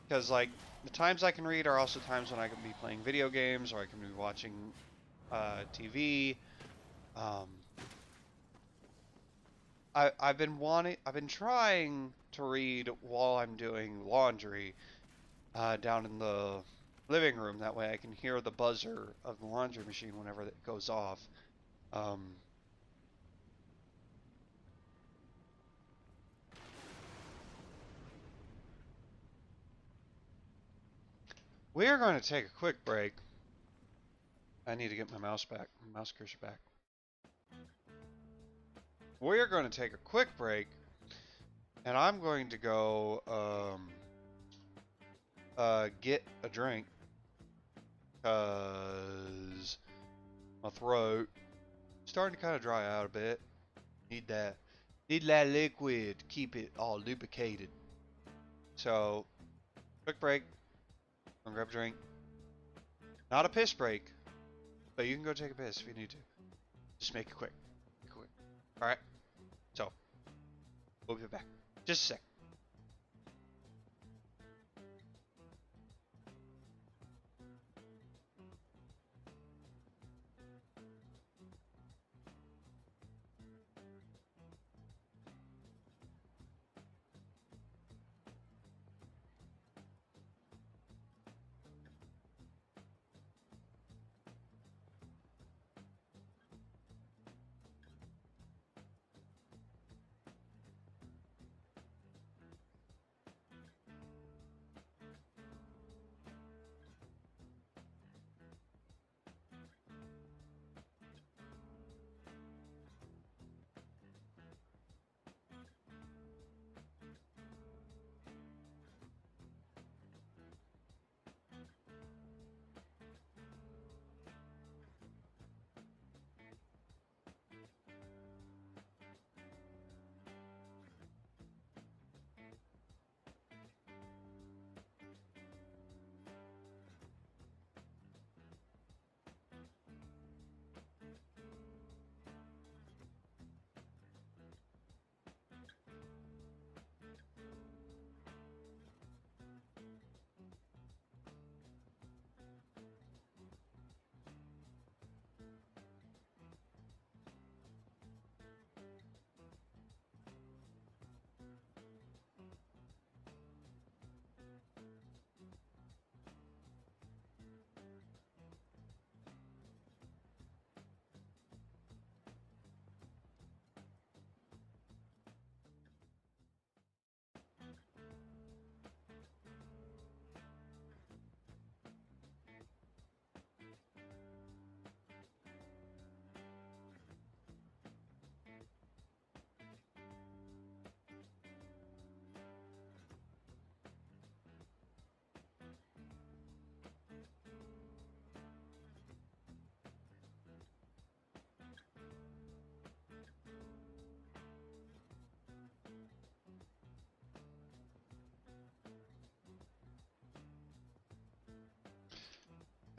because like the times I can read are also times when I can be playing video games or I can be watching TV. I've been trying to read while I'm doing laundry down in the living room. That way I can hear the buzzer of the laundry machine whenever it goes off. We are going to take a quick break. I need to get my mouse cursor back. We are going to take a quick break, and I'm going to go get a drink because my throat is starting to kind of dry out a bit. Need that liquid to keep it all lubricated. So, quick break. Gonna grab a drink. Not a piss break, but you can go take a piss if you need to. Just make it quick. Alright? So, we'll be back. Just a sec.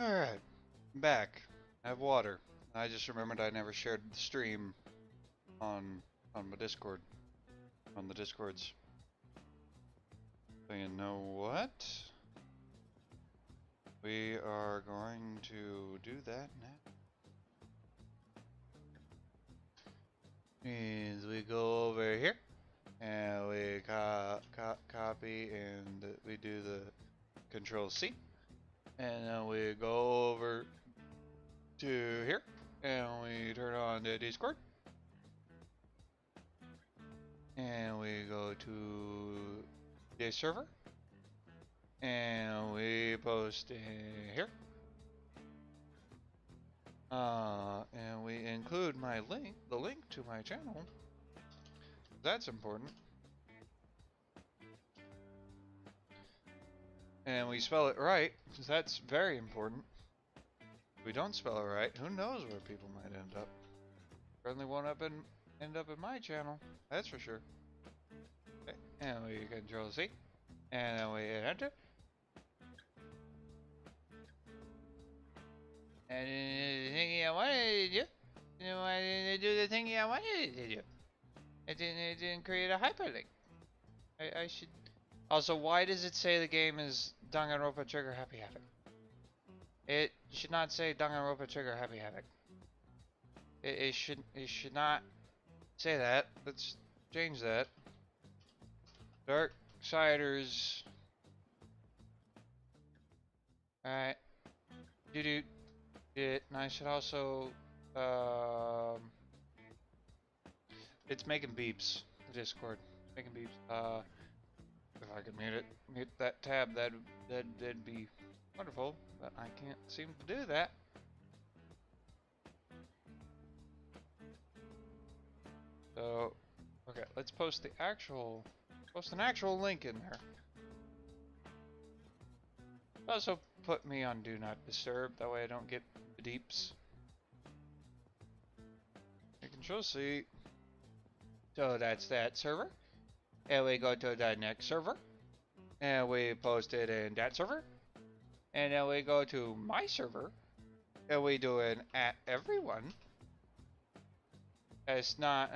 Alright, I'm back. I have water. I just remembered I never shared the stream on my Discord. On the Discords. So you know what? We are going to do that now. Means we go over here and we copy and we do the Control C, and then we go over to here and we turn on the Discord, and we go to the server and we post in here. And we include my link, the link to my channel. That's important. And we spell it right, because that's very important. If we don't spell it right, who knows where people might end up. Certainly won't end up in my channel, that's for sure. Okay. And we Control C, and then we hit enter. And the thingy I wanted to do, I didn't do the thingy I wanted to do. It didn't create a hyperlink. I should. Also, why does it say the game is Danganronpa Trigger Happy Havoc? It should not say Danganronpa Trigger Happy Havoc. It should not say that. Let's change that. Darksiders. Alright. Do it. And I should also it's making beeps. The Discord. Making beeps. If I could mute that tab, that'd be wonderful, but I can't seem to do that. So, okay, let's post an actual link in there. Also, put me on Do Not Disturb, that way I don't get the deeps. Control C. So that's that server. And we go to the next server. And we post it in that server. And then we go to my server. And we do an at everyone. It's not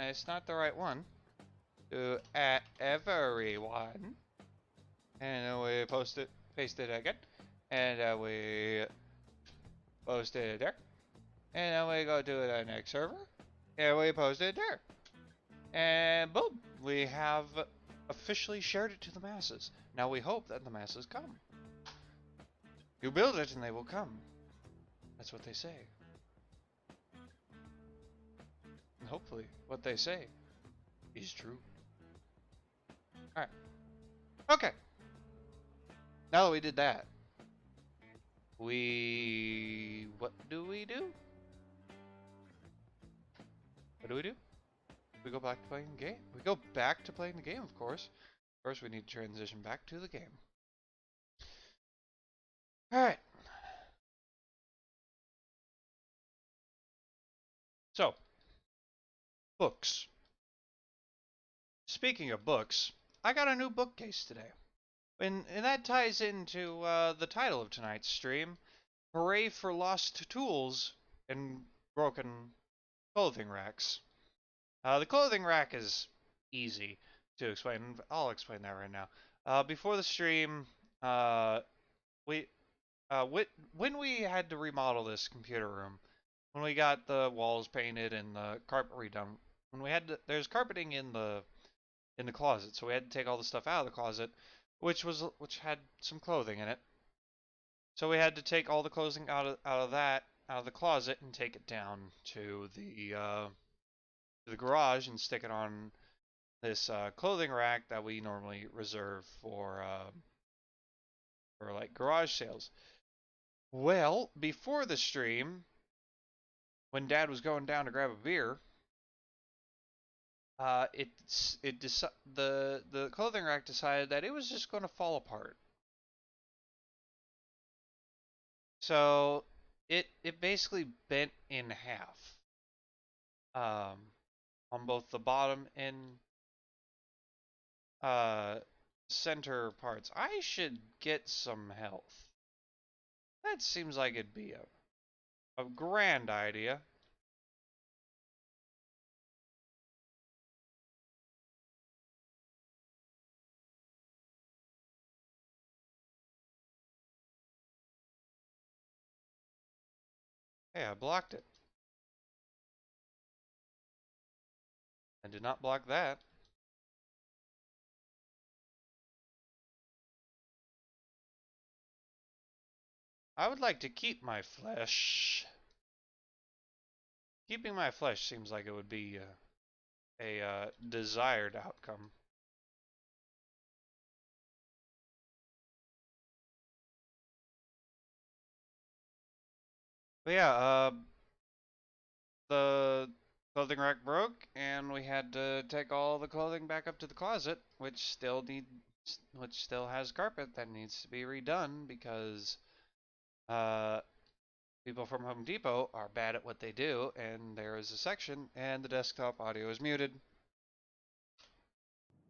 the right one. Do at everyone. And then we paste it again. And then we post it there. And then we go to the next server. And we post it there. And boom, we have officially shared it to the masses. Now we hope that the masses come. You build it and they will come. That's what they say. And hopefully what they say is true. Alright. Okay. Now that we did that, what do we do? What do we do? We go back to playing the game. We go back to playing the game, of course. First, we need to transition back to the game. Alright. So, books. Speaking of books, I got a new bookcase today. And that ties into the title of tonight's stream, Hooray for Lost Tools and Broken Clothing Racks. The clothing rack is easy to explain. I'll explain that right now. Before the stream, when we had to remodel this computer room, when we got the walls painted and the carpet redone, there's carpeting in the closet, so we had to take all the stuff out of the closet, which had some clothing in it. So we had to take all the clothing out of the closet and take it down to the garage and stick it on this clothing rack that we normally reserve for like garage sales. Well, before the stream, when Dad was going down to grab a beer, the clothing rack decided that it was just going to fall apart. So it basically bent in half. On both the bottom and center parts. I should get some health. That seems like it'd be a grand idea. Hey, I blocked it. I did not block that. I would like to keep my flesh. Keeping my flesh seems like it would be a desired outcome. But yeah, the clothing rack broke, and we had to take all the clothing back up to the closet, which still has carpet that needs to be redone because uh, people from Home Depot are bad at what they do, and there is a section, and the desktop audio is muted.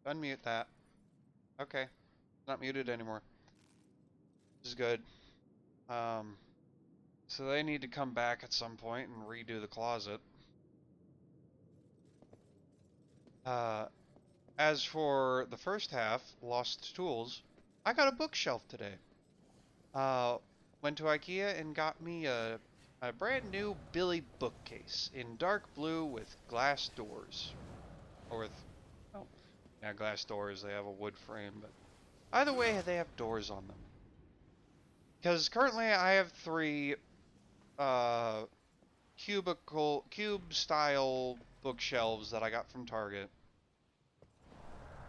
Unmute that. Okay, it's not muted anymore. This is good. So they need to come back at some point and redo the closet. As for the first half, Lost Tools, I got a bookshelf today. Uh, Went to IKEA and got me a brand new Billy bookcase in dark blue with glass doors. Or with, oh, yeah, glass doors. They have a wood frame, but either way, they have doors on them. Because currently I have 3 cube style bookshelves that I got from Target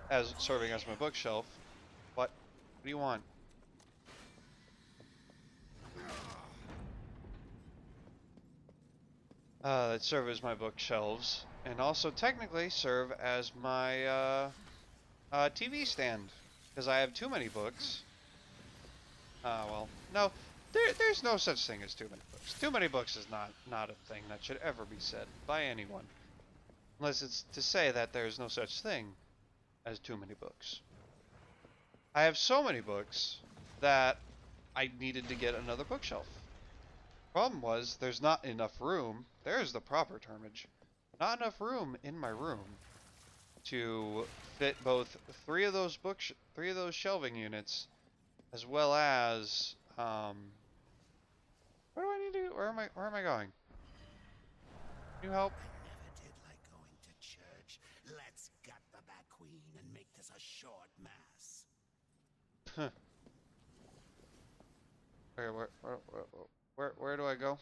as serving as my bookshelf. What do you want? That serve as my bookshelves and also technically serve as my TV stand because I have too many books. Well, no, there's no such thing as too many books. Too many books is not a thing that should ever be said by anyone, unless it's to say that there's no such thing as too many books. I have so many books that I needed to get another bookshelf. Problem was, there's not enough room. There's the proper termage. Not enough room in my room to fit both 3 of those shelving units, as well as where do I need to? Where am I going? Can you help? I never did like going to church. Let's gut the Bat Queen and make this a short mass. Huh. Okay, where do I go?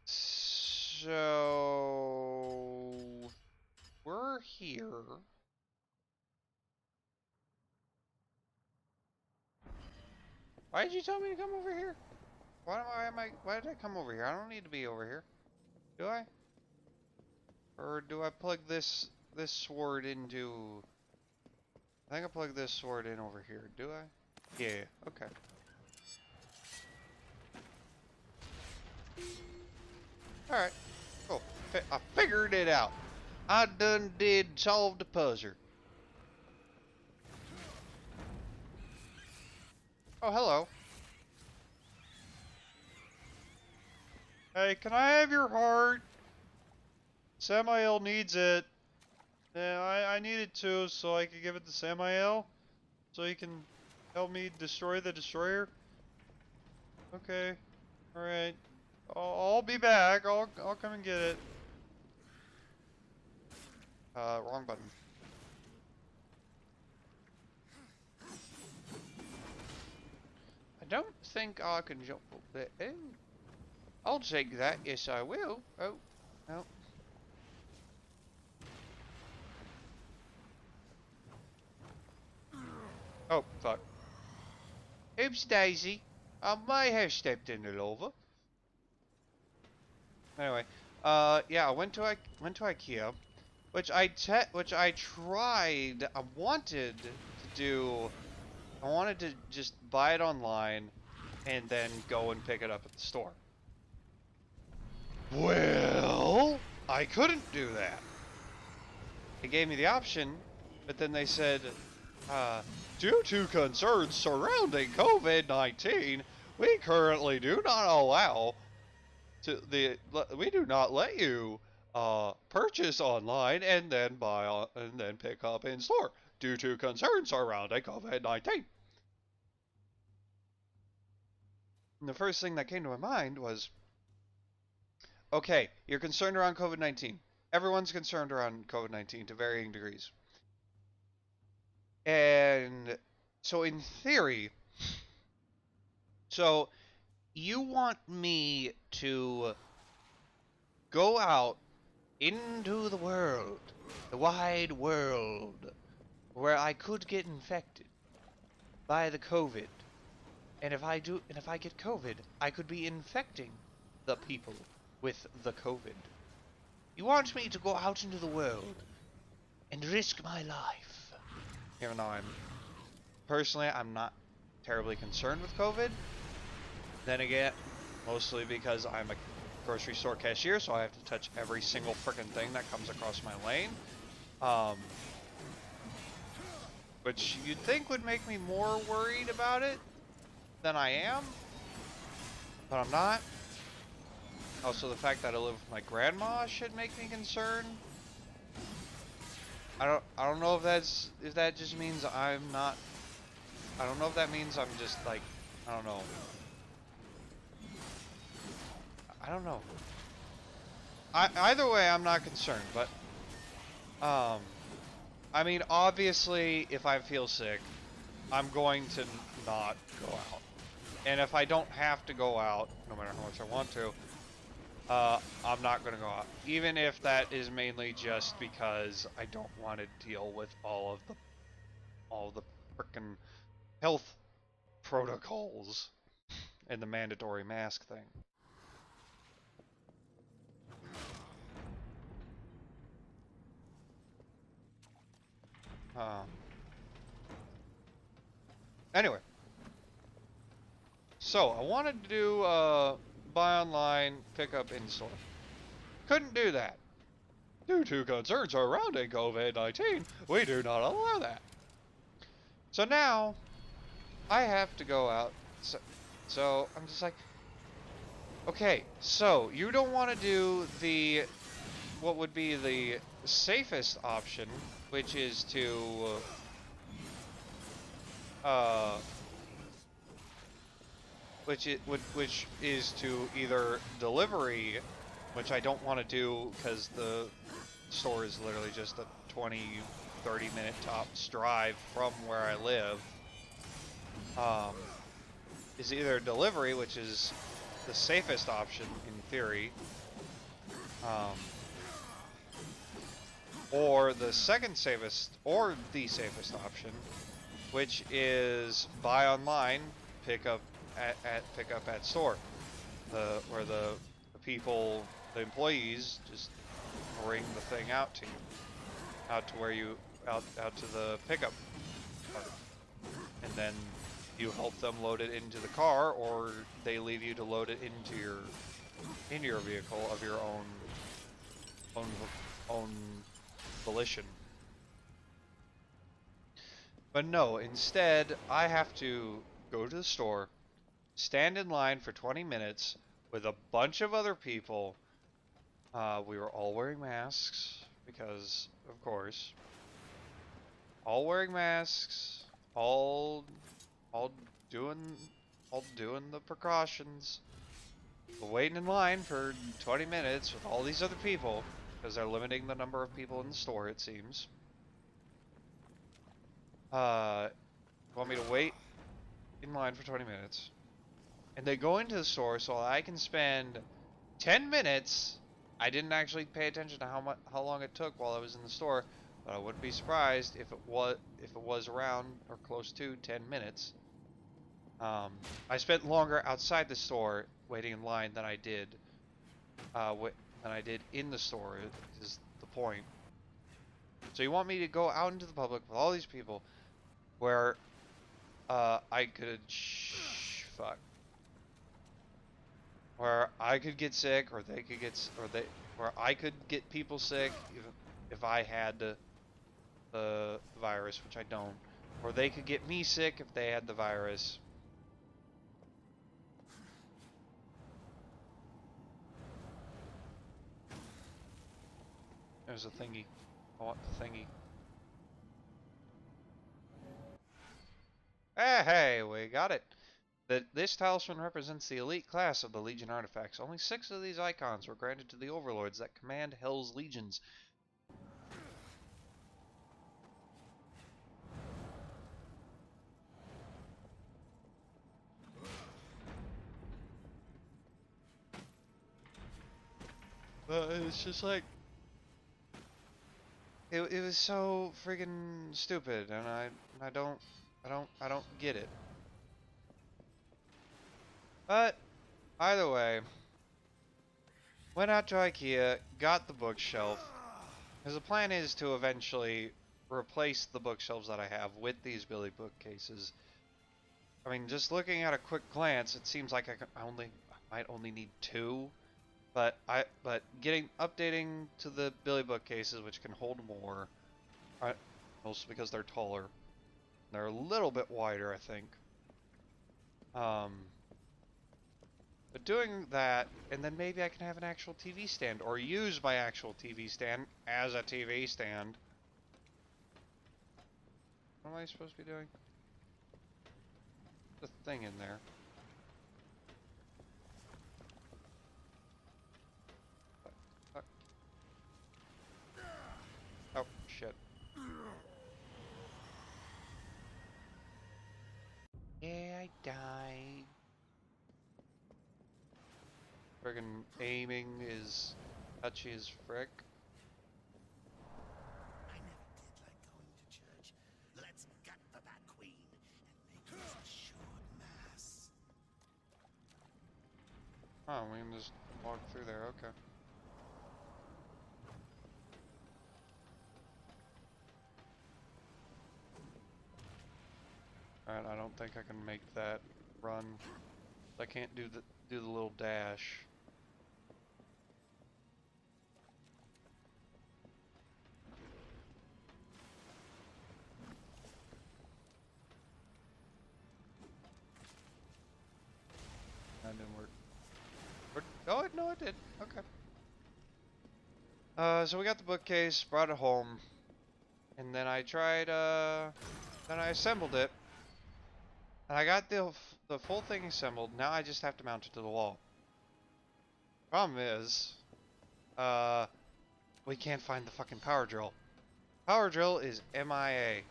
So we're here. Why did you tell me to come over here? Why did I come over here? I don't need to be over here. Do I? Or do I plug this sword into... I think I plug this sword in over here. Do I? Yeah, okay. Alright, cool. I figured it out. I done did solve the puzzle. Oh, hello. Hey, can I have your heart? Samael needs it. Yeah, I need it too, so I can give it to Samael. So he can help me destroy the destroyer. Okay. Alright. I'll be back. I'll come and get it. Wrong button. I don't think I can jump up there. Oh. I'll take that. Yes, I will. Oh. No. Oh, fuck. Oops, Daisy. I may have stepped in the lava. Anyway, yeah, I went to IKEA, which I tried. I wanted to just buy it online, and then go and pick it up at the store. Well, I couldn't do that. They gave me the option, but then they said, Due to concerns surrounding COVID-19, we currently do not allow we do not let you purchase online and then and then pick up in store due to concerns surrounding COVID-19. And the first thing that came to my mind was, okay, you're concerned around COVID-19. Everyone's concerned around COVID-19 to varying degrees. And so in theory, so you want me to go out into the world, the wide world, where I could get infected by the COVID. And if I get COVID, I could be infecting the people with the COVID. You want me to go out into the world and risk my life. Even though I'm not terribly concerned with COVID. Then again, mostly because I'm a grocery store cashier, so I have to touch every single frickin' thing that comes across my lane. Which you'd think would make me more worried about it than I am, but I'm not. Also, the fact that I live with my grandma should make me concerned. I don't know if that just means I'm not. I don't know if that means I'm just like, I don't know. I don't know. Either way, I'm not concerned, but I mean, obviously, if I feel sick, I'm going to not go out. And if I don't have to go out, no matter how much I want to, I'm not going to go out. Even if that is mainly just because I don't want to deal with all of the frickin' health protocols and the mandatory mask thing. Anyway. So, I wanted to do buy online, pick up in store. Couldn't do that. Due to concerns surrounding COVID-19, we do not allow that. So now, I have to go out. So I'm just like, okay, so you don't want to do what would be the safest option, which is to, which is to either delivery, which I don't want to do because the store is literally just a 20-30 minute tops drive from where I live. Is either delivery, which is the safest option in theory, or the safest option, which is buy online, pick up at store, where the employees just bring the thing out to you, out to the pickup part, and then you help them load it into the car, or they leave you to load it into your vehicle of your own volition. But no, instead I have to go to the store, stand in line for 20 minutes with a bunch of other people. We were all wearing masks because, of course, all wearing masks, all doing the precautions, waiting in line for 20 minutes with all these other people because they're limiting the number of people in the store, it seems. Want me to wait in line for 20 minutes, and they go into the store so I can spend 10 minutes. I didn't actually pay attention to how long it took while I was in the store, but I wouldn't be surprised if it was around or close to 10 minutes. I spent longer outside the store waiting in line than I did in the store, is the point. So you want me to go out into the public with all these people where I could where I could get sick, or they could where I could get people sick if I had the virus, which I don't. Or they could get me sick if they had the virus. There's a thingy. I want the thingy. Hey, we got it. This talisman represents the elite class of the Legion artifacts. Only 6 of these icons were granted to the overlords that command Hell's legions. It's just like it was so friggin' stupid, and I don't get it. But either way, went out to IKEA, got the bookshelf. Because the plan is to eventually replace the bookshelves that I have with these Billy bookcases. I mean, just looking at a quick glance, it seems like I might only need 2. But updating to the Billy bookcases, which can hold more, mostly because they're taller. They're a little bit wider, I think. But doing that, and then maybe I can have an actual TV stand, or use my actual TV stand as a TV stand. What am I supposed to be doing? The thing in there. Oh, shit. Yeah, I died. Friggin' aiming is touchy as frick. I never did like going to church. Let's gut the Bat Queen and make this a short mass. Oh, we can just walk through there, okay. Alright, I don't think I can make that run. I can't do the little dash. That didn't work. Oh, no, it did. Okay. So we got the bookcase, brought it home, and then I tried, then I assembled it, and I got the full thing assembled. Now I just have to mount it to the wall. Problem is, we can't find the fucking power drill. Power drill is MIA,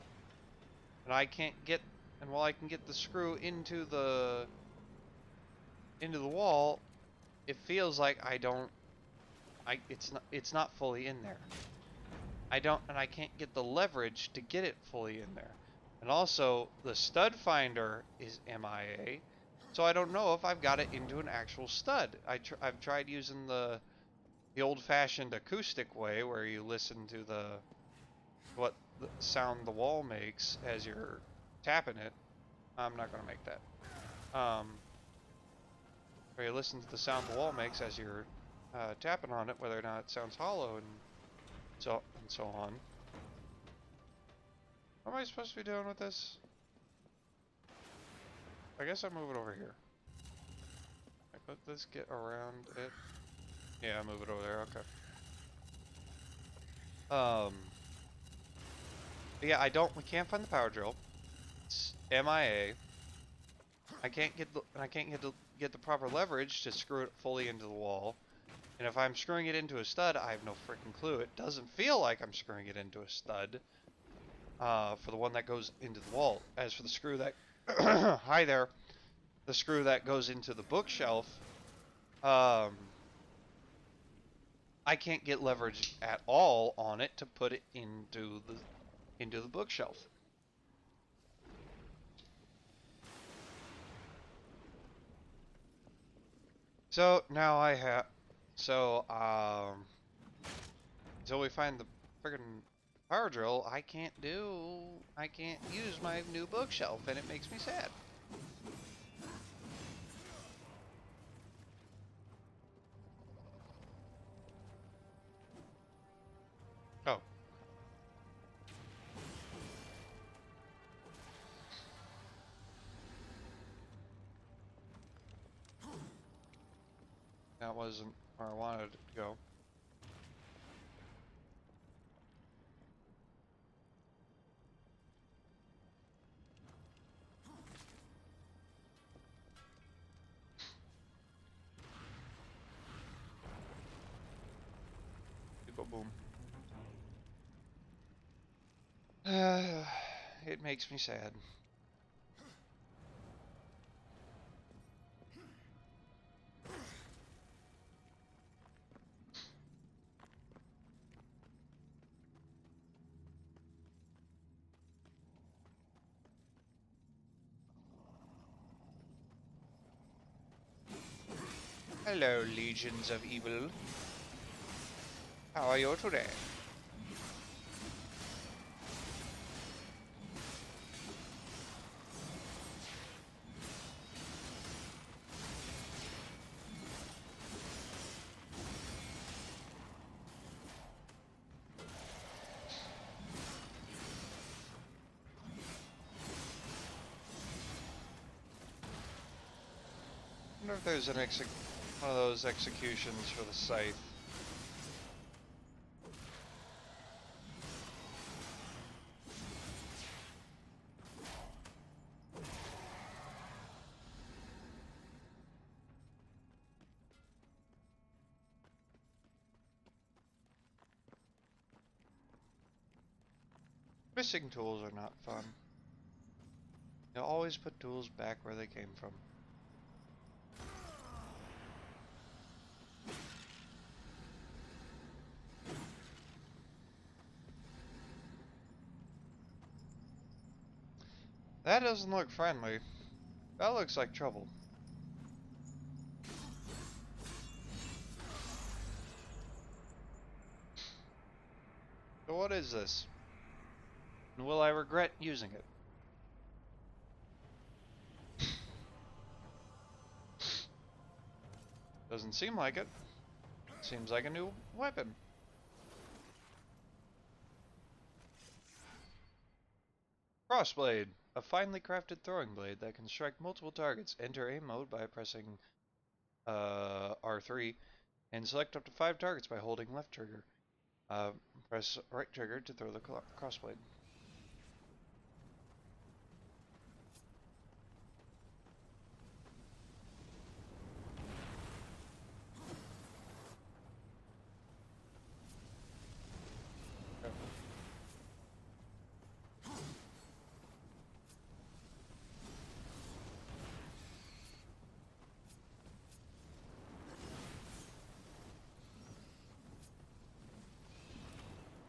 and I can't get, and while I can get the screw into the wall, it feels like it's not fully in there. I can't get the leverage to get it fully in there. And also, the stud finder is MIA, so I don't know if I've got it into an actual stud. I've tried using the old-fashioned acoustic way, where you listen to what the sound the wall makes as you're tapping it. I'm not gonna make that. Where you listen to the sound the wall makes as you're tapping on it, whether or not it sounds hollow, and so on. What am I supposed to be doing with this? I guess I move it over here. Like, let this get around it. Yeah, move it over there. Okay. Yeah, we can't find the power drill. It's MIA. I can't get the proper leverage to screw it fully into the wall. And if I'm screwing it into a stud, I have no freaking clue. It doesn't feel like I'm screwing it into a stud. For the one that goes into the wall. As for the screw that hi there, the screw that goes into the bookshelf, I can't get leverage at all on it to put it into the bookshelf. So now I have until we find the friggin' power drill, I can't use my new bookshelf, and it makes me sad. Oh. That wasn't where I wanted it to go. Boom. It makes me sad. Hello, legions of evil. How are you today? I wonder if there's one of those executions for the scythe. Missing tools are not fun. You always put tools back where they came from. That doesn't look friendly. That looks like trouble. So what is this? And will I regret using it? Doesn't seem like it. Seems like a new weapon. Crossblade. A finely crafted throwing blade that can strike multiple targets. Enter aim mode by pressing R3 and select up to 5 targets by holding left trigger. Press right trigger to throw the crossblade.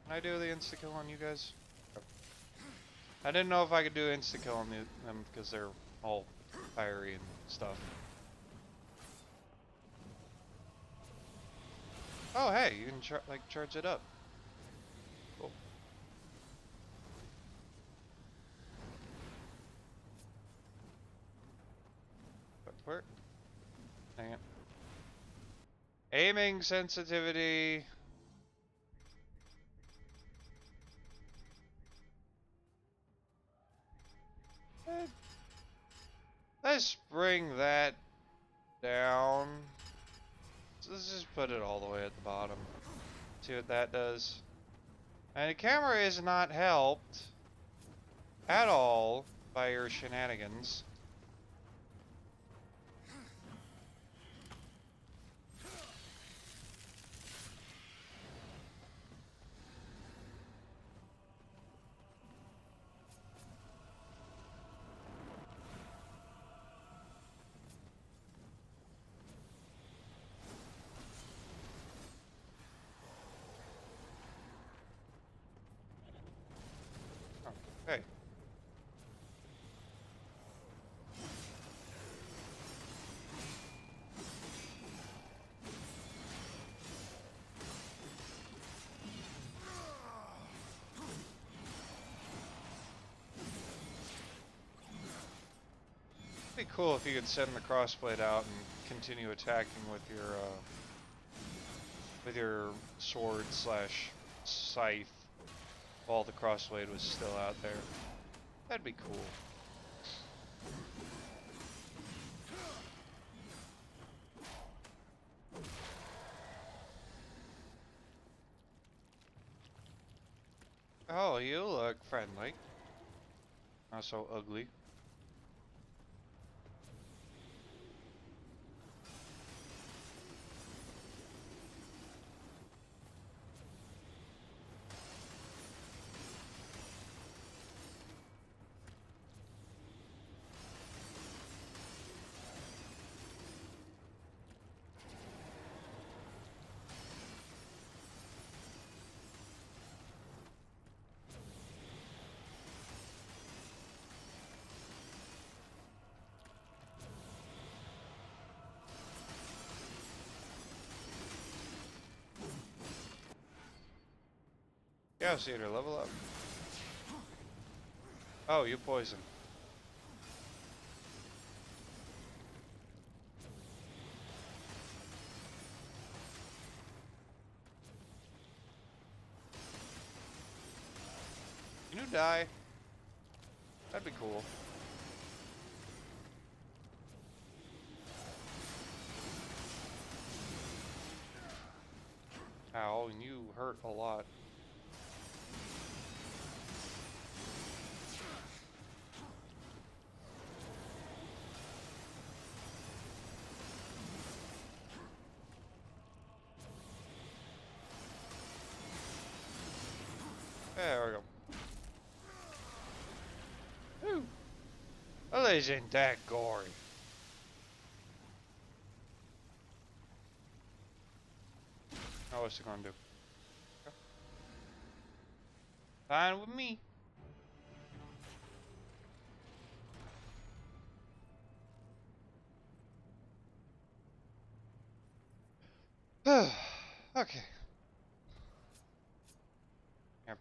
Can I do the insta-kill on you guys? I didn't know if I could do insta-kill on them because they're all fiery and stuff. Oh hey, you can charge it up. Cool. Where? Dang it. Aiming sensitivity. Let's bring that down. So let's just put it all the way at the bottom. See what that does. And the camera is not helped at all by your shenanigans. Okay. It'd be cool if you could send the crossblade out and continue attacking with your sword slash scythe while the crossblade was still out there. That'd be cool. Oh, you look friendly. Not so ugly. Yeah, Cedar, level up. Oh, you poison. Can you die? That'd be cool. Ow, and you hurt a lot. There we go. Woo! Well, isn't that gory? Now what's it gonna do? Okay. Fine with me. Okay. Yep.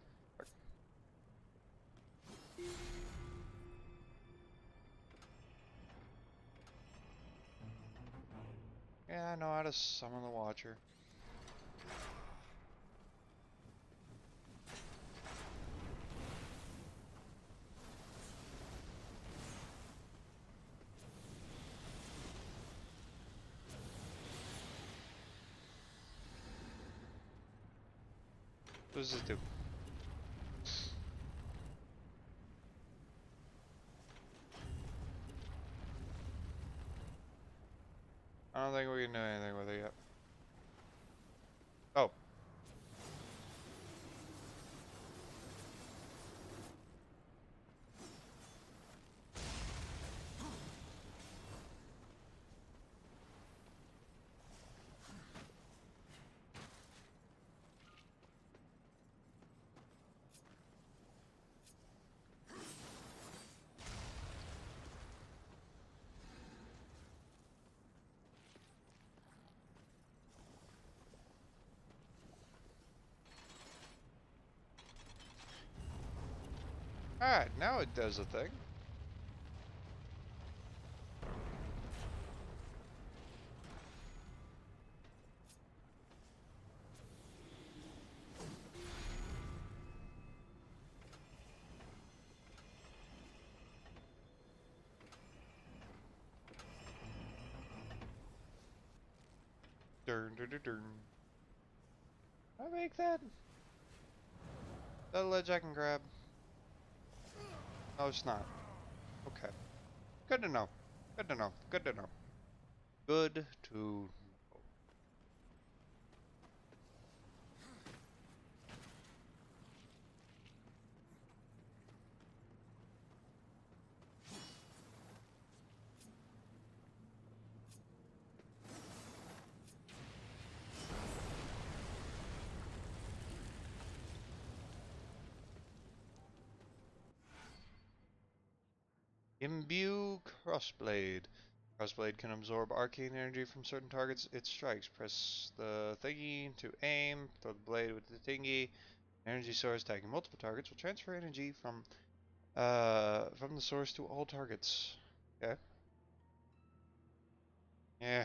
Yeah, I know how to summon the Watcher. What does this do? I don't think we can do anything with it yet. Oh. Alright, now it does a thing. Dun, dun, dun, dun. I make that? That a ledge I can grab? No, it's not. Okay. Good to know. Good to know. Good to know. Good to know. Imbue Crossblade. Crossblade can absorb arcane energy from certain targets it strikes. Press the thingy to aim. Throw the blade with the thingy. Energy source tagging multiple targets will transfer energy from the source to all targets. Okay. Yeah.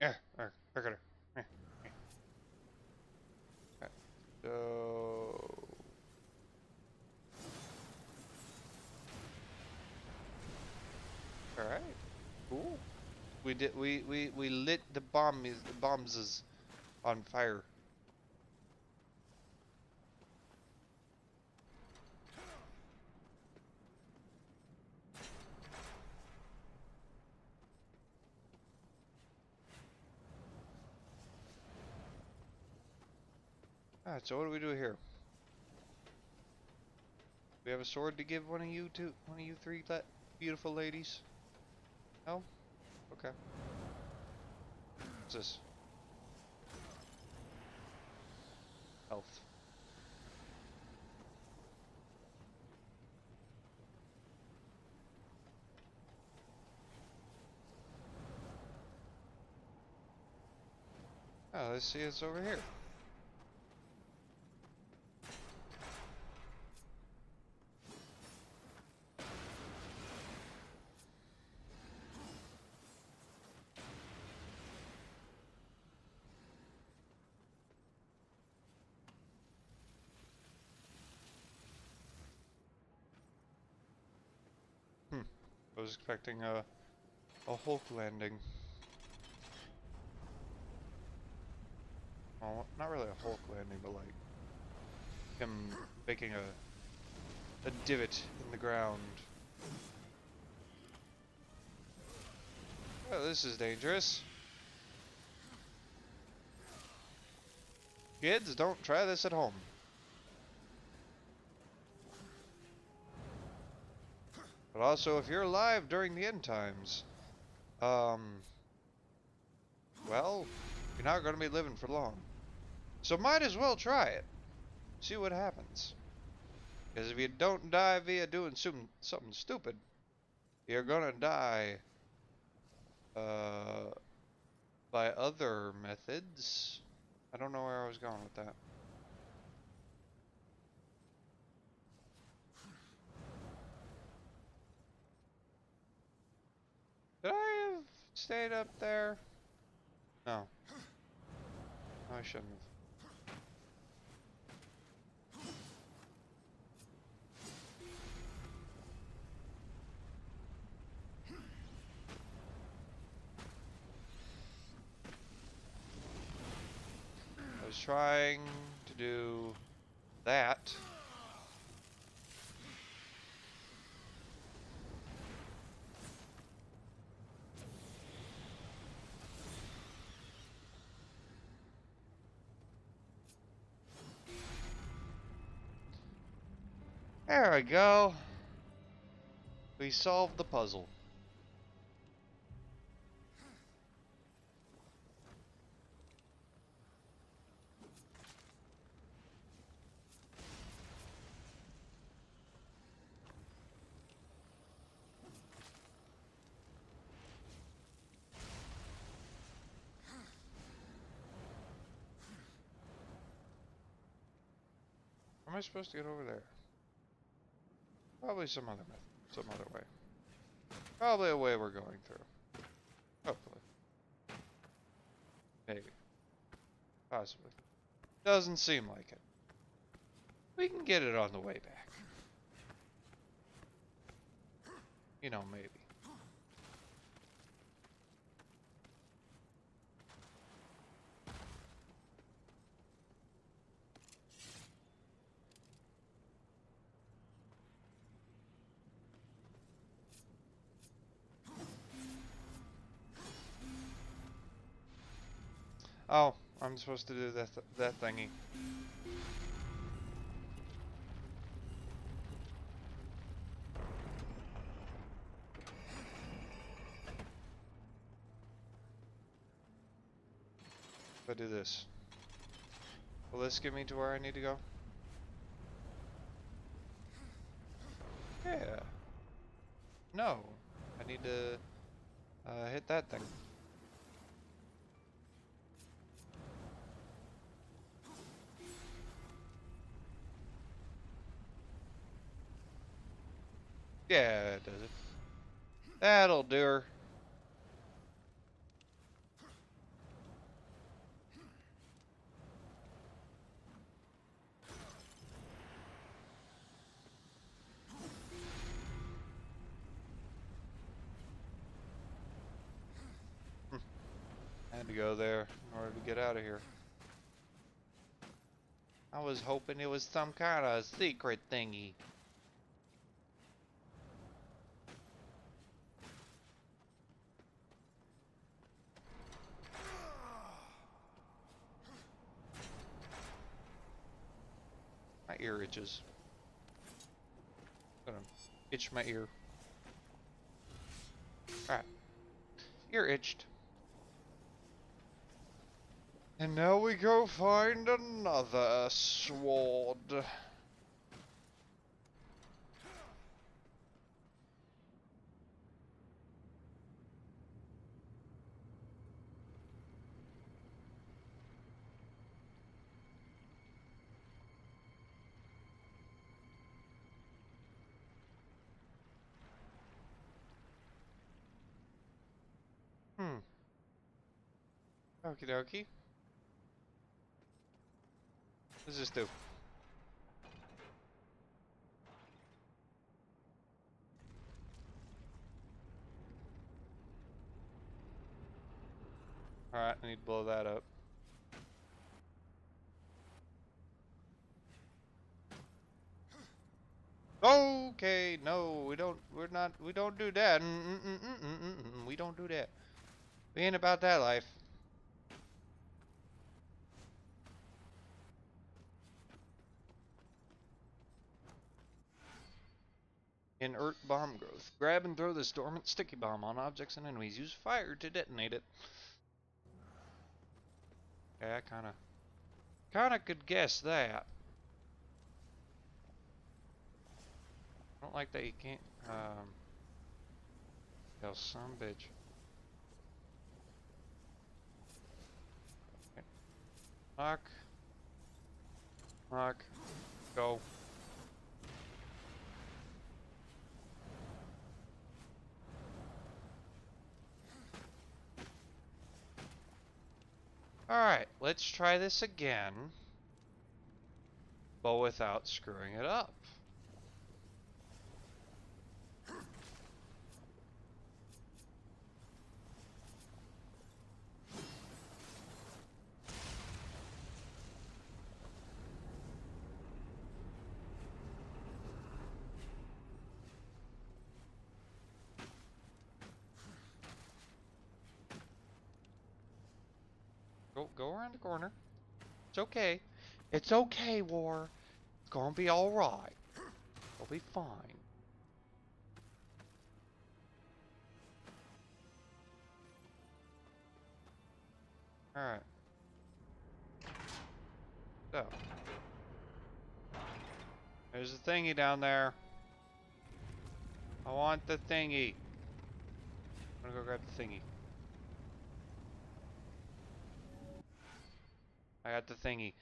Yeah. Look at her. Yeah. Okay. So. All right. Cool. We lit the bombs on fire. Alright, so what do we do here? We have a sword to give one of you three beautiful ladies? No? Okay. What's this? Health. Oh, let's see, it's over here. I was expecting a Hulk landing. Well, not really a Hulk landing, but like him making a divot in the ground. Oh, this is dangerous. Kids, don't try this at home. But also, if you're alive during the end times, well, you're not going to be living for long. So might as well try it. See what happens. Because if you don't die via doing something stupid, you're going to die by other methods. I don't know where I was going with that. Could I have stayed up there? No. No, I shouldn't have. I was trying to do that. There we go. We solved the puzzle. How am I supposed to get over there? Probably some other method, some other way. Probably a way we're going through. Hopefully. Maybe. Possibly. Doesn't seem like it. We can get it on the way back. You know, maybe. Oh, I'm supposed to do that thingy. If I do this, will this get me to where I need to go? Yeah. No, I need to hit that thing. Yeah, it does it. That'll do her. Had to go there in order to get out of here. I was hoping it was some kind of secret thingy. ear itches. Gonna itch my ear. Alright. Ear itched. And now we go find another sword. Okie dokie. What does this do? Alright, I need to blow that up. Okay, no, we don't do that. We don't do that. We ain't about that life. Inert bomb growth. Grab and throw this dormant sticky bomb on objects and enemies. Use fire to detonate it. Yeah, I kinda could guess that. I don't like that you can't, hell, some bitch. Okay. Knock, go. Alright, let's try this again, but without screwing it up. Go around the corner. It's okay. It's okay, War. It's gonna be alright. It'll be fine. Alright. So. There's a thingy down there. I want the thingy. I'm gonna go grab the thingy. I got the thingy.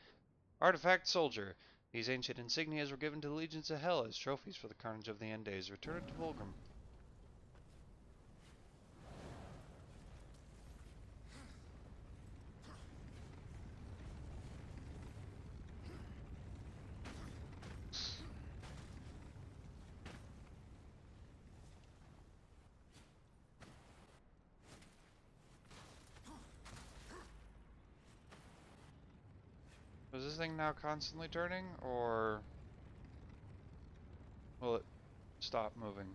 Artifact Soldier. These ancient insignias were given to the legions of Hell as trophies for the carnage of the end days. Return it to Volgrim. Is this thing now constantly turning, or will it stop moving?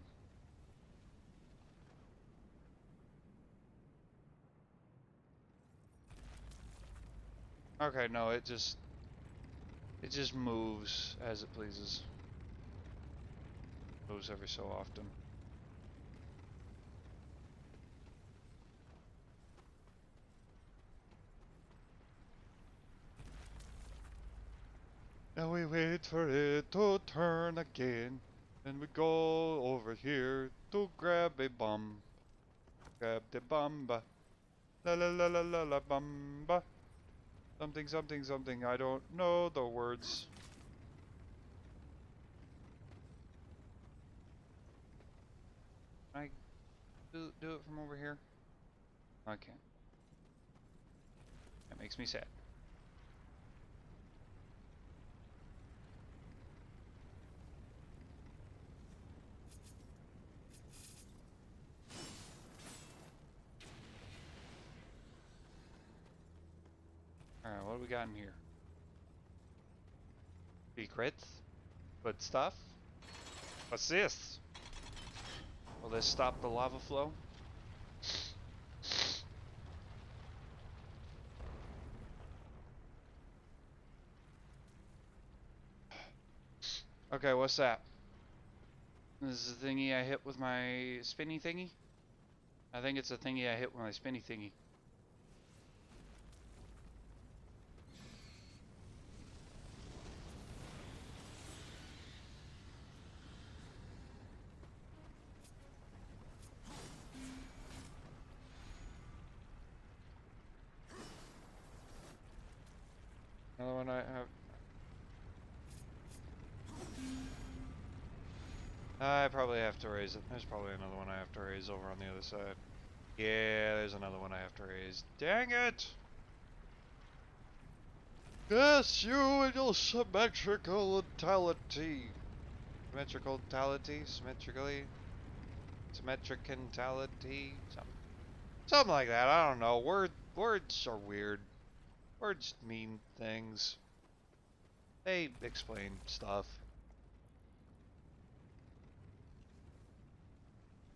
Okay, no, it just moves as it pleases. Moves every so often. Now we wait for it to turn again. And we go over here to grab a bomb. Grab the bomba. La la la la la la bomba. Something something something. I don't know the words. Can I do it from over here? I can't. That makes me sad. Alright, what do we got in here? Secrets? Good stuff? What's this? Will this stop the lava flow? Okay, what's that? This is the thingy I hit with my spinny thingy? I think it's the thingy I hit with my spinny thingy. Another one I have. I probably have to raise it. There's probably another one I have to raise over on the other side. Yeah, there's another one I have to raise. Dang it! Yes, you and your symmetricality. Symmetricality? Symmetrically? Symmetricantality? Something like that. I don't know. Words are weird. Words mean things. They explain stuff.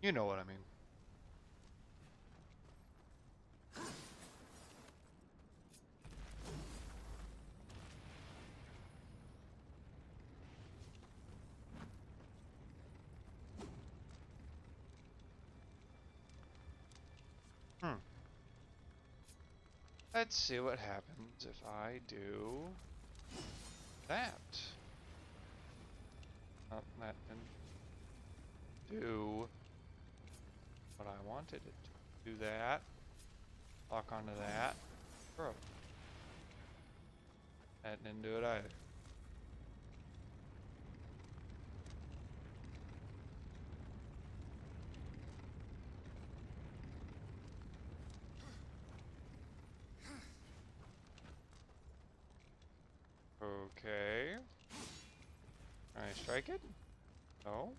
You know what I mean. Let's see what happens if I do that. Oh, that didn't do what I wanted it to. Do that. Lock onto that. Throw. That didn't do it either. Okay. Can I strike it? No.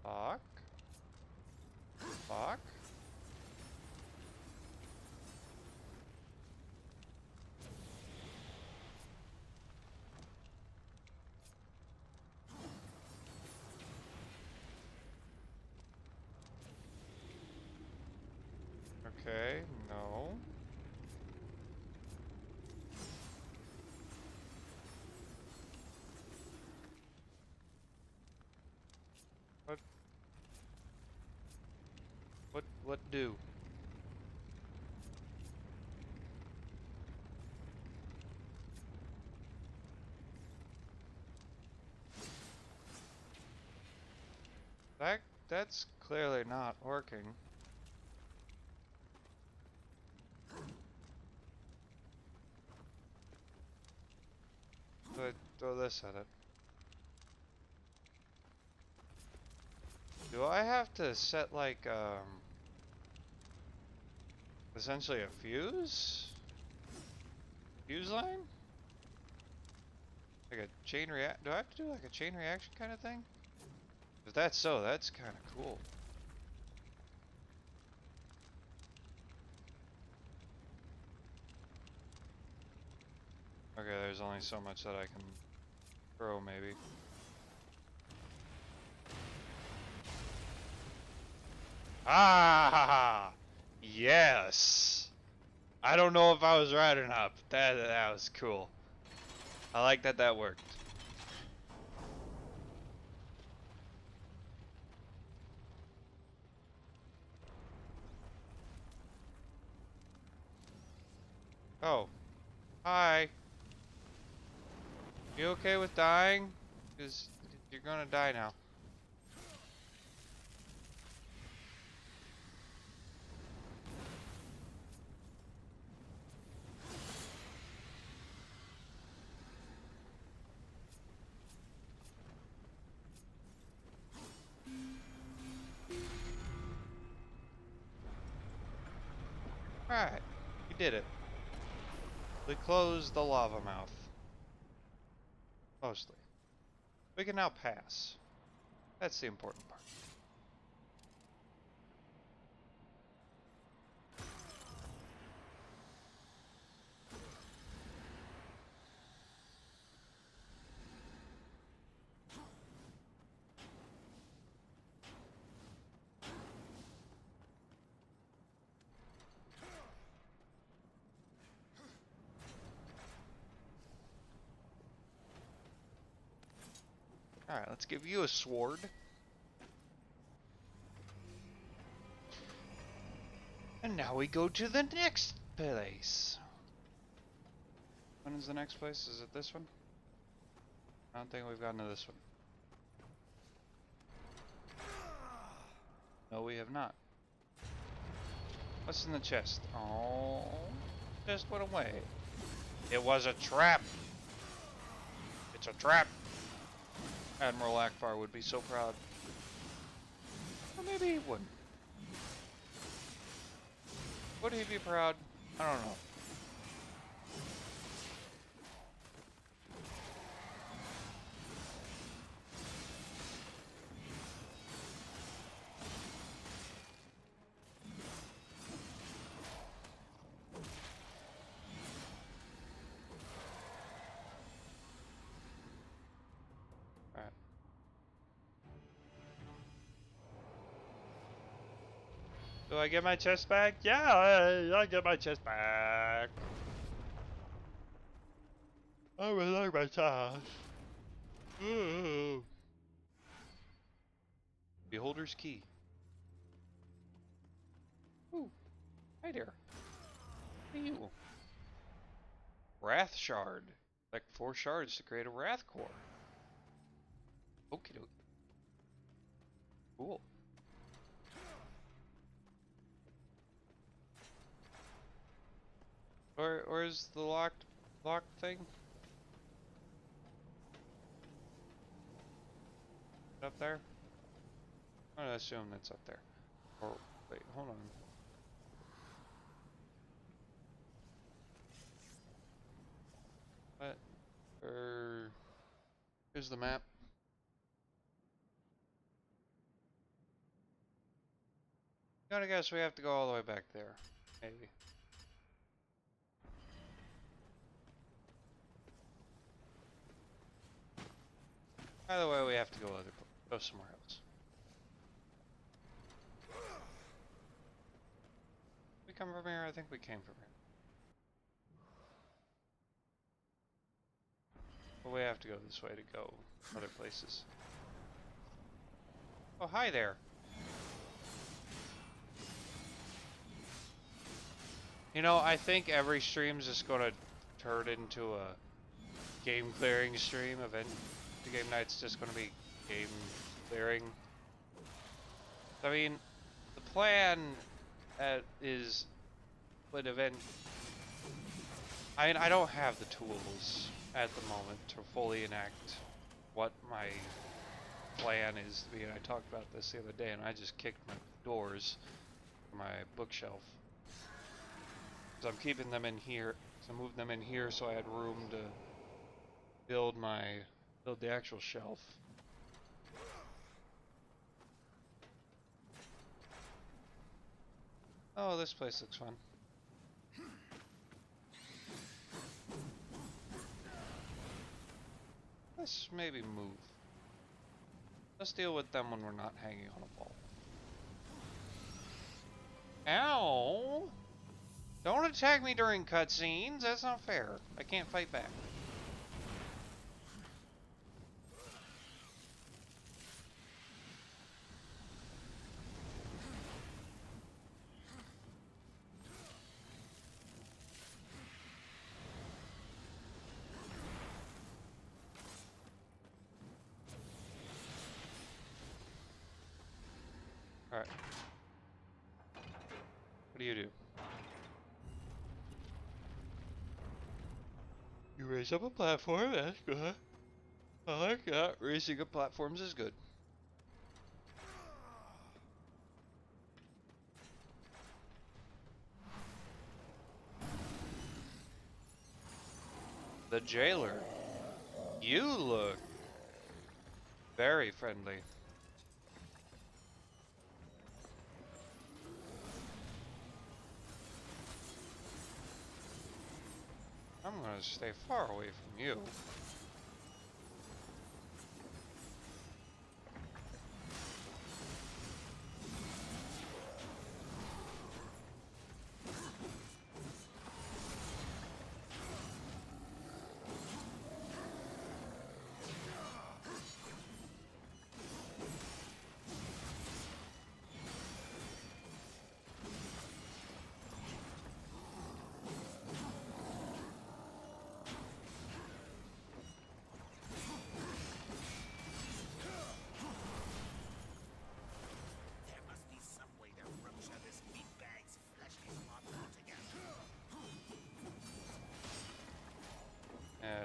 Fuck. Fuck. Okay, no. What? What do? That's clearly not working. So I throw this at it. Do I have to set like essentially a fuse? Fuse line? Like a chain react? Do I have to do like a chain reaction kind of thing? If that's so, that's kind of cool. Okay, there's only so much that I can throw, maybe. Ah! Yes! I don't know if I was right or not, but that was cool. I like that that worked. Oh. Hi. You okay with dying? Because you're gonna die now. Alright. We did it. We closed the lava mouth. Mostly. We can now pass. That's the important part. Alright, let's give you a sword. And now we go to the next place. When is the next place? Is it this one? I don't think we've gotten to this one. No, we have not. What's in the chest? Oh, chest went away. It was a trap. It's a trap. Admiral Akbar would be so proud. Or maybe he wouldn't. Would he be proud? I don't know. Alright. Do I get my chest back? Yeah, I get my chest back. I really like my chest. Ooh. Beholder's key. Ooh, hi there. Hey you. Wrath shard. Like 4 shards to create a wrath core. Okie dokie. Cool. Where's the locked thing? Up there? I'm gonna assume that's up there. Or wait, hold on. What? Here's the map. Gotta guess we have to go all the way back there. Maybe. Either way, we have to go somewhere else. We come from here? I think we came from here. But we have to go this way to go other places. Oh, hi there. You know, I think every stream's just gonna turn into a game clearing stream. The game night's just gonna be game clearing. I mean, the plan is an event. I don't have the tools at the moment to fully enact what my plan is to be. And I talked about this the other day, and I just kicked my doors for my bookshelf. So I'm keeping them in here. So I moved them in here so I had room to build the actual shelf. Oh, this place looks fun. Let's maybe move. Let's deal with them when we're not hanging on a ball. Ow! Don't attack me during cutscenes. That's not fair. I can't fight back. Alright. What do you do? You raise up a platform, that's good. I like that. Raising up platforms is good. The jailer. You look very friendly. I'm gonna stay far away from you.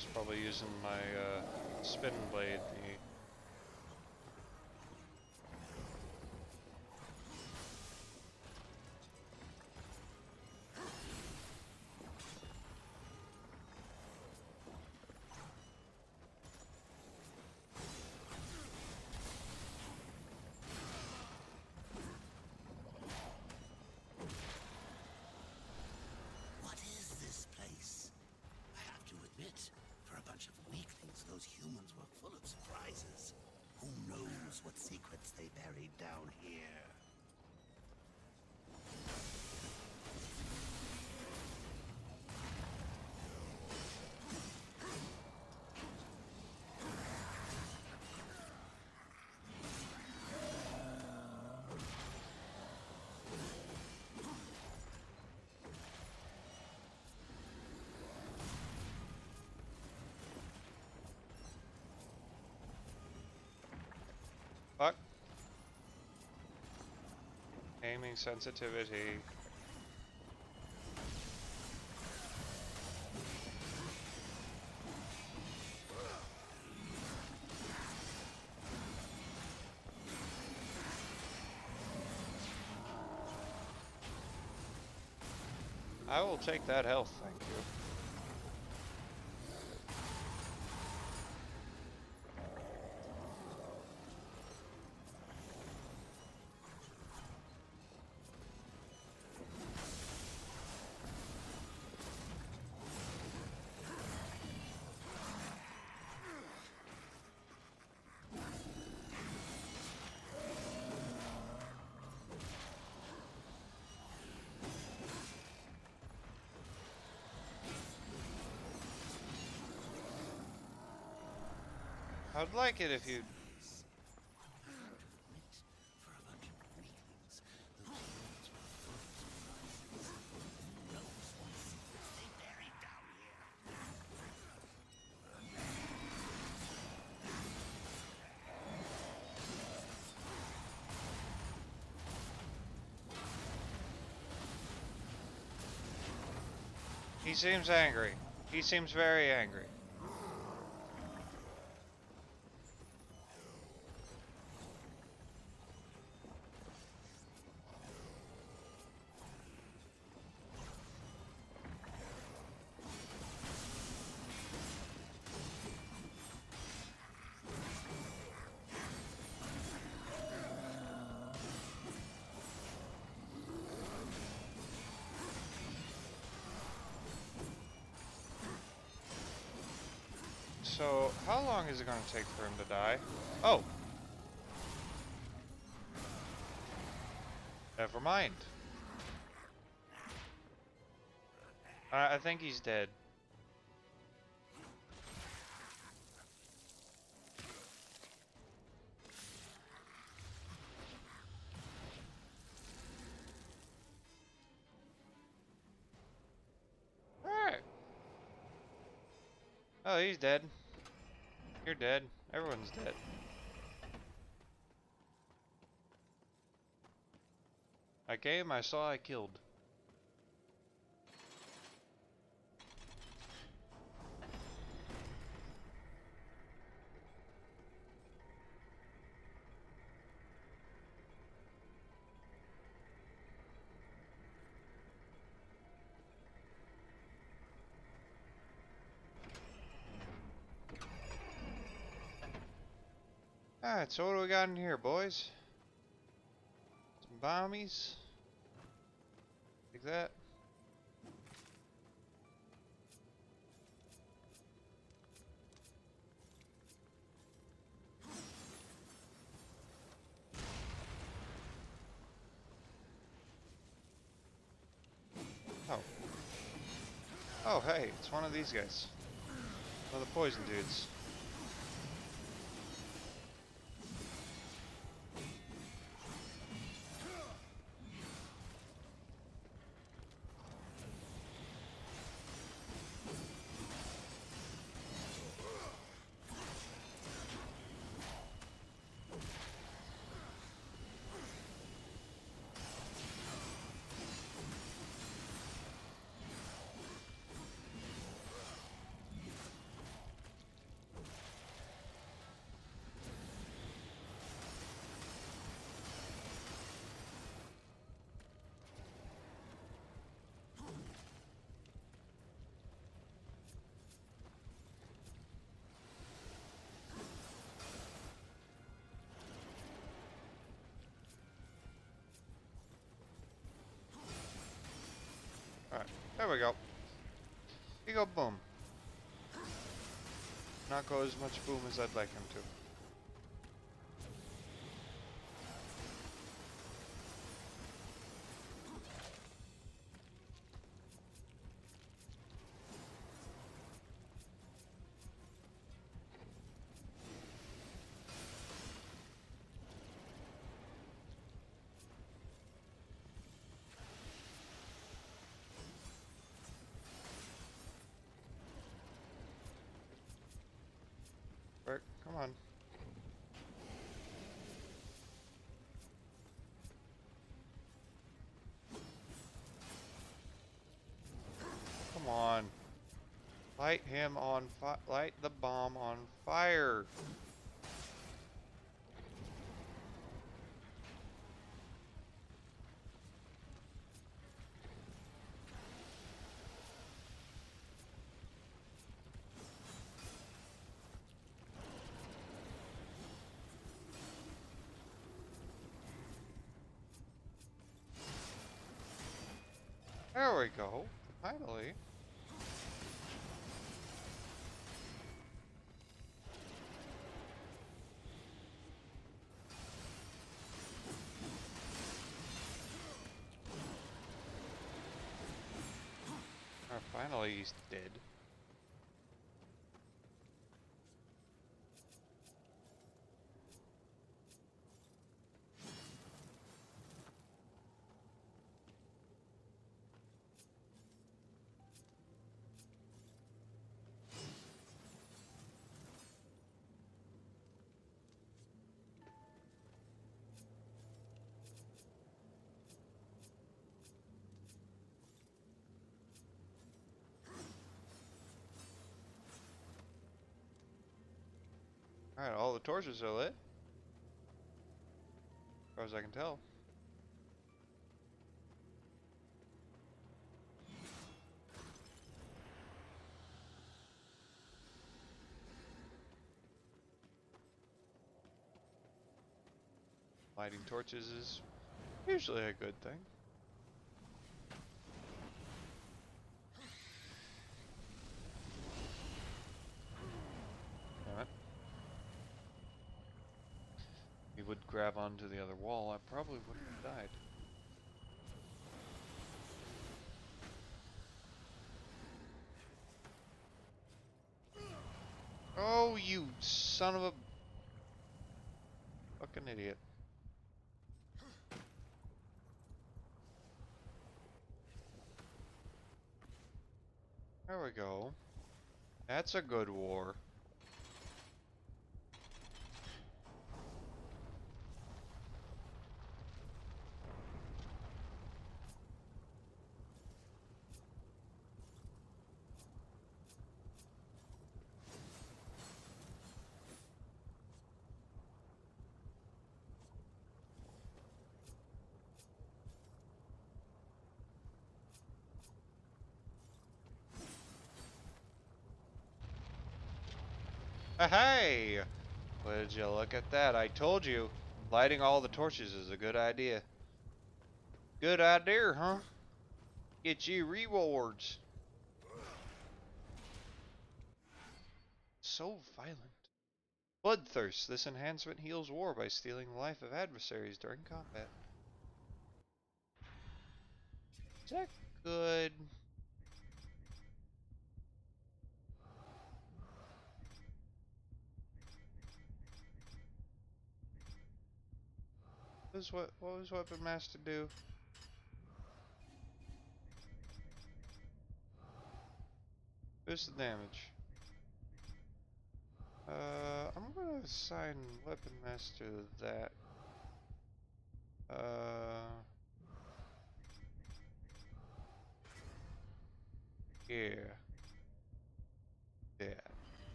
guy's probably using my spin blade thingy. What is this place? I have to admit, for a bunch of weaklings, those humans were full of surprises. Who knows what secrets they buried down here? Fuck. Aiming sensitivity. I will take that health, thank you. I'd like it if you... He seems angry. He seems very angry. So, how long is it going to take for him to die? Oh! Never mind. I think he's dead. Alright. Oh, he's dead. You're dead. Everyone's dead. I came, I saw, I killed. Alright, so what do we got in here, boys? Some bombies. Take that. Oh. Oh, hey, it's one of these guys. One of the poison dudes. There we go. Here you go, boom. Not go as much boom as I'd like him to. Work, come on. Come on. Light him on fire. Light the bomb on fire. There we go. Finally. Finally he's dead. Alright, all the torches are lit. As far as I can tell. Lighting torches is usually a good thing. Damn it. He would grab onto the other wall, I probably wouldn't have died. Oh, you son of a fucking idiot. There we go. That's a good war. Hey! Would you look at that? I told you, lighting all the torches is a good idea. Good idea, huh? Get you rewards. So violent. Bloodthirst. This enhancement heals war by stealing the life of adversaries during combat. Is that good? What was Weapon Master do? Where's the damage? I'm gonna assign Weapon Master that. Yeah. Yeah.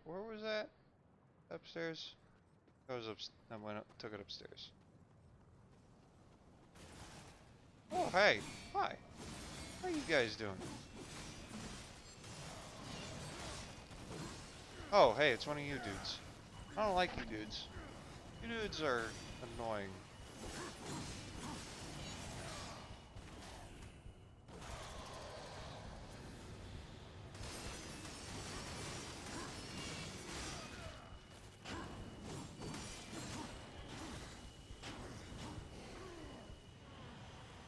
Where was that? Upstairs? I was up. I went up, took it upstairs. Oh, hey. Hi. How are you guys doing? Oh, hey, it's one of you dudes. I don't like you dudes. You dudes are annoying.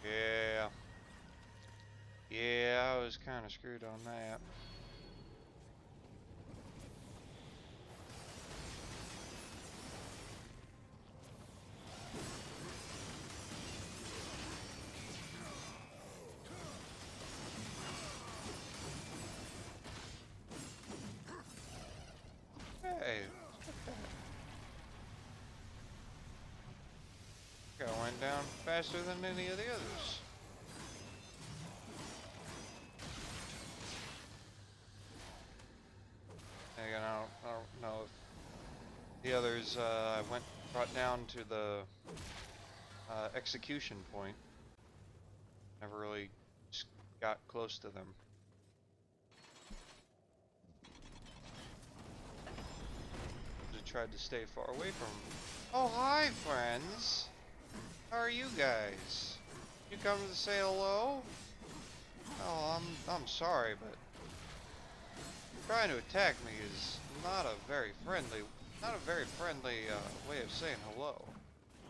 Yeah. Yeah, I was kind of screwed on that. Hey, I went down faster than any of the others. Again, I don't know if the others I brought down to the execution point. Never really got close to them. I tried to stay far away from them. Oh, hi, friends. How are you guys? You come to say hello? Oh, I'm sorry, but trying to attack me is not a very friendly way of saying hello.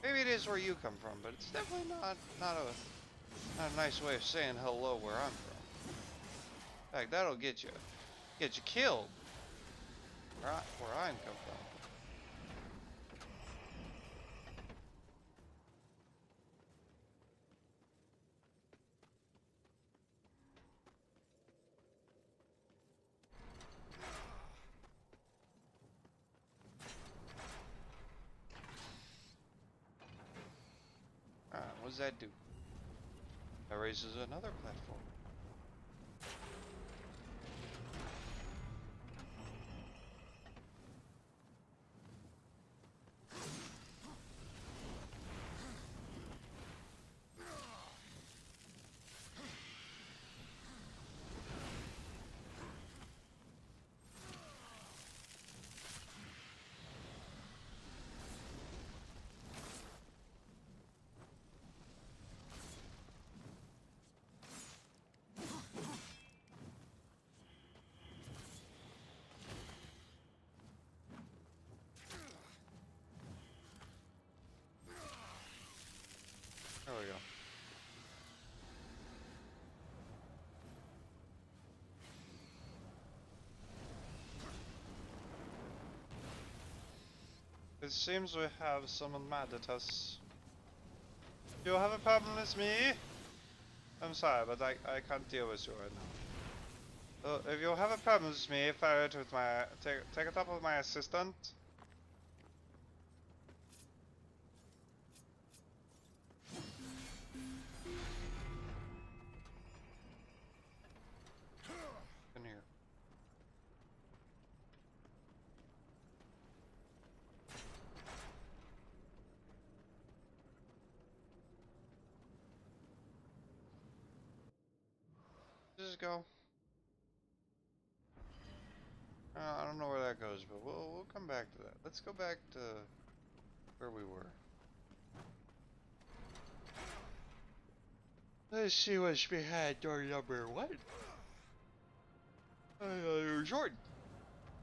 Maybe it is where you come from, but it's definitely not a nice way of saying hello where I'm from. In fact, that'll get you killed where I come from. What does that do? That raises another platform. There we go. It seems we have someone mad at us. Do you have a problem with me? I'm sorry, but I can't deal with you right now. So if you have a problem with me, fire it with my take it up with my assistant. In here. Just go. I don't know where that goes, but we'll come back to that. Let's go back to where we were. Let's see what's behind door number 1. Sword.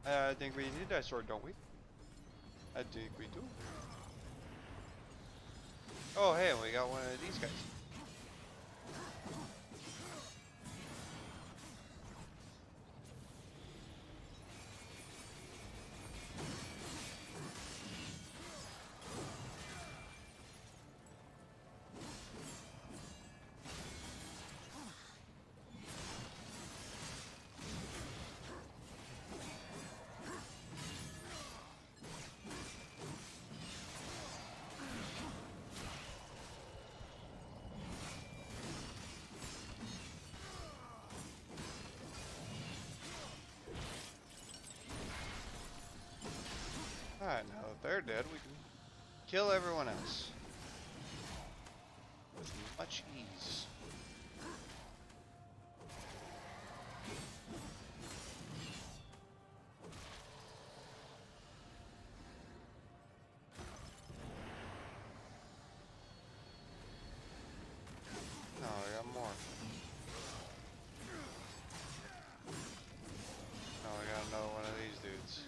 I think we need that sword, don't we? I think we do. Oh, hey, we got one of these guys. they're dead, we can kill everyone else with much ease. No, I got more. No, I got another one of these dudes.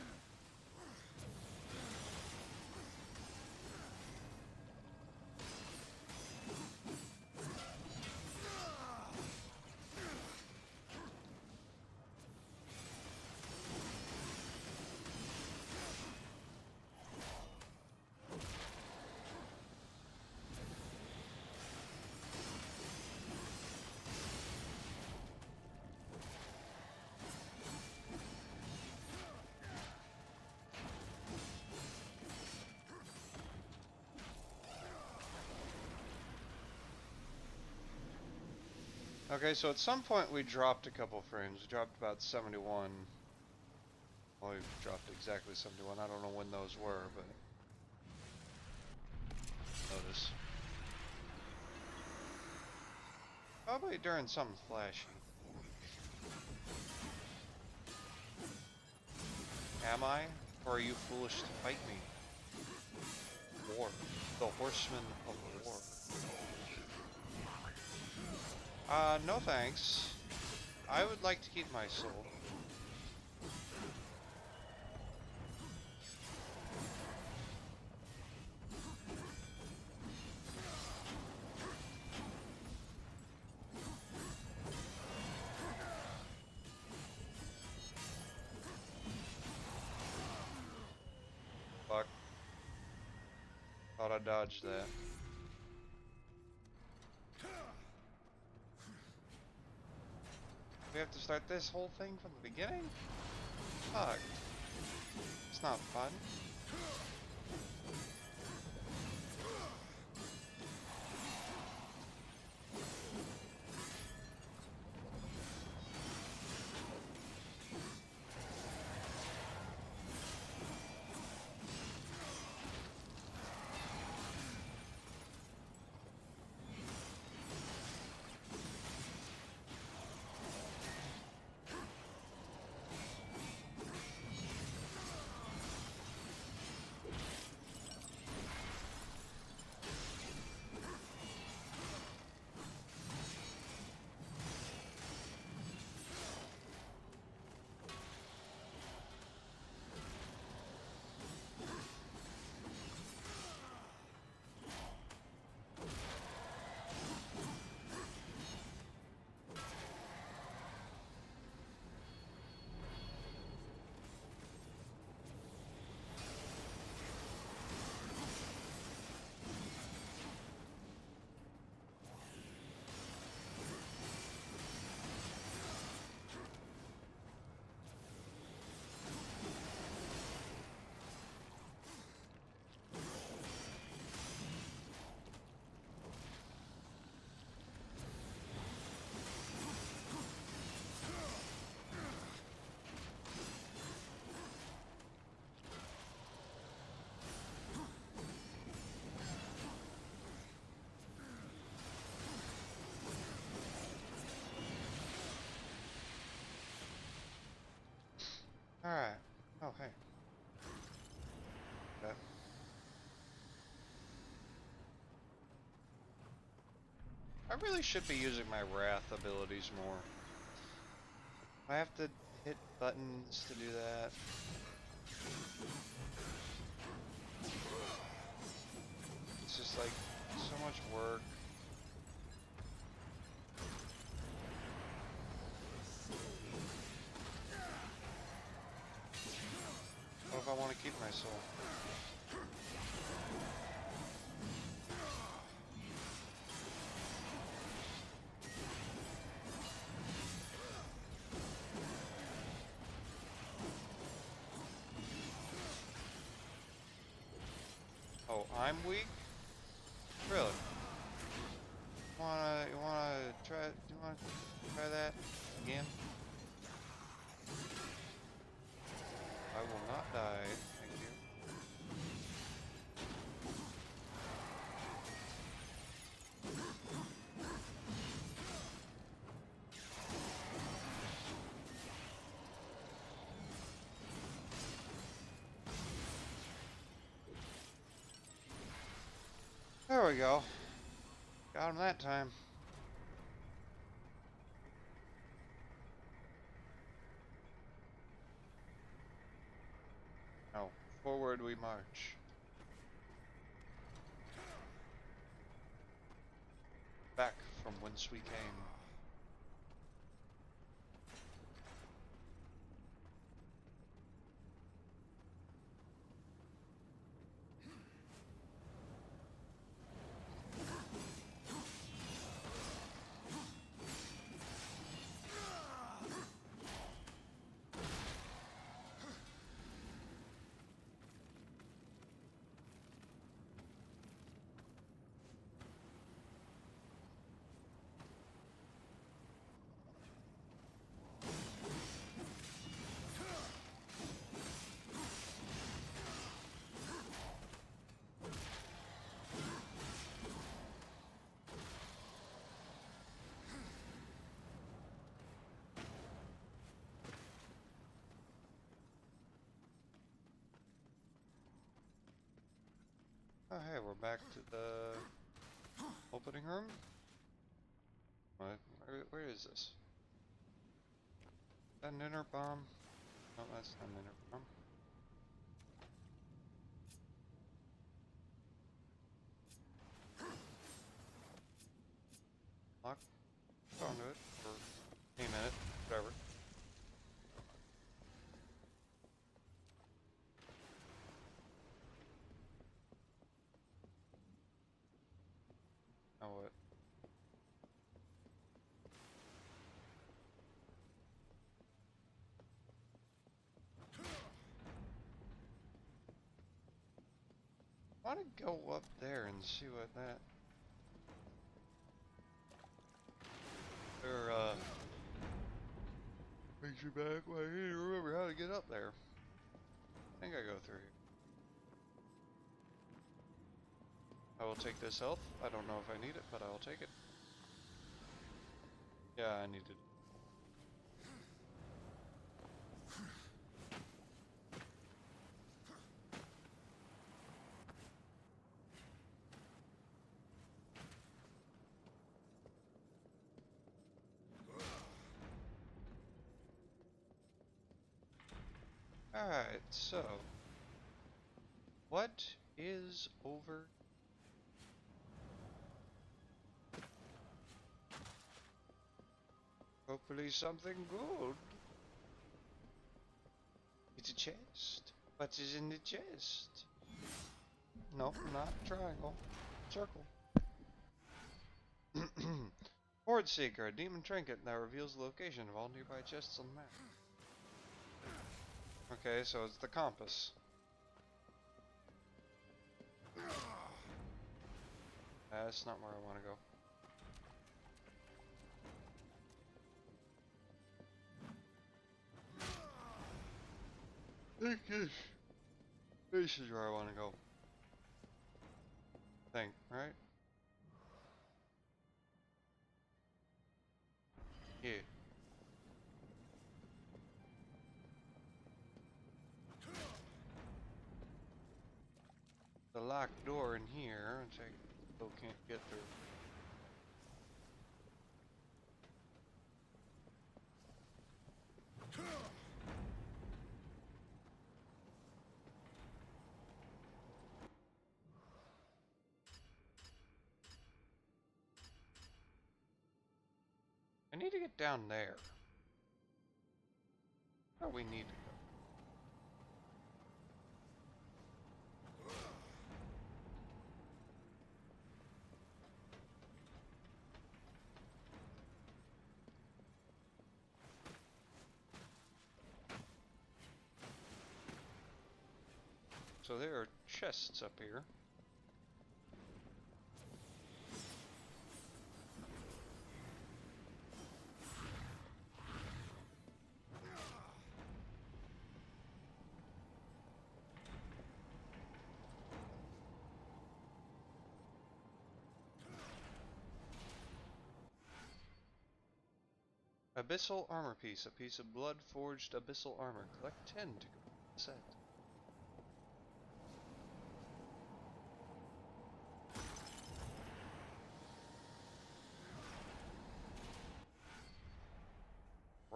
Okay, so at some point we dropped a couple frames. We dropped about 71. Well, we dropped exactly 71. I don't know when those were, but notice. Probably during something flashy. Am I? Or are you foolish to fight me? War. The horsemen of war. No thanks. I would like to keep my soul. Fuck. Thought I dodged that. We have to start this whole thing from the beginning? Fuck. It's not fun. Alright. Oh, hey. That. I really should be using my Wrath abilities more. I have to hit buttons to do that. It's just like so much work. What if I want to keep my soul? Oh, I'm weak? Really? You wanna try that again? I will not die, thank you. we go. Got him that time. Now, forward we march. Back from whence we came. Oh hey, we're back to the opening room? What? Where is this? Is that an inner bomb? No, that's not an inner bomb. Lock onto it for a minute, whatever. Now what? I want to go up there and see what that... There, brings you back. Well, I need to remember how to get up there. I think I go through here. I will take this health. I don't know if I need it, but I will take it. Yeah, I need it. Alright, so... What is over... Hopefully something good. It's a chest. What is in the chest? Nope, not triangle. Circle. Horde Seeker, a demon trinket that reveals the location of all nearby chests on the map. Okay, so it's the compass. That's not where I want to go. This is where I want to go. Thing, right? Yeah. The locked door in here, which I still can't get through. I need to get down there. Oh, we need to go. So there are chests up here. Abyssal armor piece, a piece of blood forged abyssal armor. Collect 10 to complete the set.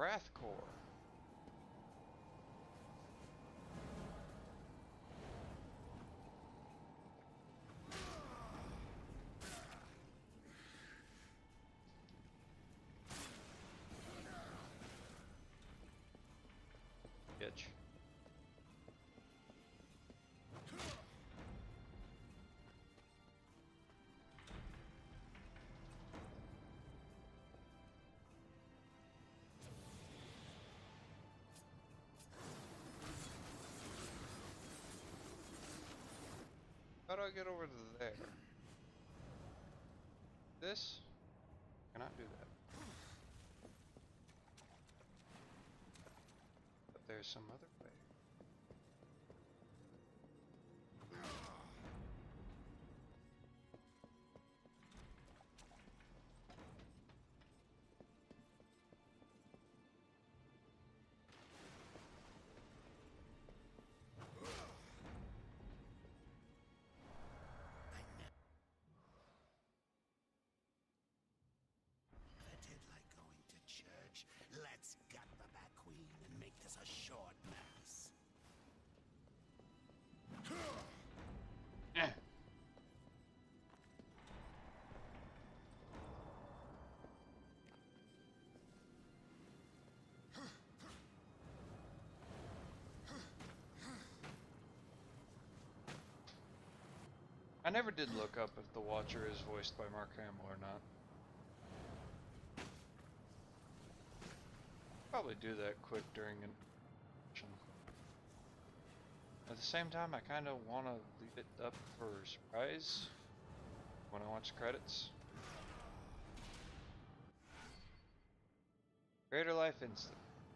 Wrath Core. Bitch. How do I get over to there? This? Cannot do that. But there's some other way. Did like going to church. Let's gut the Bat Queen and make this a short mass. Eh. I never did look up if the Watcher is voiced by Mark Hamill or not. Probably do that quick during an action. At the same time, I kind of want to leave it up for surprise when I watch credits. Greater Life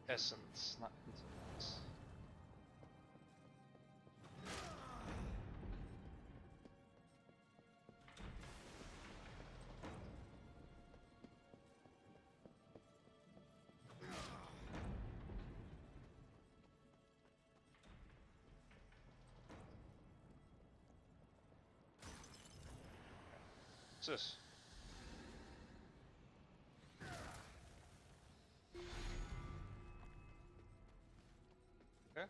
Essence, not Instance. What's this? Okay.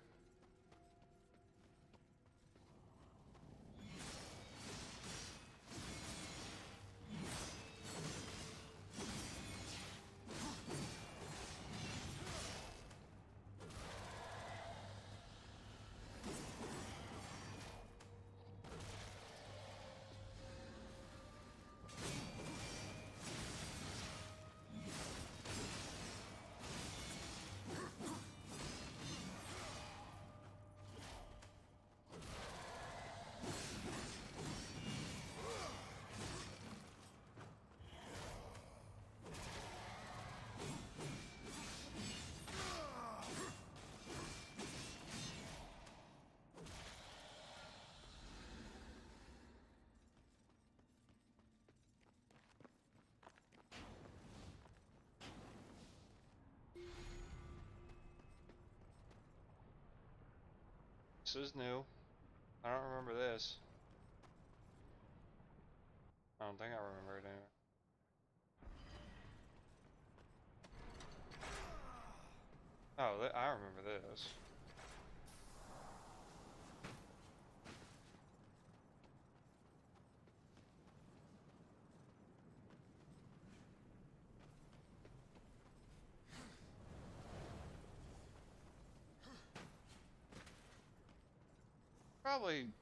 This is new. I don't remember this. I don't think I remember it anyway. Oh, I remember this.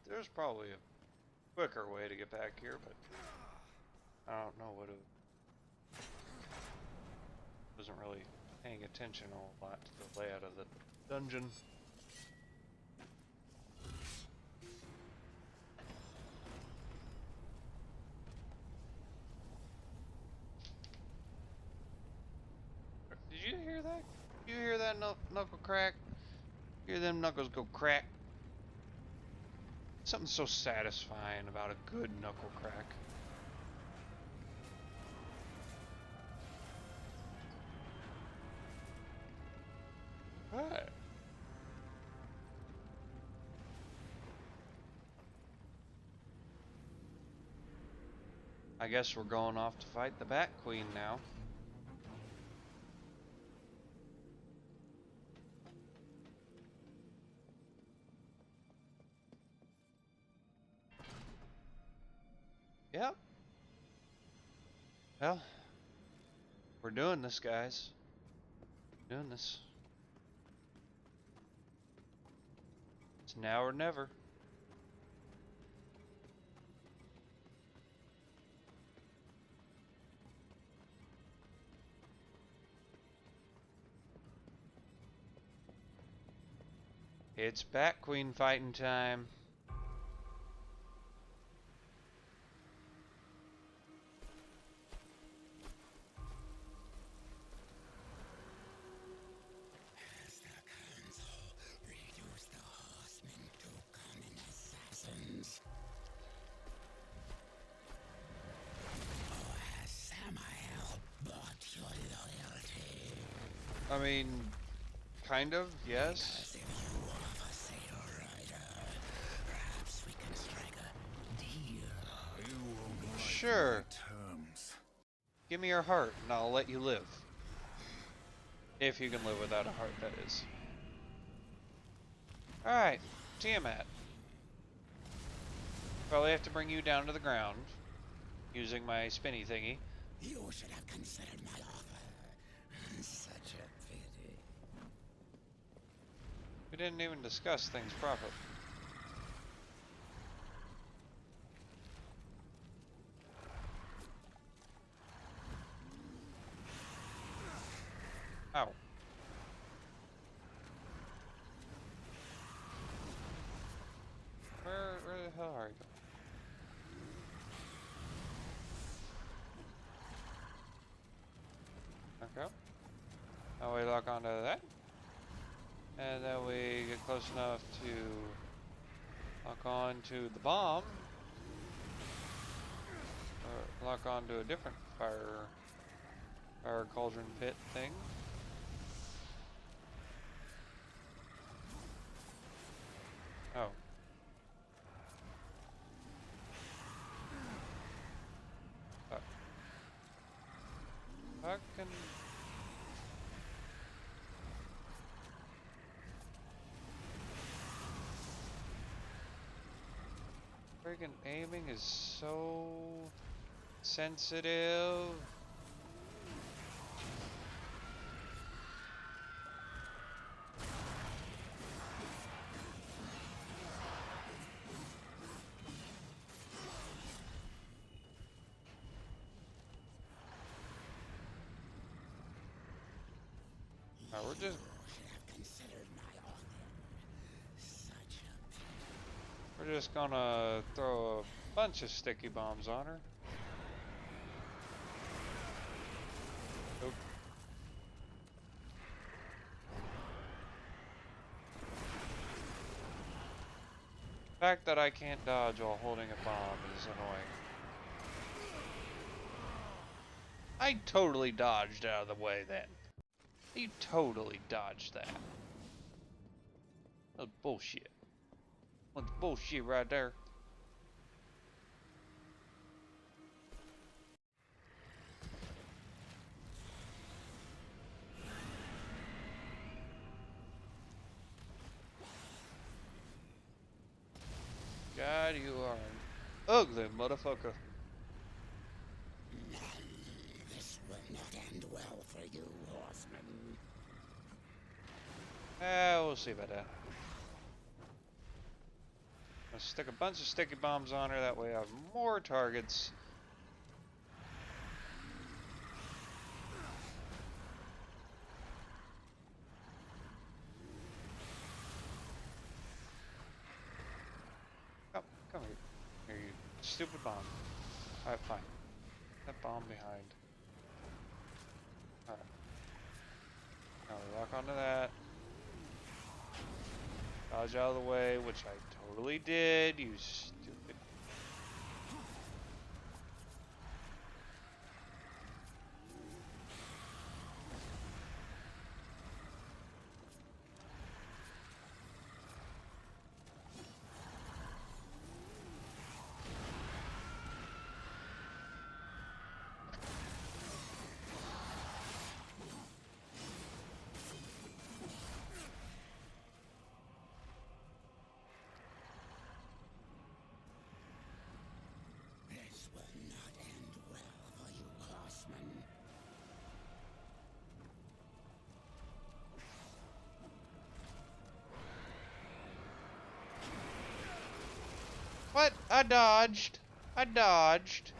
There's probably a quicker way to get back here, but I don't know what it wasn't really paying attention a whole lot to the layout of the dungeon. Did you hear that? You hear that knuckle crack? Hear them knuckles go crack? Something so satisfying about a good knuckle crack. What? I guess we're going off to fight the Bat Queen now. Yep. Well, we're doing this, guys. Doing this. It's now or never. It's Bat Queen fighting time. As the council reduced the horsemen to common assassins. Or has Samael bought your loyalty? I mean, kind of, yes. As if you are for sale, Rider. Perhaps we can strike a deal. You won't like Sure. my terms. Give me your heart, and I'll let you live. If you can live without a heart, that is. Alright, Tiamat. Probably have to bring you down to the ground, using my spinny thingy. You should have considered my offer. Such a pity. We didn't even discuss things properly. Ow. Where the hell are you? Okay. Now we lock onto that. And then we get close enough to lock on to the bomb. Or lock onto a different fire cauldron pit thing. Oh. Fucking. Friggin' aiming is so sensitive. We're just. You should have considered my offer. Such a pity. We're just gonna throw a bunch of sticky bombs on her. Oop. The fact that I can't dodge while holding a bomb is annoying. I totally dodged out of the way then. You totally dodged that. That's bullshit. That's bullshit right there. God, you are an ugly motherfucker. This will not end well for you, horseman. We'll see about that. I'll stick a bunch of sticky bombs on her, that way I have more targets. Oh, come here. Here, you stupid bomb. Alright, fine. That bomb behind. Alright. Now we lock onto that. Dodge out of the way, which I totally did, you stupid. What? I dodged. I dodged.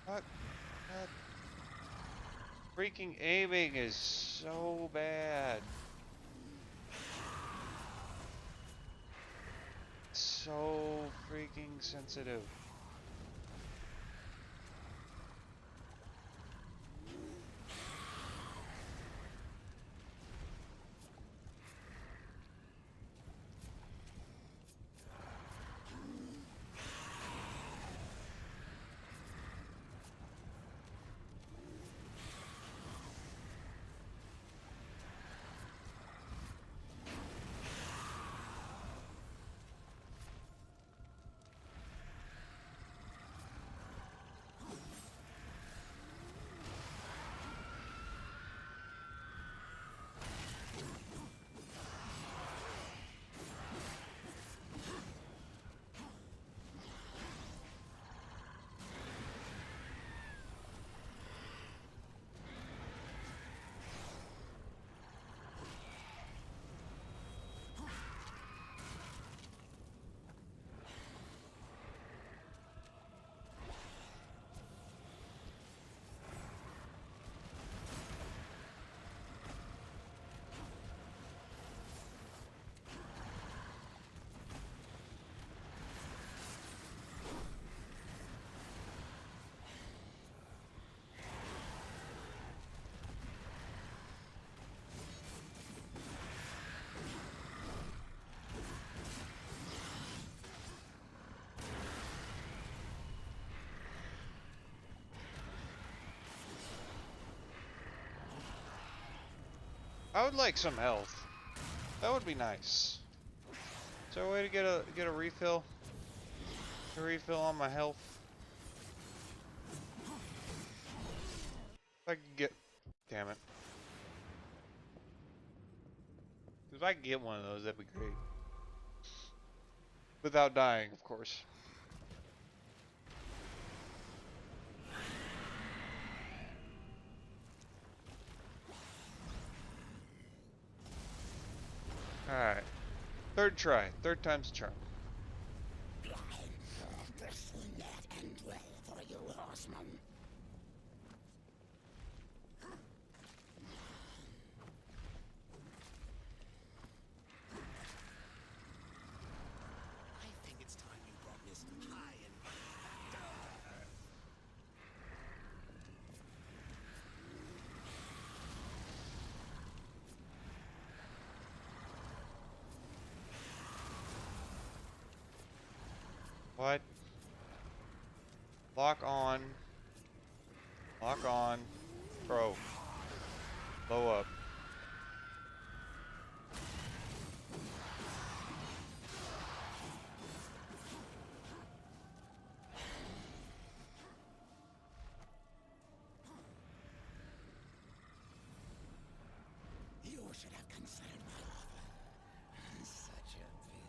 What? What? Freaking aiming is so bad. So freaking sensitive. I would like some health. That would be nice. Is there a way to get a refill? A refill on my health? If I could get, damn it. If I could get one of those, that'd be great. Without dying, of course. Alright. Third try. Third time's a charm. Pursue that and well for you, horseman. I think it's time you brought Miss High and back down to earth. What? Lock on. Lock on. Throw. Blow up. You should have considered my offer. Such a pity.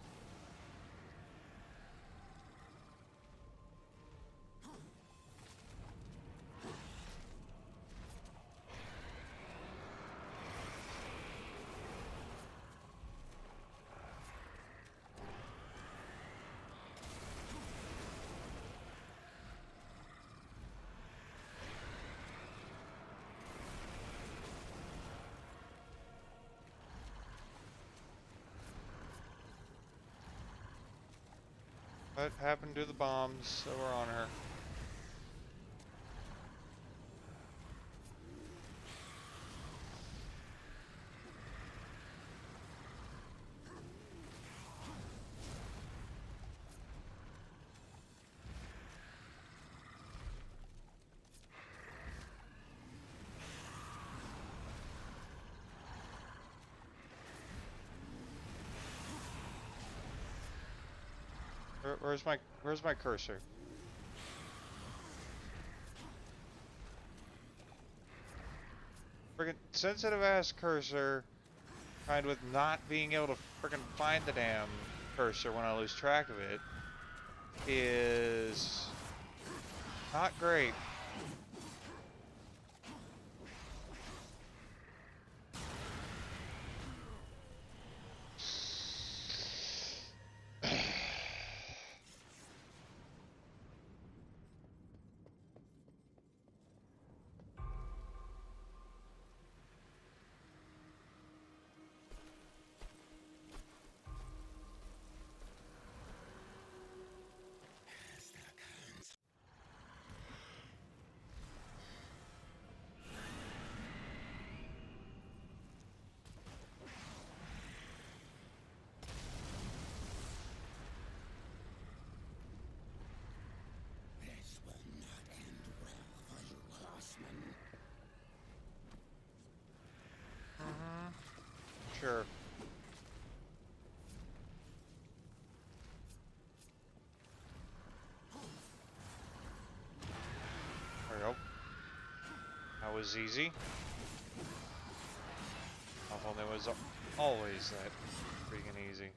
What happened to the bombs that were on her? Where's my cursor? Friggin' sensitive ass cursor, combined with not being able to friggin' find the damn cursor when I lose track of it, is not great. This will not end well for you, horsemen. Sure. There we go. That was easy. If only it was always that freaking easy.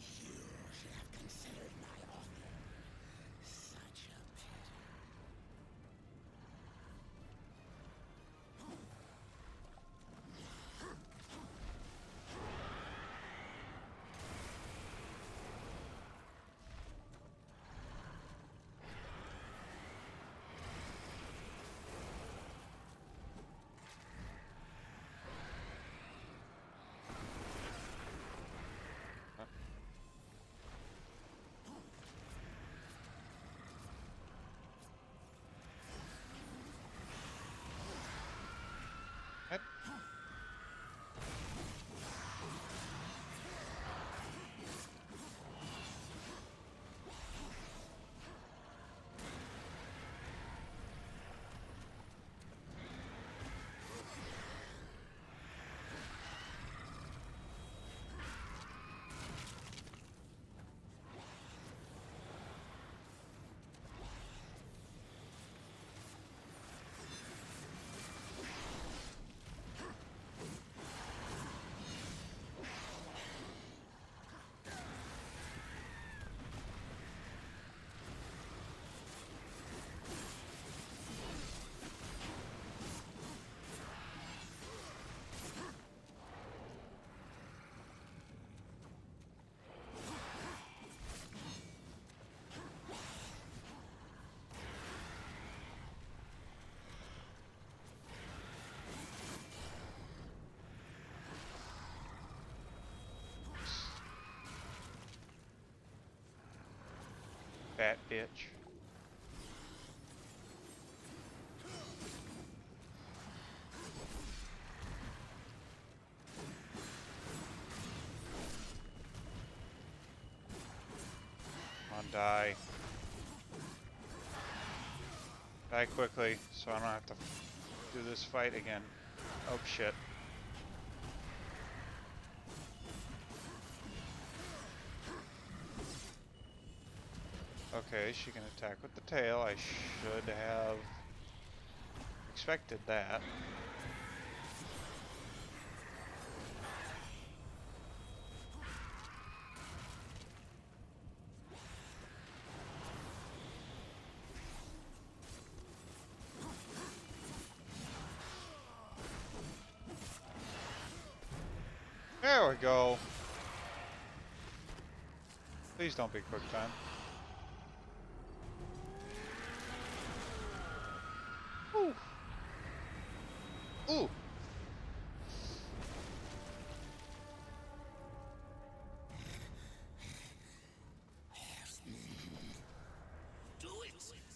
You should have considered my offer. Such a pity. That fat bitch. Come on, die. Die quickly, so I don't have to do this fight again. Oh shit. Okay, she can attack with the tail. I should have expected that. There we go. Please don't be quick time. Ooh. Ooh. Do it!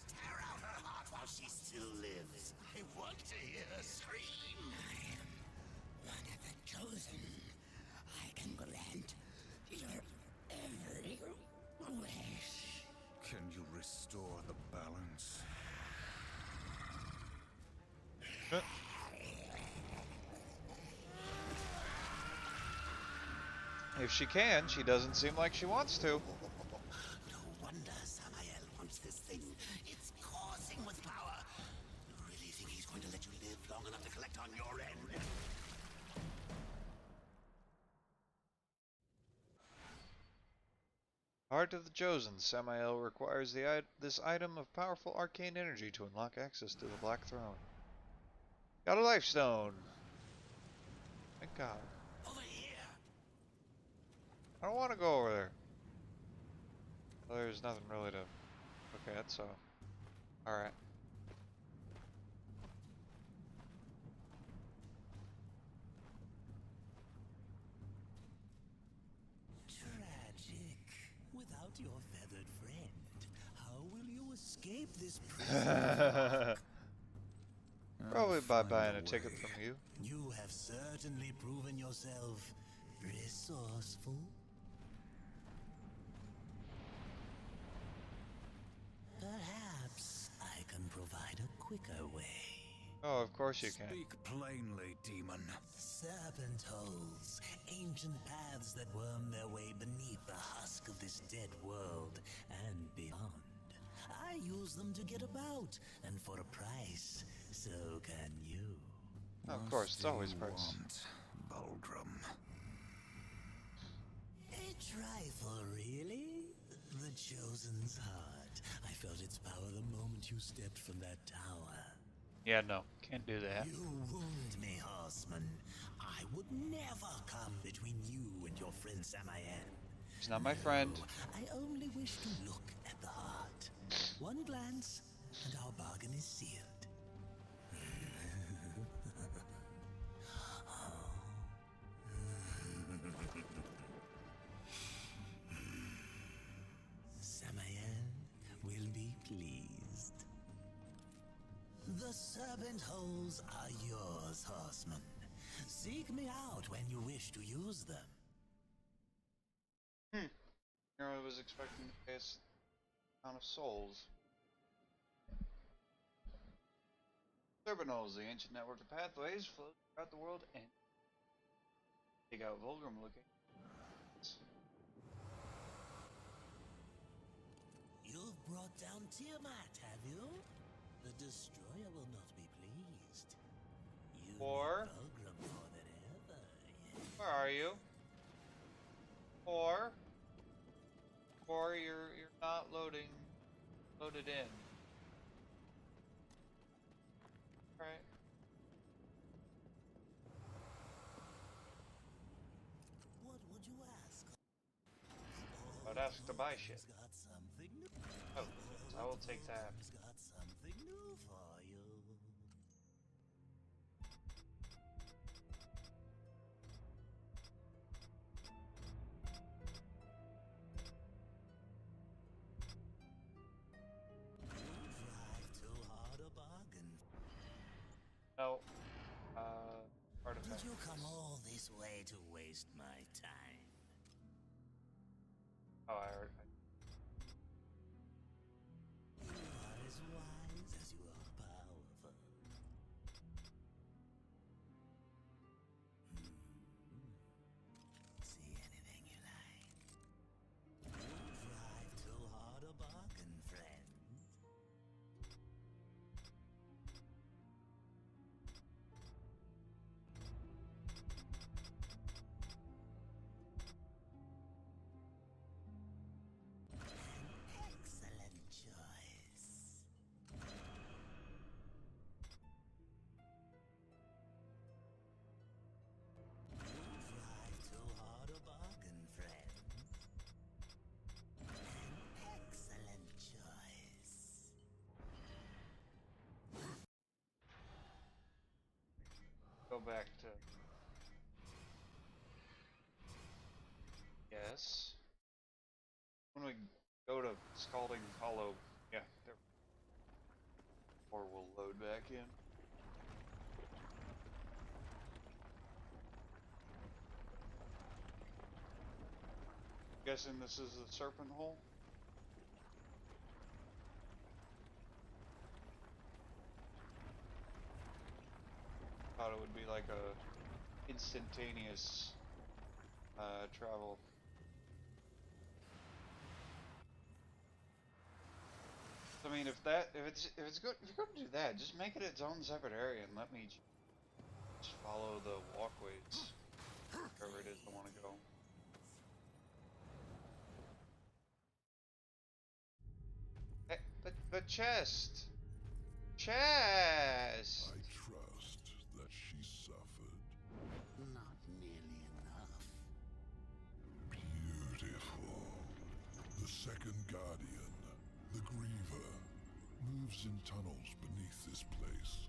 Tear out her heart while she still lives. I want to hear her scream. I am one of the chosen. I can grant your every wish. Can you restore the balance? If she can, she doesn't seem like she wants to. No wonder Samael wants this thing. It's coursing with power. You really think he's going to let you live long enough to collect on your end? Heart of the Chosen. Samael requires this item of powerful arcane energy to unlock access to the Black Throne. Got a life stone. Thank God. Over here. I don't want to go over there. Well, there's nothing really to look at, so. Alright. Tragic. Without your feathered friend, how will you escape this prison? Probably by find buying a a ticket way. from you. You have certainly proven yourself resourceful. Perhaps I can provide a quicker way. Oh, of course you can. Speak plainly, demon. Serpent holes, ancient paths that worm their way beneath the husk of this dead world and beyond. I use them to get about, and for a price, so can you. Of course, it's always a What do price. you want, Baldrum? A trifle, really? The Chosen's heart. I felt its power the moment you stepped from that tower. Yeah, no, can't do that. You wound me, horseman. I would never come between you and your friend Samael. He's not my friend. I only wish to look at the heart. One glance, and our bargain is sealed. Samael will be pleased. The serpent holes are yours, horseman. Seek me out when you wish to use them. I was expecting to pay a amount of souls. Serpentals, the ancient network of pathways, flow throughout the world and dig out Vulgrim looking. You've brought down Tiamat, have you? The Destroyer will not be pleased. You Or- need Vulgrim more than ever, yes. Where are you? Or you're not loaded in. Right. What would you ask? I'd ask to buy shit. He's got something new. Oh, I will take that. He's got something new for you. You drive too hard a bargain. No. Did Artifacts. you come all this way to waste my time? Oh, I heard. You are as wise as you are powerful. See anything you like? You drive too hard a bargain, friend. An excellent choice. You drive too hard a bargain, friend. An excellent choice. Go back to. Yes. When we go to Scalding Hollow, yeah, there. Or we'll load back in. Guessing this is the serpent hole? Thought it would be like a instantaneous travel. I mean, if you're going to do that, just make it its own separate area and let me just follow the walkways wherever it is I want to go. Hey, the chest! Chest! I trust that she suffered. Not nearly enough. Beautiful. The second guardian, the Griever, moves in tunnels beneath this place.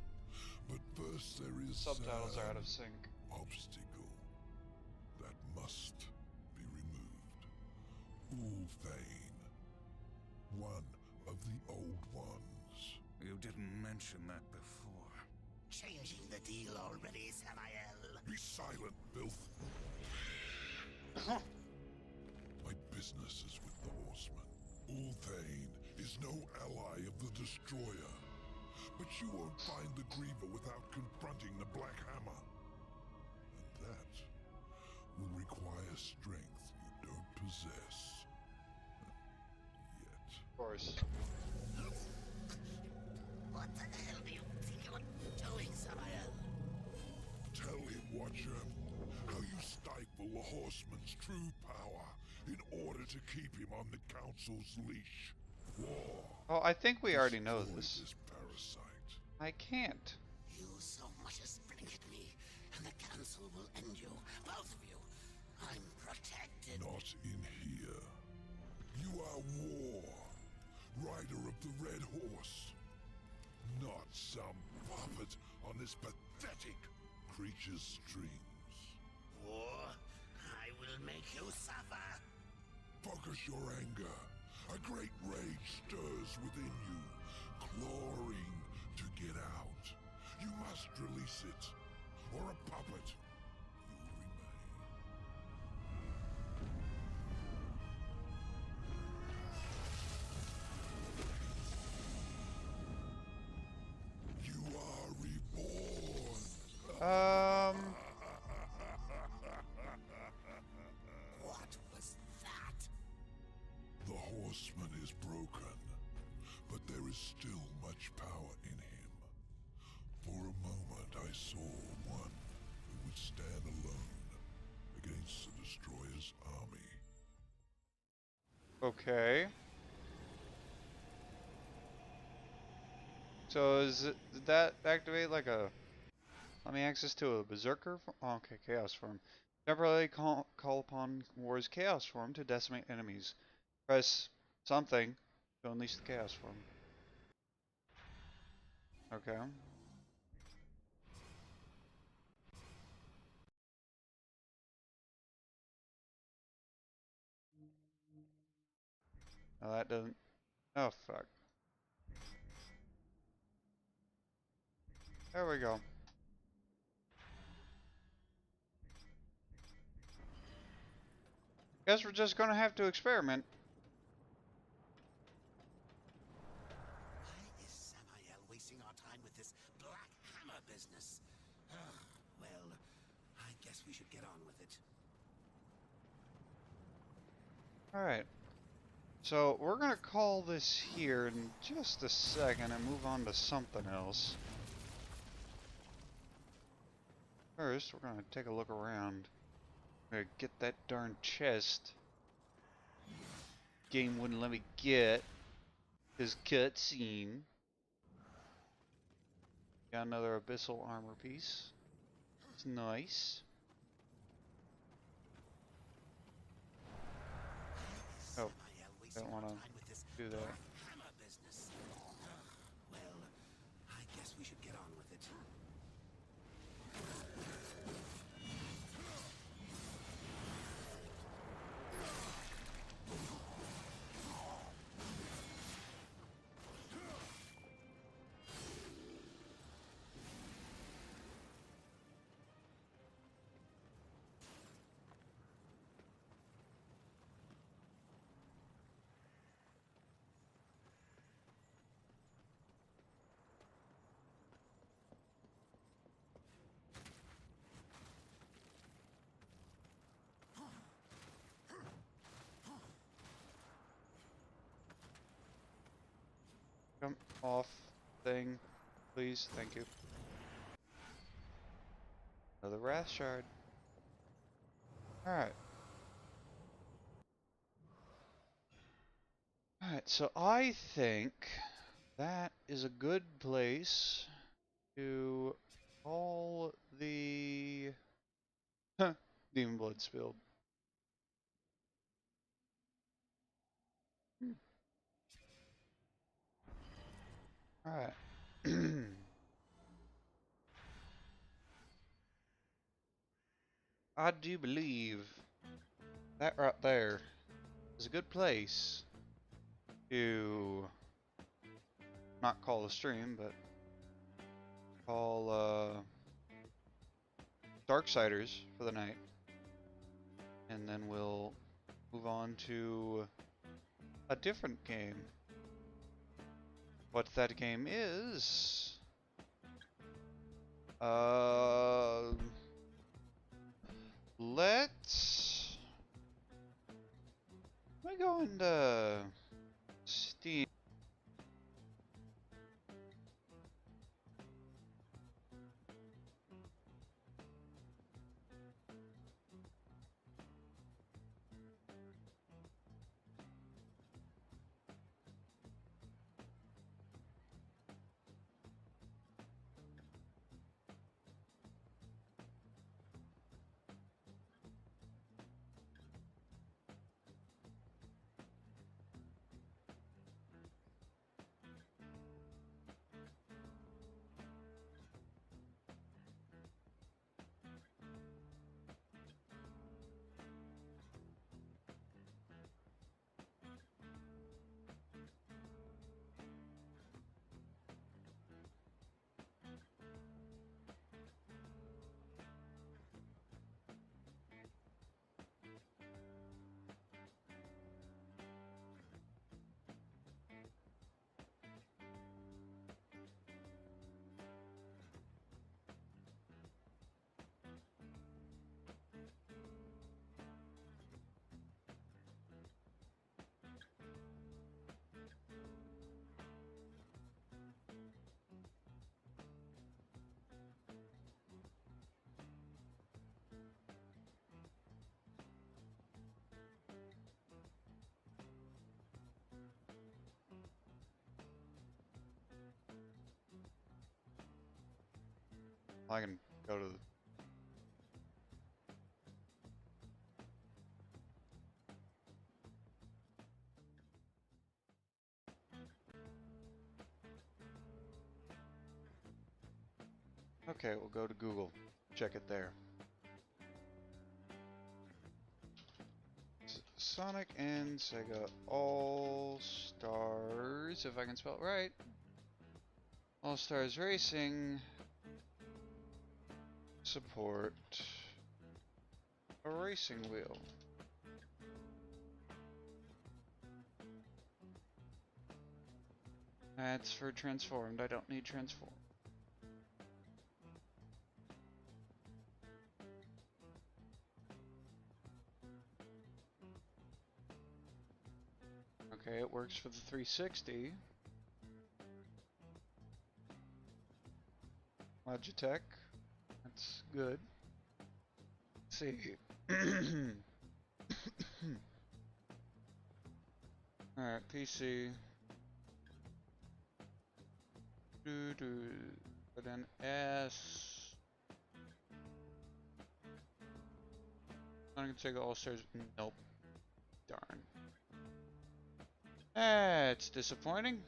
But first there is Subtitles are out of sync. obstacle that must be removed. Ulthane, one of the old ones. You didn't mention that before. Changing the deal already, Samael. Be silent, filth. My business is with the horseman. Ulthane is no ally of the Destroyer. But you won't find the Griever without confronting the Black Hammer. And that will require strength you don't possess. Yet. Of course. What the hell do you think you're doing, Samael? Tell him, Watcher, how you stifle the horseman's true power in order to keep him on the Council's leash. War. Oh, I think we already know Destroy this. parasite. I can't. You so much as blink at me, and the Council will end you. Both of you. I'm protected. Not in here. You are War, rider of the Red Horse. Not some puppet on this pathetic creature's strings. War, I will make you suffer. Focus your anger. A great rage stirs within you, clawing to get out. You must release it, or a puppet you'll remain. You are reborn. What was that? The horseman is broken, but there is still much power in him. For a moment I saw one who would stand alone against the Destroyer's army. Okay. So did that activate like a... Let me access to a berserker? Oh, okay, chaos form. Temporarily call upon War's chaos form to decimate enemies. Press something to unleash the chaos form. Okay. No, that doesn't... Oh, fuck. There we go. Guess we're just gonna have to experiment. Why is Samael wasting our time with this Black Hammer business? Well, I guess we should get on with it. Alright. So, we're gonna call this here in just a second and move on to something else. First, we're gonna take a look around. We're gonna get that darn chest. Game wouldn't let me get. His cutscene. Got another abyssal armor piece. It's nice. Oh, don't want to do that. Hammer business. Well, I guess we should get on with it. Jump off thing, please. Thank you. Another Wrath Shard. Alright. Alright, so I think that is a good place to call the Demon Blood spilled. Alright. I do believe that right there is a good place to not call a stream, but call Darksiders for the night. And then we'll move on to a different game. What that game is... Let's... Let me go into Steam. I can go to the... Okay, we'll go to Google. Check it there. Sonic and Sega All-Stars, if I can spell it right. All-Stars Racing. Support a racing wheel. That's for transformed. I don't need transform. Okay, it works for the 360. Logitech. That's good. Let's see. Alright, PC. Put in S. I'm gonna take All-Stars. Nope. Darn. That's disappointing.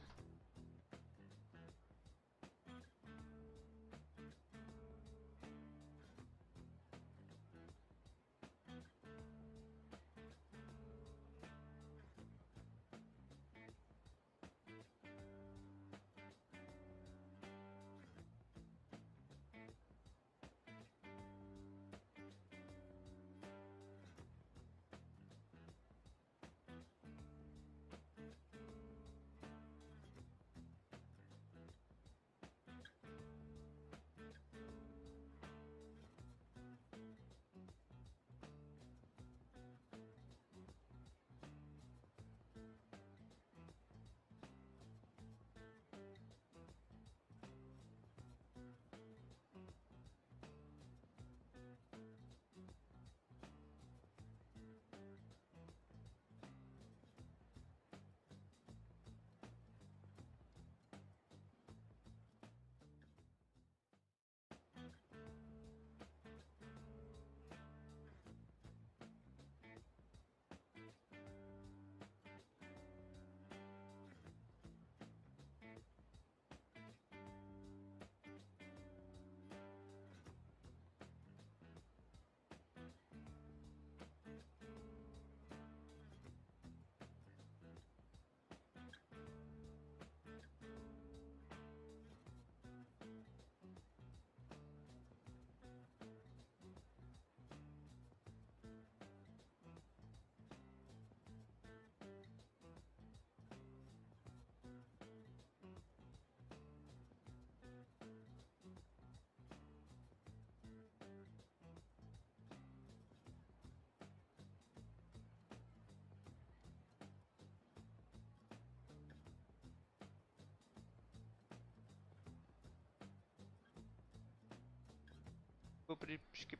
boopity skip.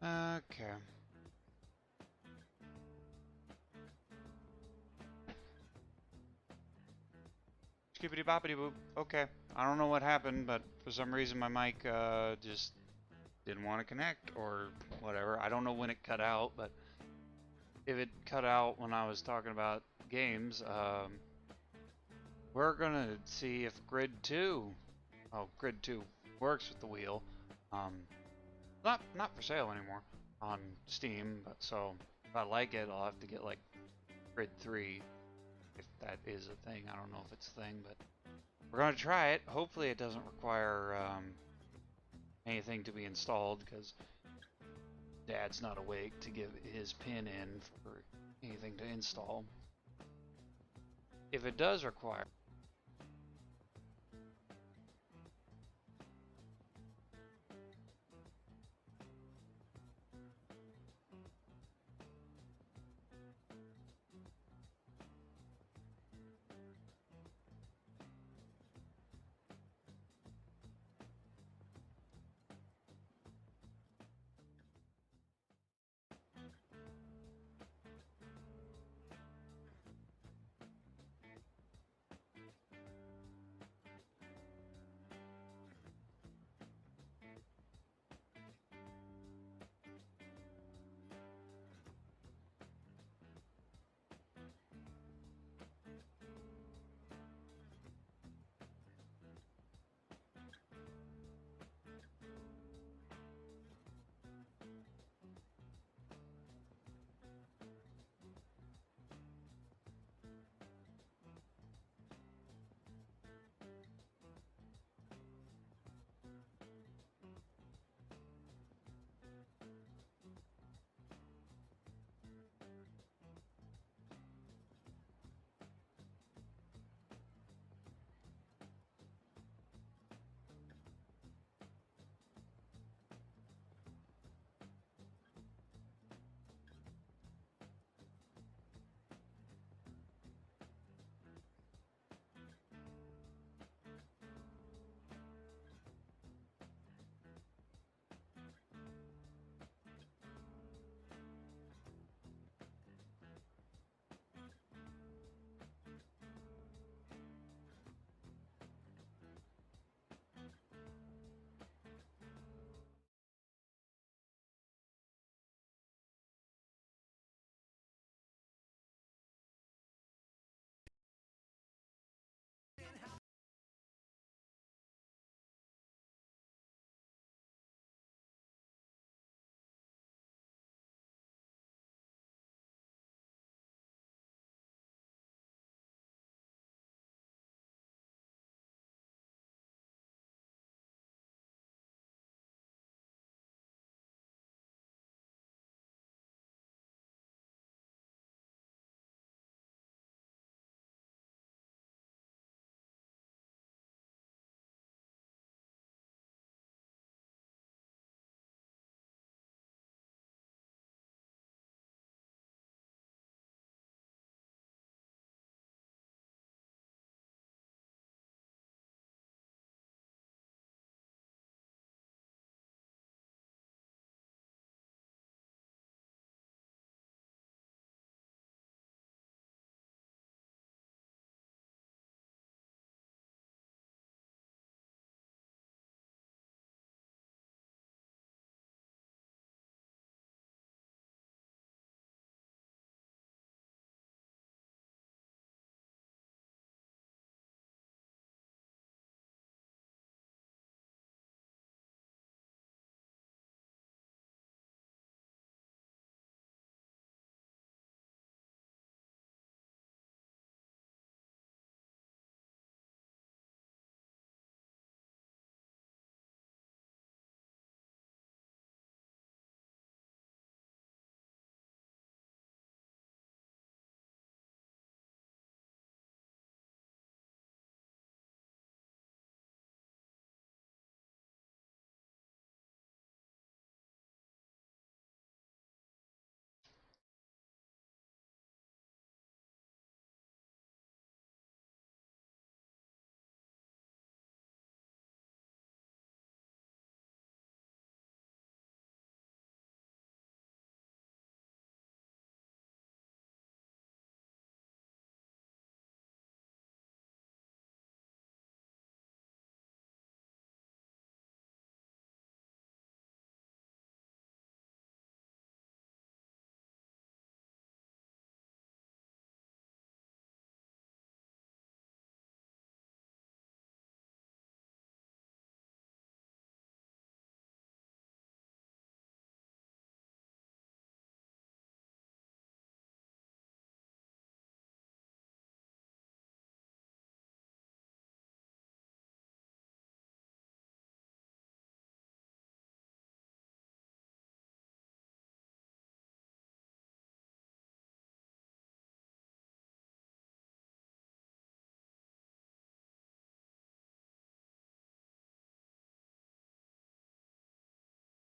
Okay. Skippity boppity boop. Okay. I don't know what happened, but for some reason my mic just didn't want to connect or whatever. I don't know when it cut out, but if it cut out when I was talking about games, we're gonna see if Grid 2, Grid 2 works with the wheel. Not for sale anymore on Steam, but so if I like it, I'll have to get like Grid 3 if that is a thing. I don't know if it's a thing, but we're gonna try it. Hopefully, it doesn't require anything to be installed because Dad's not awake to give his pin in for anything to install. If it does require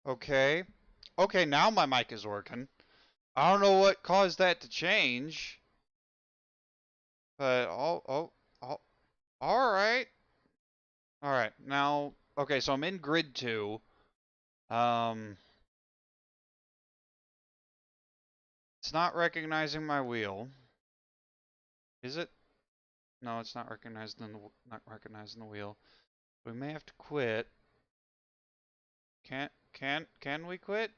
Okay. Okay, now my mic is working. I don't know what caused that to change, but all right. All right. Now, okay, so I'm in grid 2. Um it's not recognizing my wheel. Is it? No, it's not recognizing the wheel. We may have to quit. Can we quit?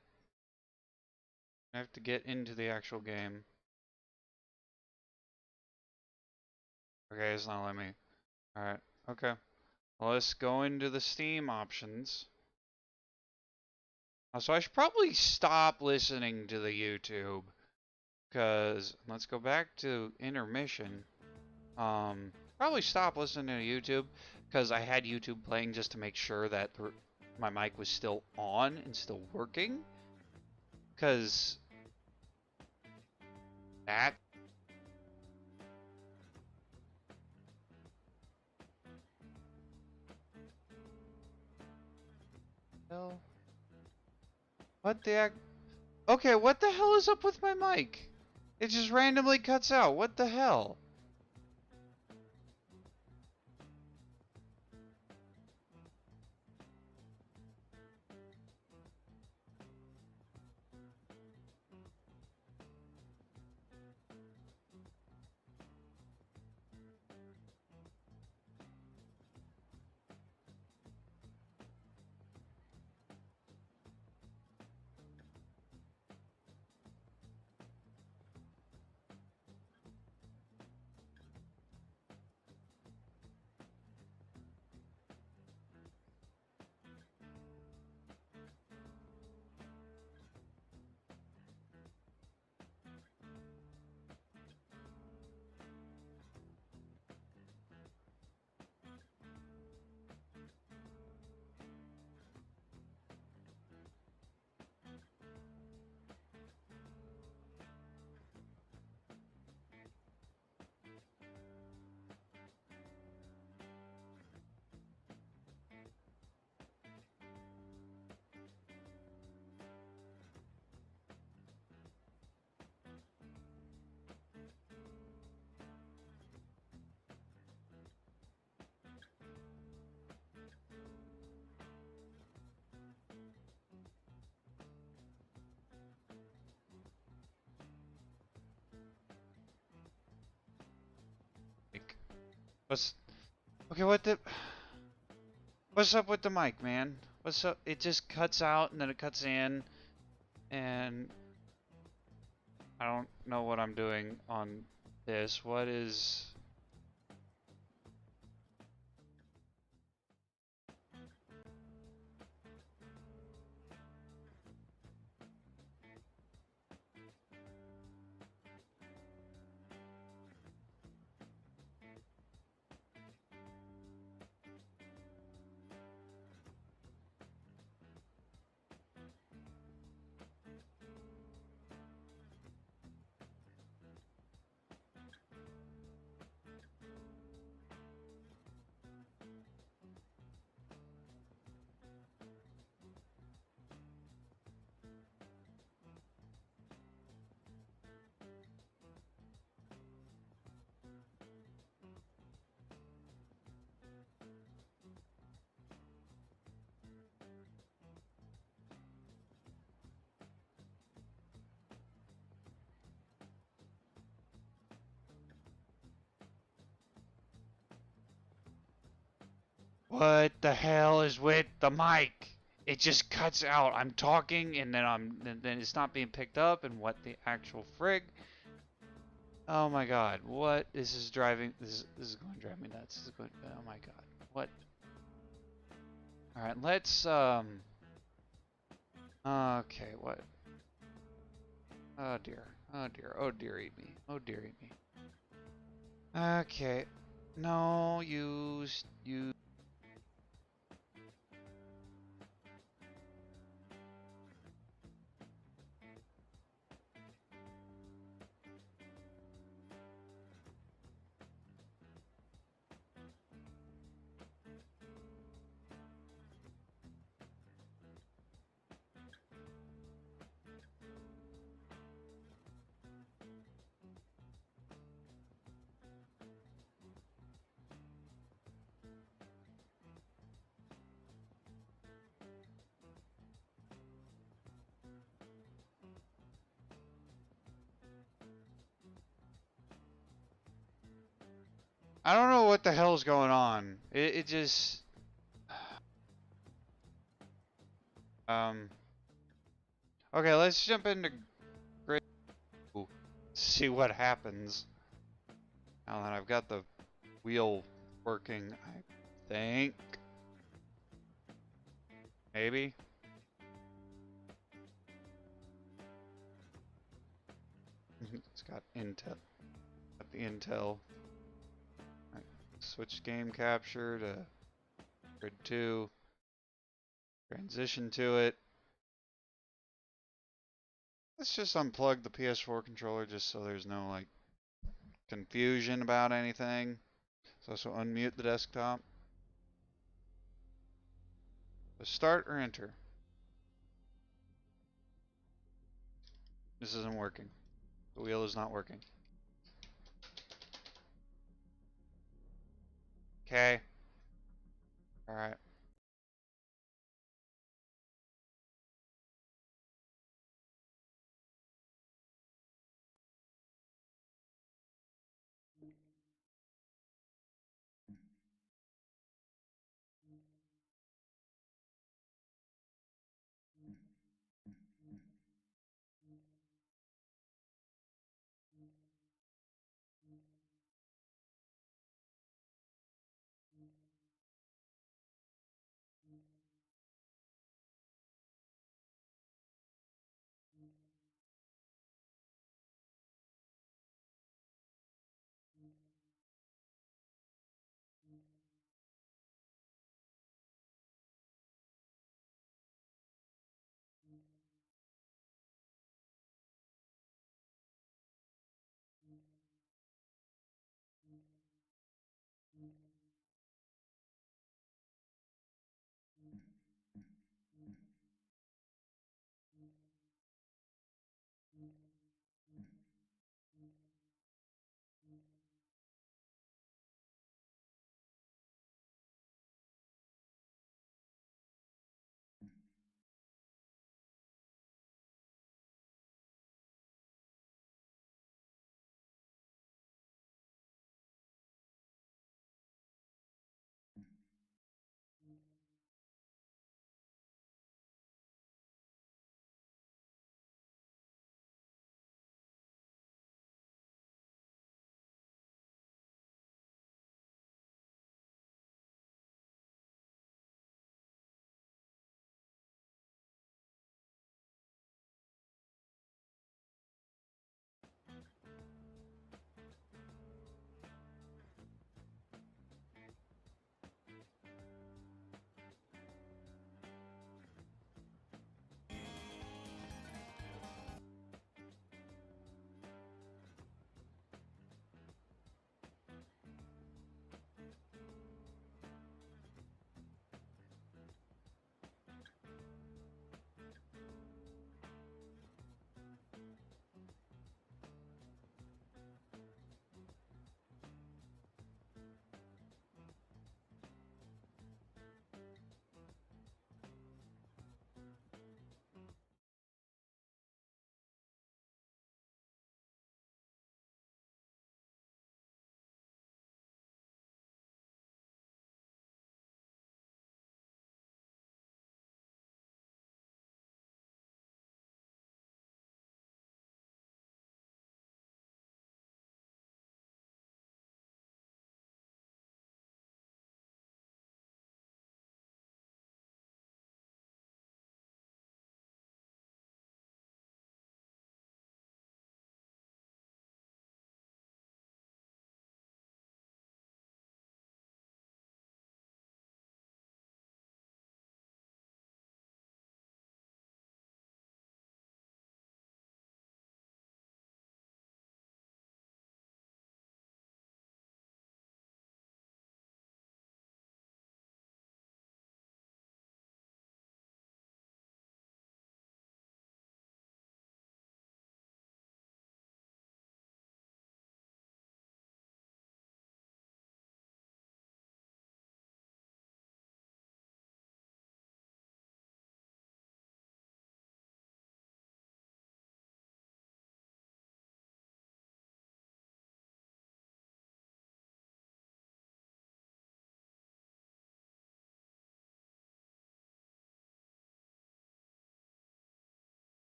I have to get into the actual game. Okay, it's not letting me. Alright, okay. Well, let's go into the Steam options. So I should probably stop listening to the YouTube. Because, let's go back to intermission. Probably stop listening to YouTube. Because I had YouTube playing just to make sure that my mic was still on and still working. Because that. Hell. What the heck? Okay, what the hell is up with my mic? It just randomly cuts out. What the hell? Like, what's okay? What's up with the mic, man? What's up? It just cuts out and then it cuts in, and I don't know what I'm doing on this. What is? What the hell is with the mic? It just cuts out. I'm talking and then it's not being picked up, and what the actual frig? Oh my god, what? This is driving. This is going to drive me nuts. This is going. Oh my god, what? All right, let's Okay, what? Oh dear. Oh dear. Oh dearie me. Oh dearie me. Okay. No, you. I don't know what the hell's going on. It just okay, let's jump into great see what happens. Now that I've got the wheel working, I think. Maybe. It's got intel. Got the intel. Right. Switch game capture to grid 2. Transition to it. Let's just unplug the PS4 controller just so there's no like confusion about anything. So unmute the desktop. So start or enter. This isn't working. The wheel is not working. Okay.